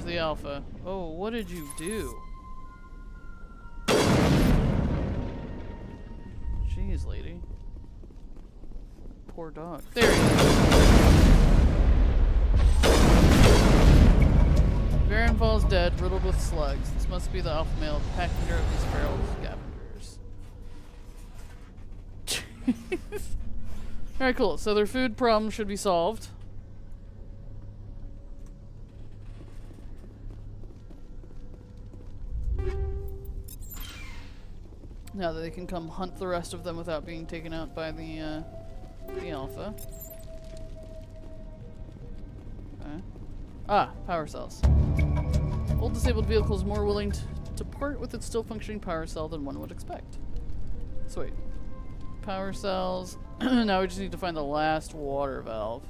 The alpha. Oh, what did you do? Jeez, lady. Poor dog. There he is. Baron falls dead, riddled with slugs. This must be the alpha male passenger of these feral scavengers. Alright, cool. So their food problem should be solved. Now that they can come hunt the rest of them without being taken out by the alpha. Okay. Ah, power cells. Old disabled vehicle is more willing to part with its still functioning power cell than one would expect. Sweet. Power cells. Now we just need to find the last water valve.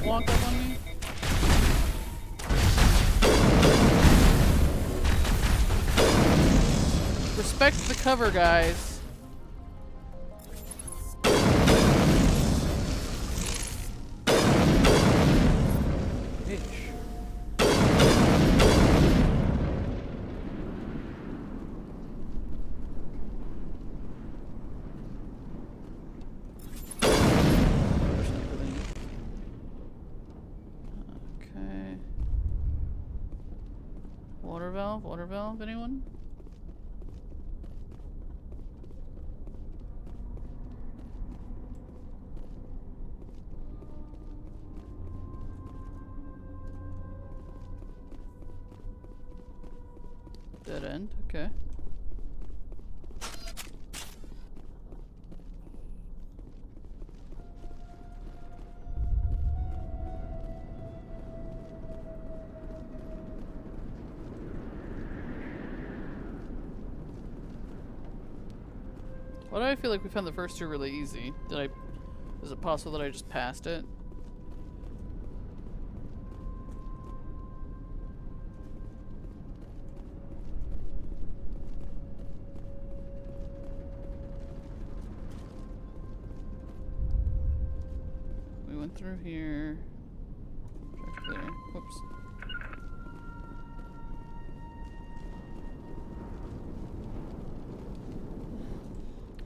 Walk up on me? cover, guys. Water valve, anyone? Dead end, okay. Why do I feel like we found the first two really easy? Is it possible that I just passed it? We went through here. Check there. Whoops.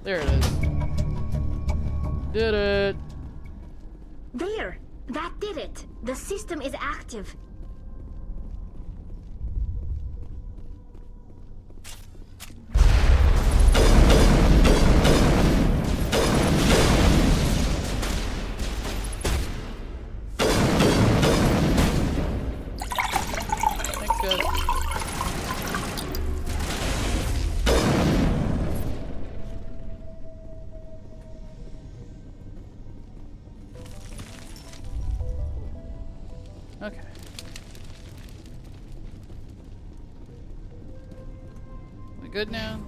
There it is. Did it. There! That did it! The system is active. Thanks, guys. Okay. We good now?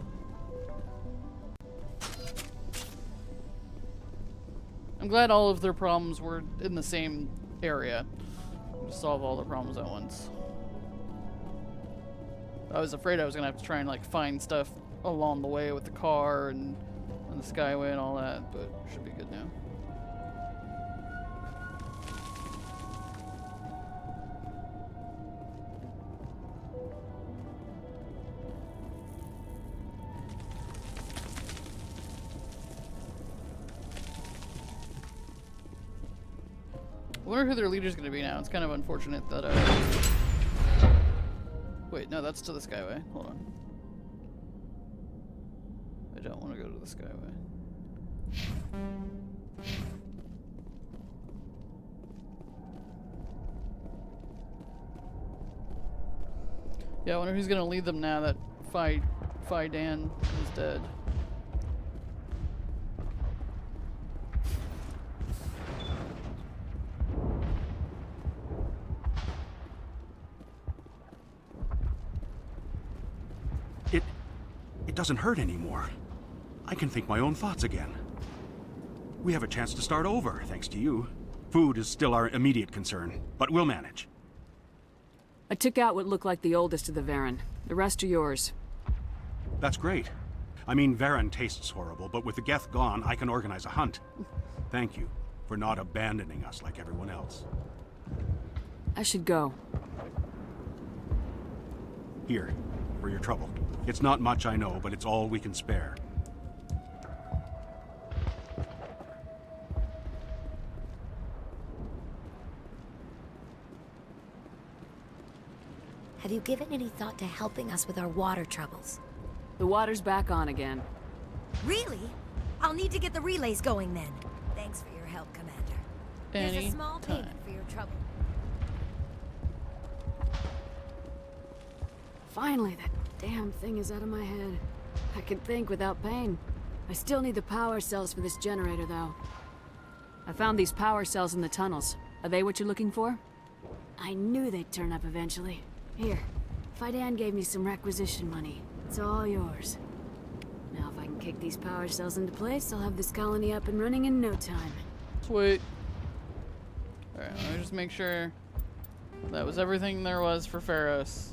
I'm glad all of their problems were in the same area. To solve all the problems at once. I was afraid I was gonna have to try and like find stuff along the way with the car and the Skyway and all that, but should be good now. I wonder who their leader's gonna be now. It's kind of unfortunate that, wait, no, that's to the Skyway. Hold on. I don't want to go to the Skyway. Yeah, I wonder who's gonna lead them now that Dan is dead. It doesn't hurt anymore. I can think my own thoughts again. We have a chance to start over, thanks to you. Food is still our immediate concern, but we'll manage. I took out what looked like the oldest of the Varen. The rest are yours. That's great. I mean, Varen tastes horrible, but with the Geth gone, I can organize a hunt. Thank you for not abandoning us like everyone else. I should go. Here, for your trouble. It's not much, I know, but it's all we can spare. Have you given any thought to helping us with our water troubles? The water's back on again. Really? I'll need to get the relays going then. Thanks for your help, Commander. Here's a small payment for your trouble. Finally, that damn thing is out of my head. I can think without pain. I still need the power cells for this generator, though. I found these power cells in the tunnels. Are they what you're looking for? I knew they'd turn up eventually. Here, Fidan gave me some requisition money. It's all yours. Now if I can kick these power cells into place, I'll have this colony up and running in no time. Sweet. Alright, let me just make sure that was everything there was for Feros.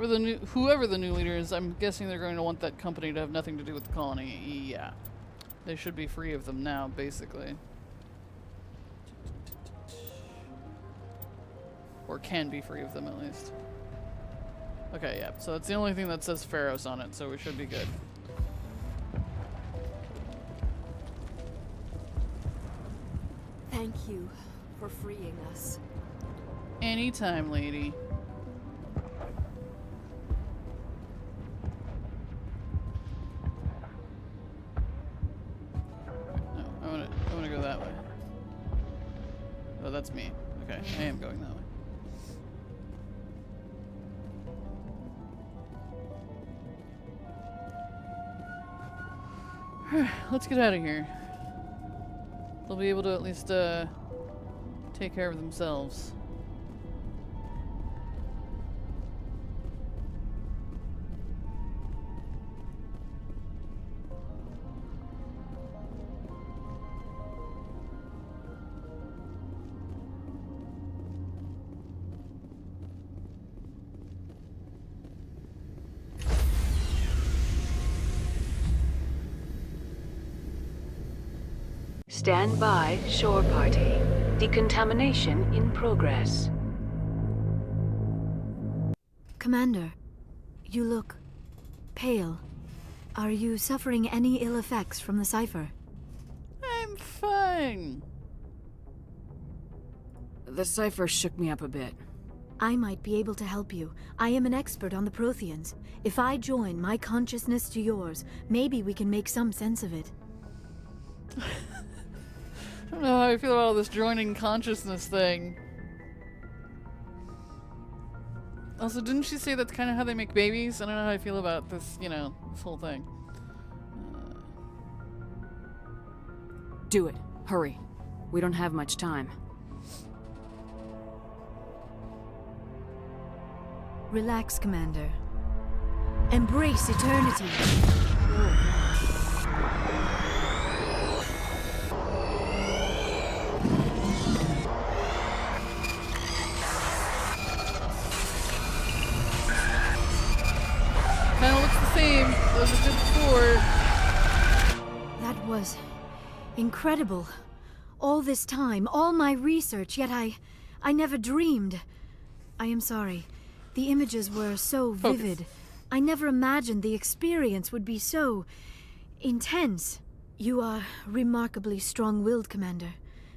For whoever the new leader is, I'm guessing they're going to want that company to have nothing to do with the colony. Yeah. They should be free of them now, basically. Or can be free of them, at least. Okay, yeah. So that's the only thing that says Feros on it, so we should be good. Thank you for freeing us. Anytime, lady. No, I wanna go that way. Oh, that's me. Okay, I am going that way. Let's get out of here. They'll be able to at least take care of themselves. Stand by, shore party. Decontamination in progress. Commander, you look pale. Are you suffering any ill effects from the cipher? I'm fine. The cipher shook me up a bit. I might be able to help you. I am an expert on the Protheans. If I join my consciousness to yours, maybe we can make some sense of it. I don't know how I feel about all this joining consciousness thing. Also, didn't she say that's kind of how they make babies? I don't know how I feel about this, you know, this whole thing. Do it. Hurry. We don't have much time. Relax, Commander. Embrace eternity. Kinda looks the same as it did before. That was incredible. All this time, all my research, yet I never dreamed. I am sorry. The images were so vivid. I never imagined the experience would be so intense. You are remarkably strong-willed, Commander.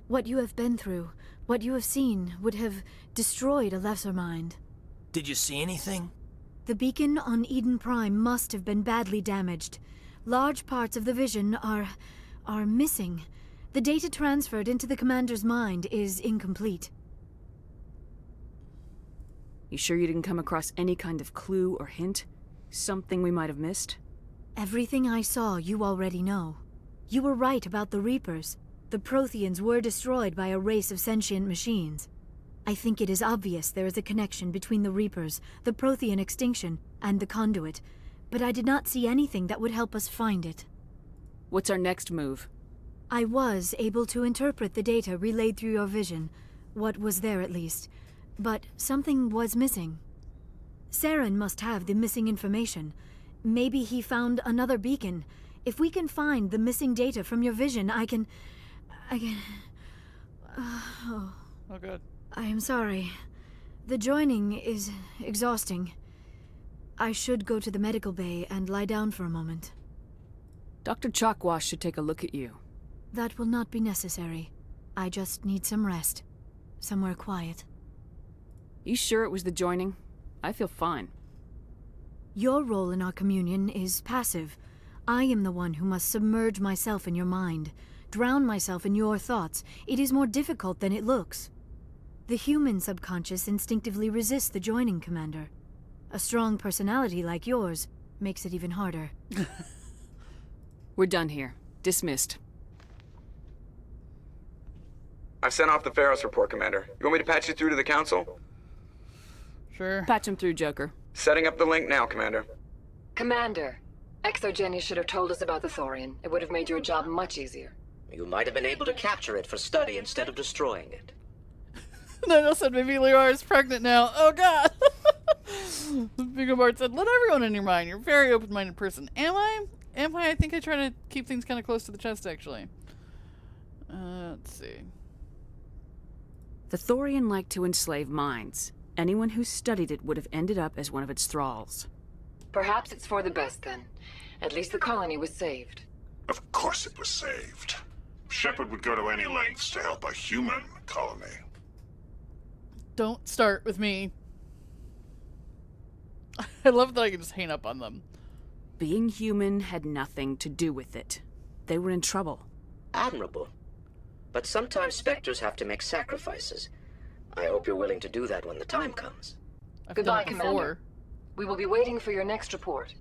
What you have been through, what you have seen, would have destroyed a lesser mind. Did you see anything? The beacon on Eden Prime must have been badly damaged. Large parts of the vision are missing. The data transferred into the Commander's mind is incomplete. You sure you didn't come across any kind of clue or hint? Something we might have missed? Everything I saw you already know. You were right about the Reapers. The Protheans were destroyed by a race of sentient machines. I think it is obvious there is a connection between the Reapers, the Prothean extinction, and the Conduit, but I did not see anything that would help us find it. What's our next move? I was able to interpret the data relayed through your vision, what was there at least, but something was missing. Saren must have the missing information. Maybe he found another beacon. If we can find the missing data from your vision, I can... Oh, good. I am sorry. The joining is exhausting. I should go to the medical bay and lie down for a moment. Dr. Chakwas should take a look at you. That will not be necessary. I just need some rest. Somewhere quiet. You sure it was the joining? I feel fine. Your role in our communion is passive. I am the one who must submerge myself in your mind, drown myself in your thoughts. It is more difficult than it looks. The human subconscious instinctively resists the joining, Commander. A strong personality like yours makes it even harder. We're done here. Dismissed. I've sent off the Feros report, Commander. You want me to patch you through to the Council? Sure. Patch him through, Joker. Setting up the link now, Commander. Commander, ExoGeni should have told us about the Thorian. It would have made your job much easier. You might have been able to capture it for study instead of destroying it. No, said maybe Leora is pregnant now. Oh god! Bingo Bart said, let everyone in your mind. You're a very open-minded person. Am I? Am I? I think I try to keep things kind of close to the chest, actually. Let's see. The Thorian liked to enslave minds. Anyone who studied it would have ended up as one of its thralls. Perhaps it's for the best, then. At least the colony was saved. Of course it was saved. Shepard would go to any lengths to help a human colony. Don't start with me. I love that I can just hang up on them. Being human had nothing to do with it. They were in trouble. Admirable. But sometimes Spectres have to make sacrifices. I hope you're willing to do that when the time comes. Goodbye, Commander. We will be waiting for your next report.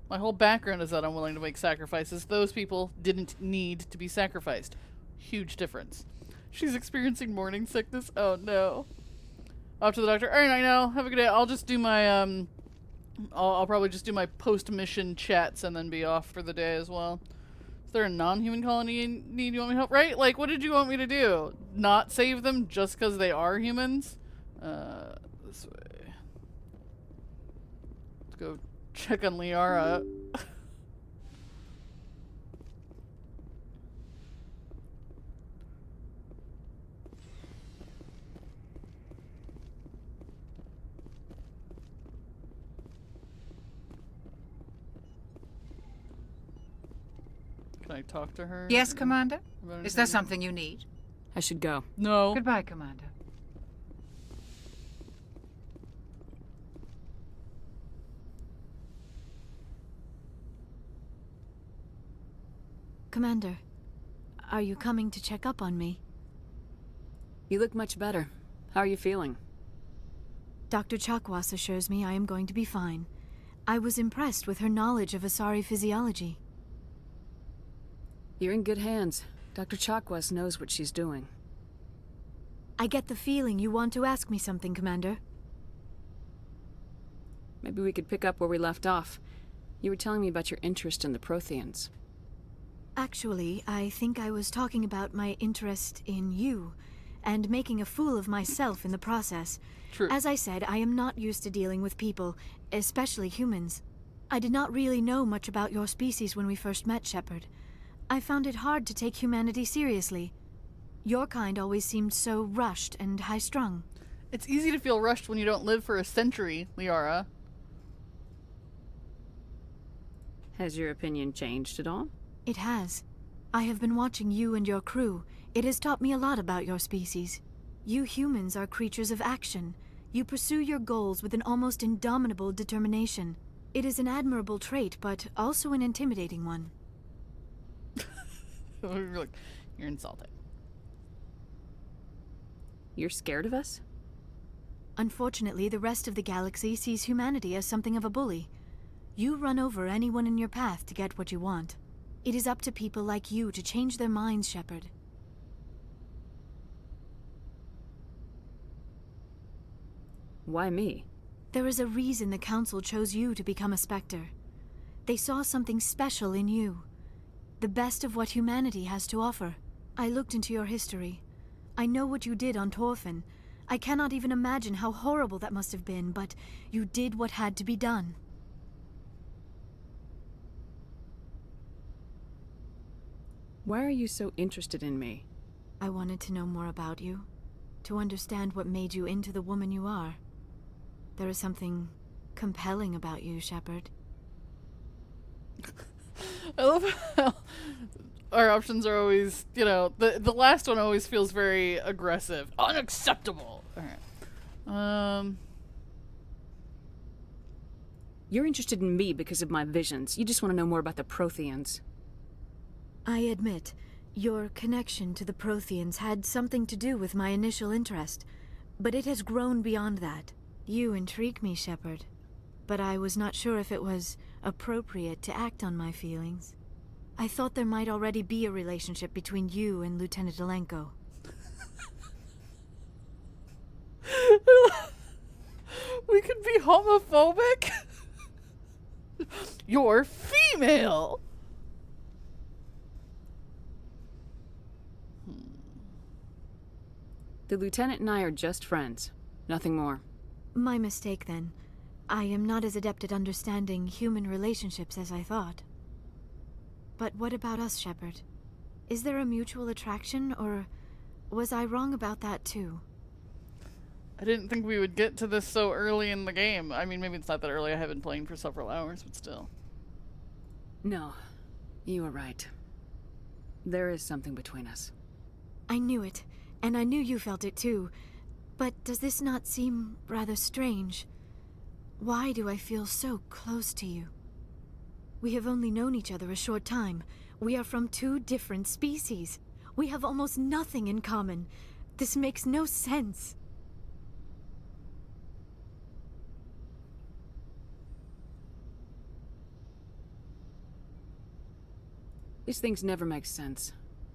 My whole background is that I'm willing to make sacrifices. Those people didn't need to be sacrificed. Huge difference. She's experiencing morning sickness. Oh no. Off to the doctor. Alright, I know. Have a good day. I'll just do my, I'll probably just do my post-mission chats and then be off for the day as well. Is there a non-human colony in need you want me to help? Right? Like, what did you want me to do? Not save them just because they are humans? This way. Let's go check on Liara. Can I talk to her? Yes, Commander? Is there something you need? I should go. No. Goodbye, Commander. Commander, are you coming to check up on me? You look much better. How are you feeling? Dr. Chakwas assures me I am going to be fine. I was impressed with her knowledge of Asari physiology. You're in good hands. Dr. Chakwas knows what she's doing. I get the feeling you want to ask me something, Commander. Maybe we could pick up where we left off. You were telling me about your interest in the Protheans. Actually, I think I was talking about my interest in you, and making a fool of myself in the process. True. As I said, I am not used to dealing with people, especially humans. I did not really know much about your species when we first met, Shepard. I found it hard to take humanity seriously. Your kind always seemed so rushed and high-strung. It's easy to feel rushed when you don't live for a century, Liara. Has your opinion changed at all? It has. I have been watching you and your crew. It has taught me a lot about your species. You humans are creatures of action. You pursue your goals with an almost indomitable determination. It is an admirable trait, but also an intimidating one. You're insulting. You're scared of us? Unfortunately, the rest of the galaxy sees humanity as something of a bully. You run over anyone in your path to get what you want. It is up to people like you to change their minds, Shepard. Why me? There is a reason the Council chose you to become a Spectre. They saw something special in you. The best of what humanity has to offer. I looked into your history. I know what you did on Thorfinn. I cannot even imagine how horrible that must have been, but you did what had to be done. Why are you so interested in me? I wanted to know more about you. To understand what made you into the woman you are. There is something compelling about you, Shepard. I love how our options are always, you know, the last one always feels very aggressive. Unacceptable! Alright. You're interested in me because of my visions. You just want to know more about the Protheans. I admit, your connection to the Protheans had something to do with my initial interest, but it has grown beyond that. You intrigue me, Shepard, but I was not sure if it was appropriate to act on my feelings. I thought there might already be a relationship between you and Lieutenant Alenko. We could be homophobic? You're female! The Lieutenant and I are just friends. Nothing more. My mistake, then. I am not as adept at understanding human relationships as I thought. But what about us, Shepard? Is there a mutual attraction, or was I wrong about that too? I didn't think we would get to this so early in the game. I mean, maybe it's not that early. I have been playing for several hours, but still. No, you were right. There is something between us. I knew it, and I knew you felt it too. But does this not seem rather strange? Why do I feel so close to you? We have only known each other a short time. We are from two different species. We have almost nothing in common. This makes no sense. These things never make sense.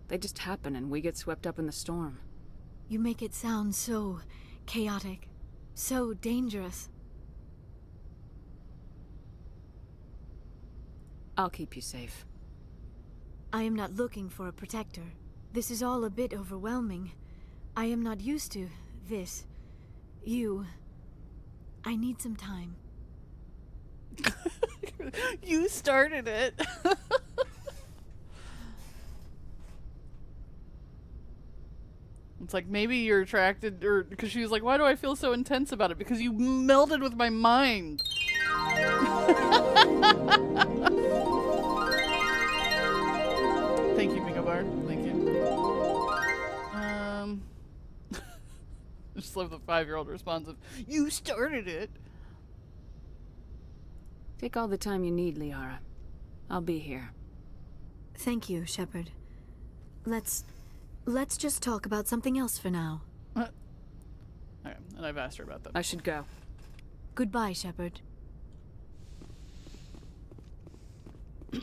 They just happen and we get swept up in the storm. You make it sound so chaotic, so dangerous. I'll keep you safe. I am not looking for a protector. This is all a bit overwhelming. I am not used to this. You. I need some time. You started it. It's like, maybe you're attracted, or because she was like, why do I feel so intense about it? Because you melded with my mind. Thank you, Bingo Bard. Thank you. I just love the 5-year-old response of, you started it. Take all the time you need, Liara. I'll be here. Thank you, Shepard. Let's just talk about something else for now. Okay, and I've asked her about that. I should go. Goodbye, Shepard.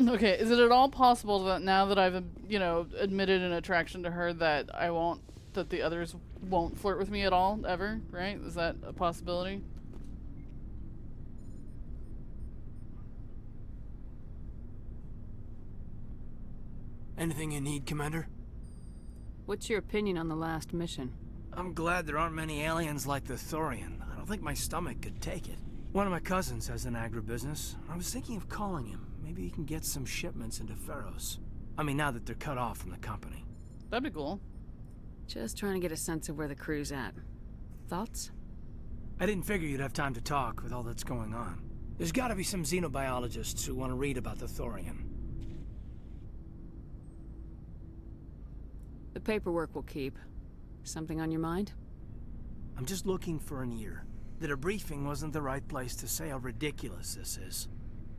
Okay, is it at all possible that now that I've, you know, admitted an attraction to her, that that the others won't flirt with me at all, ever, right? Is that a possibility? Anything you need, Commander? What's your opinion on the last mission? I'm glad there aren't many aliens like the Thorian. I don't think my stomach could take it. One of my cousins has an agribusiness. I was thinking of calling him. Maybe he can get some shipments into Feros. I mean, now that they're cut off from the company. That'd be cool. Just trying to get a sense of where the crew's at. Thoughts? I didn't figure you'd have time to talk with all that's going on. There's gotta be some xenobiologists who want to read about the Thorian. The paperwork will keep. Something on your mind? I'm just looking for an ear. The debriefing wasn't the right place to say how ridiculous this is.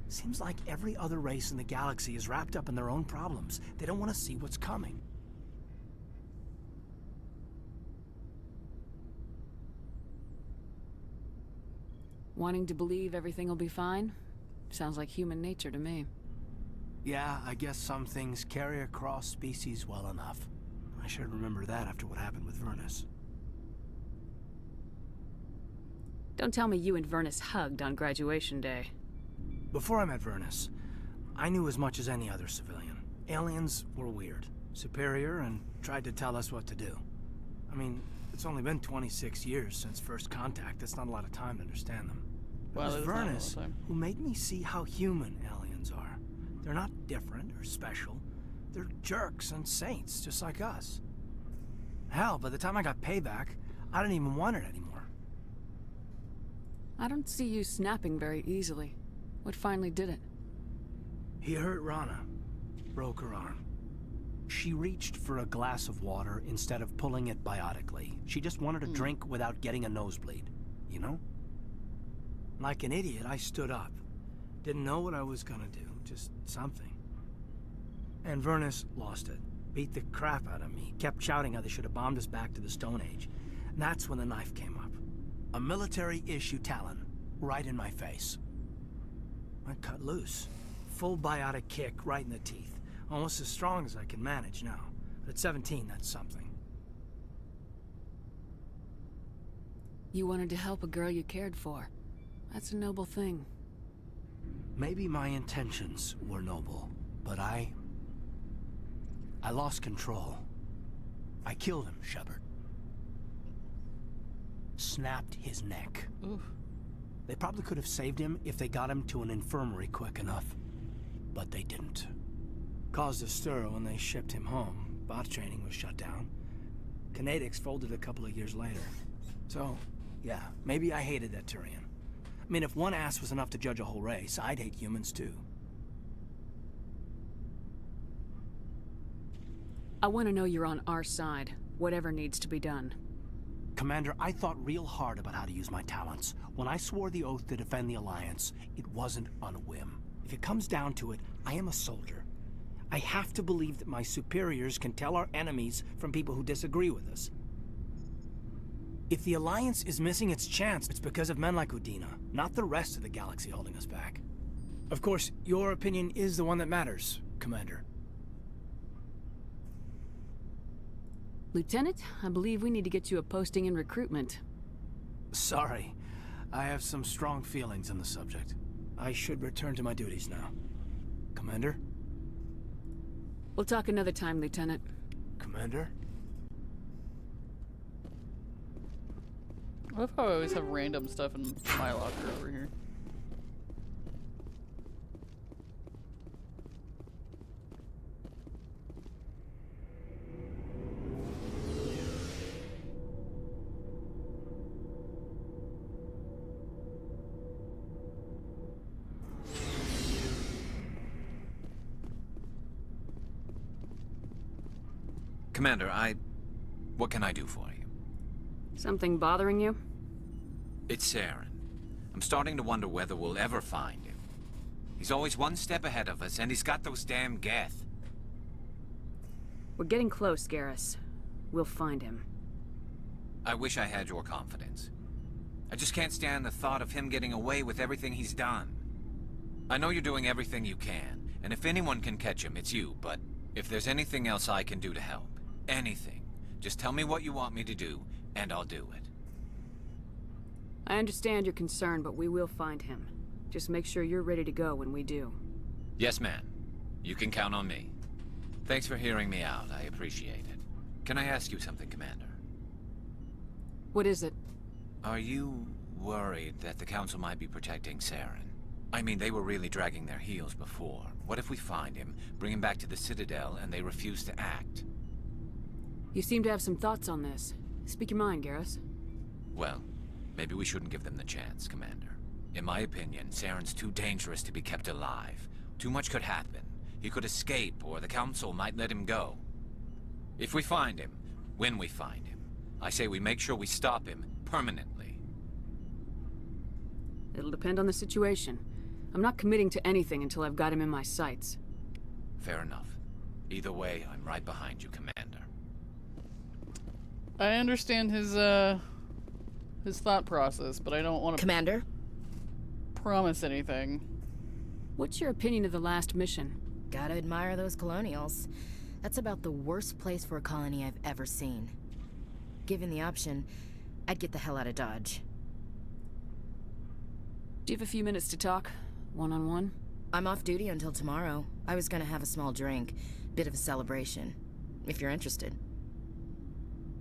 Seems like every other race in the galaxy is wrapped up in their own problems. They don't want to see what's coming. Wanting to believe everything will be fine? Sounds like human nature to me. Yeah, I guess some things carry across species well enough. I should remember that after what happened with Vernus. Don't tell me you and Vernus hugged on graduation day. Before I met Vernus, I knew as much as any other civilian. Aliens were weird, superior, and tried to tell us what to do. I mean, it's only been 26 years since first contact. That's not a lot of time to understand them. It was Vernus who made me see how human aliens are. They're not different or special. They're jerks and saints, just like us. Hell, by the time I got payback, I didn't even want it anymore. I don't see you snapping very easily. What finally did it? He hurt Rana. Broke her arm. She reached for a glass of water instead of pulling it biotically. She just wanted a drink without getting a nosebleed, you know? Like an idiot, I stood up. Didn't know what I was gonna do, just something. And Vernus lost it. Beat the crap out of me. Kept shouting how they should have bombed us back to the Stone Age. And that's when the knife came up. A military-issue Talon, right in my face. I cut loose. Full biotic kick right in the teeth. Almost as strong as I can manage now. But at 17, that's something. You wanted to help a girl you cared for. That's a noble thing. Maybe my intentions were noble, but I lost control. I killed him, Shepard. snapped his neck. Oof. They probably could have saved him if they got him to an infirmary quick enough. But they didn't. Caused a stir when they shipped him home. Bot training was shut down. Kinetics folded a couple of years later. So, yeah, maybe I hated that Thorian. I mean, if one ass was enough to judge a whole race, I'd hate humans too. I want to know you're on our side, whatever needs to be done. Commander, I thought real hard about how to use my talents. When I swore the oath to defend the Alliance, it wasn't on a whim. If it comes down to it, I am a soldier. I have to believe that my superiors can tell our enemies from people who disagree with us. If the Alliance is missing its chance, it's because of men like Udina, not the rest of the galaxy holding us back. Of course, your opinion is the one that matters, Commander. Lieutenant, I believe we need to get you a posting in recruitment. Sorry. I have some strong feelings on the subject. I should return to my duties now. Commander? We'll talk another time, Lieutenant. Commander? I love how I always have random stuff in my locker over here. Commander, what can I do for you? Something bothering you? It's Saren. I'm starting to wonder whether we'll ever find him. He's always one step ahead of us, and he's got those damn Geth. We're getting close, Garrus. We'll find him. I wish I had your confidence. I just can't stand the thought of him getting away with everything he's done. I know you're doing everything you can, and if anyone can catch him, it's you, but if there's anything else I can do to help, anything, just tell me what you want me to do, and I'll do it. I understand your concern, but we will find him. Just make sure you're ready to go when we do. Yes, ma'am. You can count on me. Thanks for hearing me out. I appreciate it. Can I ask you something, Commander? What is it? Are you worried that the Council might be protecting Saren? I mean, they were really dragging their heels before. What if we find him, bring him back to the Citadel, and they refuse to act? You seem to have some thoughts on this. Speak your mind, Garrus. Well, maybe we shouldn't give them the chance, Commander. In my opinion, Saren's too dangerous to be kept alive. Too much could happen. He could escape, or the Council might let him go. If we find him, when we find him, I say we make sure we stop him permanently. It'll depend on the situation. I'm not committing to anything until I've got him in my sights. Fair enough. Either way, I'm right behind you, Commander. I understand his thought process, but I don't want to... Commander? ...promise anything. What's your opinion of the last mission? Gotta admire those colonials. That's about the worst place for a colony I've ever seen. Given the option, I'd get the hell out of Dodge. Do you have a few minutes to talk? One-on-one? I'm off duty until tomorrow. I was gonna have a small drink. Bit of a celebration. If you're interested.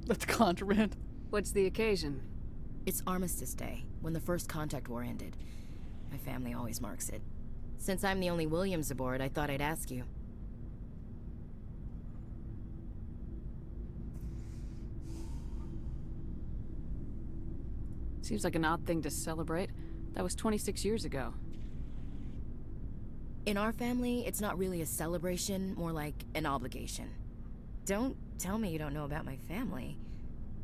That's contraband. What's the occasion? It's Armistice Day, when the First Contact War ended. My family always marks it. Since I'm the only Williams aboard, I thought I'd ask you. Seems like an odd thing to celebrate. That was 26 years ago. In our family, it's not really a celebration, more like an obligation. Don't tell me you don't know about my family.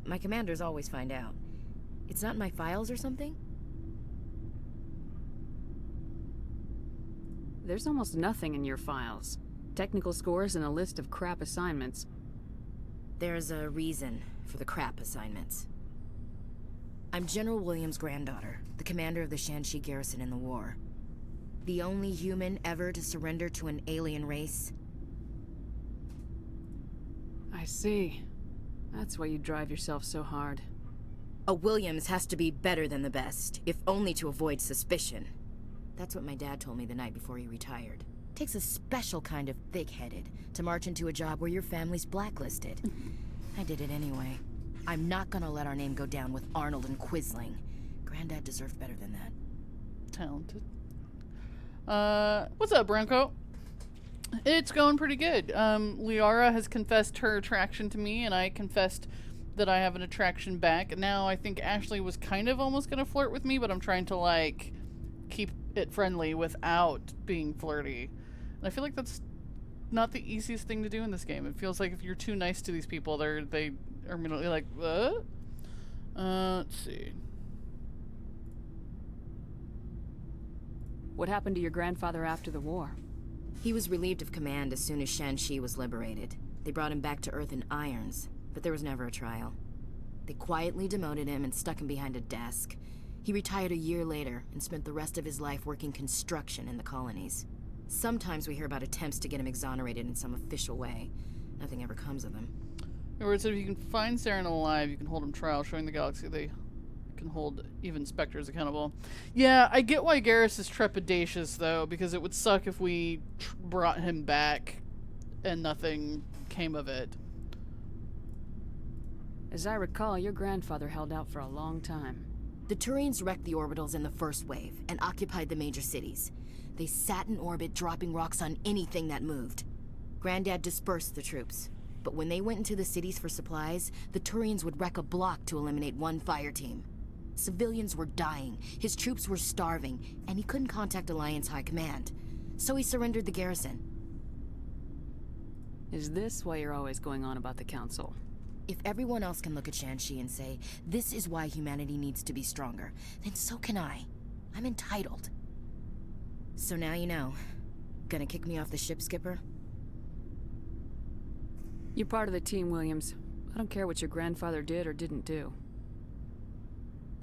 My commanders always find out. It's not in my files or something? There's almost nothing in your files. Technical scores and a list of crap assignments. There's a reason for the crap assignments. I'm General Williams' granddaughter, the commander of the Shanxi garrison in the war. The only human ever to surrender to an alien race. I see. That's why you drive yourself so hard. A Williams has to be better than the best, if only to avoid suspicion. That's what my dad told me the night before he retired. Takes a special kind of thick-headed to march into a job where your family's blacklisted. I did it anyway. I'm not gonna let our name go down with Arnold and Quisling. Granddad deserved better than that. Talented. What's up, Branko? It's going pretty good. Liara has confessed her attraction to me, and I confessed that I have an attraction back. And now I think Ashley was kind of almost gonna flirt with me, but I'm trying to, like, keep it friendly without being flirty. And I feel like that's not the easiest thing to do in this game. It feels like if you're too nice to these people, they are immediately like, what? Let's see. What happened to your grandfather after the war? He was relieved of command as soon as Shanxi was liberated. They brought him back to Earth in irons, but there was never a trial. They quietly demoted him and stuck him behind a desk. He retired a year later and spent the rest of his life working construction in the colonies. Sometimes we hear about attempts to get him exonerated in some official way. Nothing ever comes of him. Or it said if you can find Saren alive, you can hold him trial, showing the galaxy they can hold even specters accountable. Yeah, I get why Garrus is trepidatious, though, because it would suck if we brought him back and nothing came of it. As I recall, your grandfather held out for a long time. The Thorians wrecked the orbitals in the first wave and occupied the major cities. They sat in orbit, dropping rocks on anything that moved. Granddad dispersed the troops, but when they went into the cities for supplies, the Thorians would wreck a block to eliminate one fire team. Civilians were dying, his troops were starving, and he couldn't contact Alliance High Command. So he surrendered the garrison. Is this why you're always going on about the Council? If everyone else can look at Shanxi and say, this is why humanity needs to be stronger, then so can I. I'm entitled. So now you know. Gonna kick me off the ship, Skipper? You're part of the team, Williams. I don't care what your grandfather did or didn't do.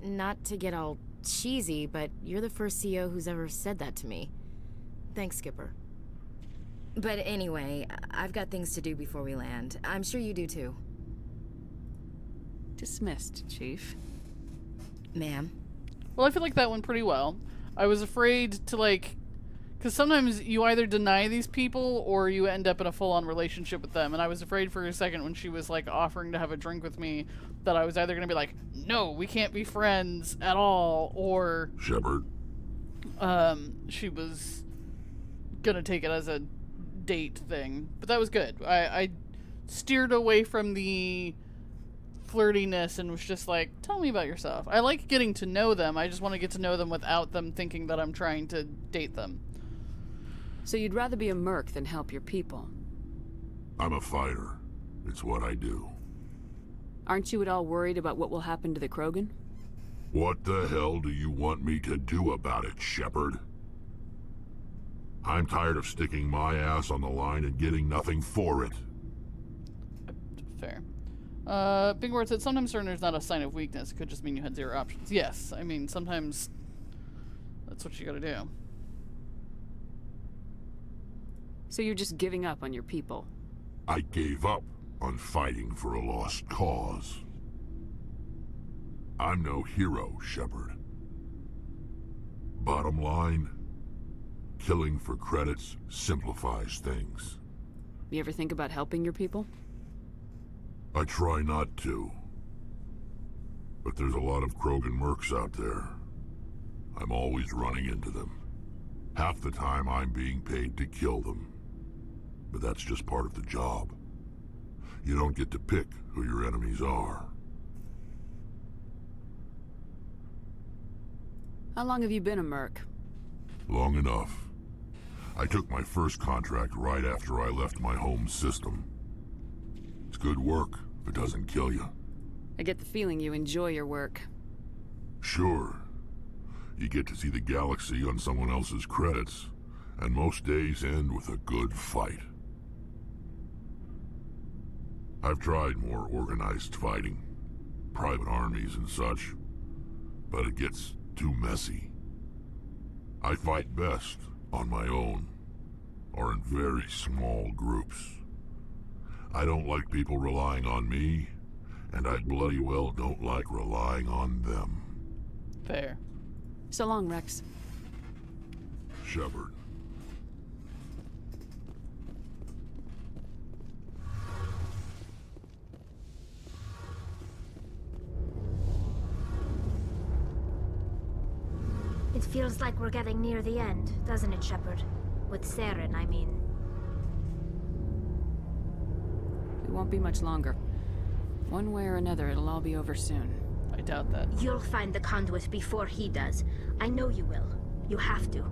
Not to get all cheesy, but you're the first CEO who's ever said that to me. Thanks, Skipper. But anyway, I've got things to do before we land. I'm sure you do too. Dismissed, Chief. Ma'am? Well, I feel like that went pretty well. I was afraid to, like... Because sometimes you either deny these people or you end up in a full-on relationship with them. And I was afraid for a second when she was, like, offering to have a drink with me that I was either going to be like, no, we can't be friends at all, or... Shepard? She was going to take it as a date thing. But that was good. I steered away from the flirtiness and was just like, tell me about yourself. I like getting to know them. I just want to get to know them without them thinking that I'm trying to date them. So you'd rather be a merc than help your people? I'm a fighter. It's what I do. Aren't you at all worried about what will happen to the Krogan? What the hell do you want me to do about it, Shepard? I'm tired of sticking my ass on the line and getting nothing for it. Fair. Big Word said, sometimes surrender is not a sign of weakness. It could just mean you had zero options. Yes, I mean, sometimes that's what you gotta do. So you're just giving up on your people? I gave up on fighting for a lost cause. I'm no hero, Shepard. Bottom line, killing for credits simplifies things. You ever think about helping your people? I try not to. But there's a lot of Krogan mercs out there. I'm always running into them. Half the time I'm being paid to kill them. But that's just part of the job. You don't get to pick who your enemies are. How long have you been a merc? Long enough. I took my first contract right after I left my home system. It's good work if it doesn't kill you. I get the feeling you enjoy your work. Sure. You get to see the galaxy on someone else's credits, and most days end with a good fight. I've tried more organized fighting, private armies and such, but it gets too messy. I fight best on my own, or in very small groups. I don't like people relying on me, and I bloody well don't like relying on them. Fair. So long, Rex. Shepard. It feels like we're getting near the end, doesn't it, Shepard? With Saren, I mean. It won't be much longer. One way or another, it'll all be over soon. I doubt that. You'll find the conduit before he does. I know you will. You have to.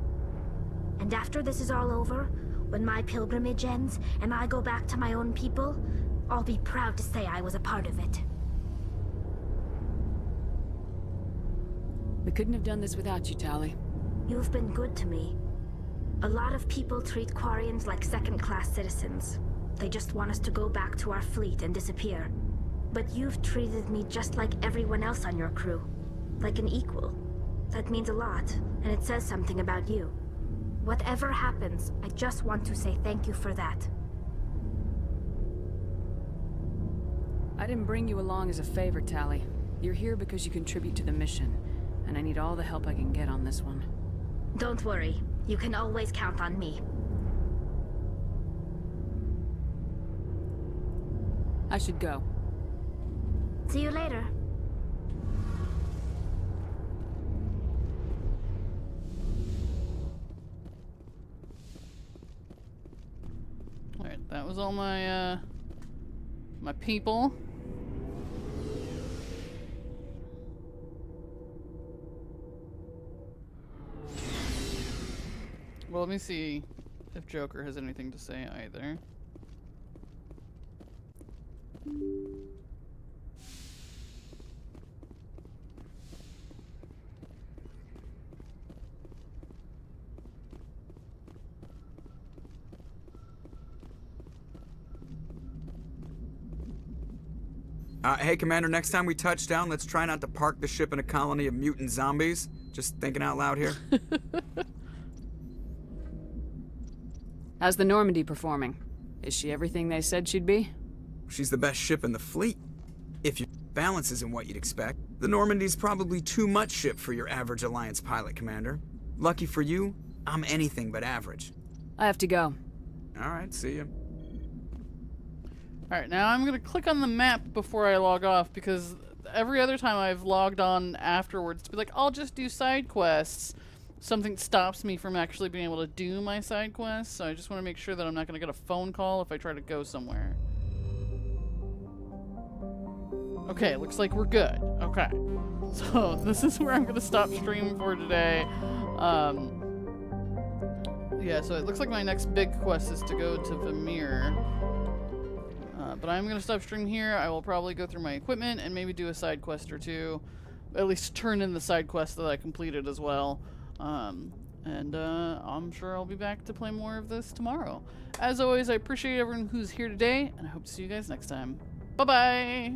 And after this is all over, when my pilgrimage ends and I go back to my own people, I'll be proud to say I was a part of it. We couldn't have done this without you, Tali. You've been good to me. A lot of people treat Quarians like second-class citizens. They just want us to go back to our fleet and disappear. But you've treated me just like everyone else on your crew. Like an equal. That means a lot, and it says something about you. Whatever happens, I just want to say thank you for that. I didn't bring you along as a favor, Tali. You're here because you contribute to the mission, and I need all the help I can get on this one. Don't worry. You can always count on me. I should go. See you later. Alright, that was all my, my people. Well, let me see if Joker has anything to say either. Hey, Commander, next time we touch down, let's try not to park the ship in a colony of mutant zombies. Just thinking out loud here. How's the Normandy performing? Is she everything they said she'd be? She's the best ship in the fleet. If your balance isn't what you'd expect, the Normandy's probably too much ship for your average Alliance pilot, Commander. Lucky for you, I'm anything but average. I have to go. Alright, see ya. Alright, now I'm gonna click on the map before I log off, because every other time I've logged on afterwards to be like, I'll just do side quests, something stops me from actually being able to do my side quests, so I just want to make sure that I'm not gonna get a phone call if I try to go somewhere. Okay, looks like we're good. Okay. So, this is where I'm gonna stop streaming for today. Yeah, so it looks like my next big quest is to go to Vamir. But I'm gonna stop streaming here. I will probably go through my equipment and maybe do a side quest or two. At least turn in the side quest that I completed as well. I'm sure I'll be back to play more of this tomorrow. As always, I appreciate everyone who's here today, and I hope to see you guys next time. Bye-bye!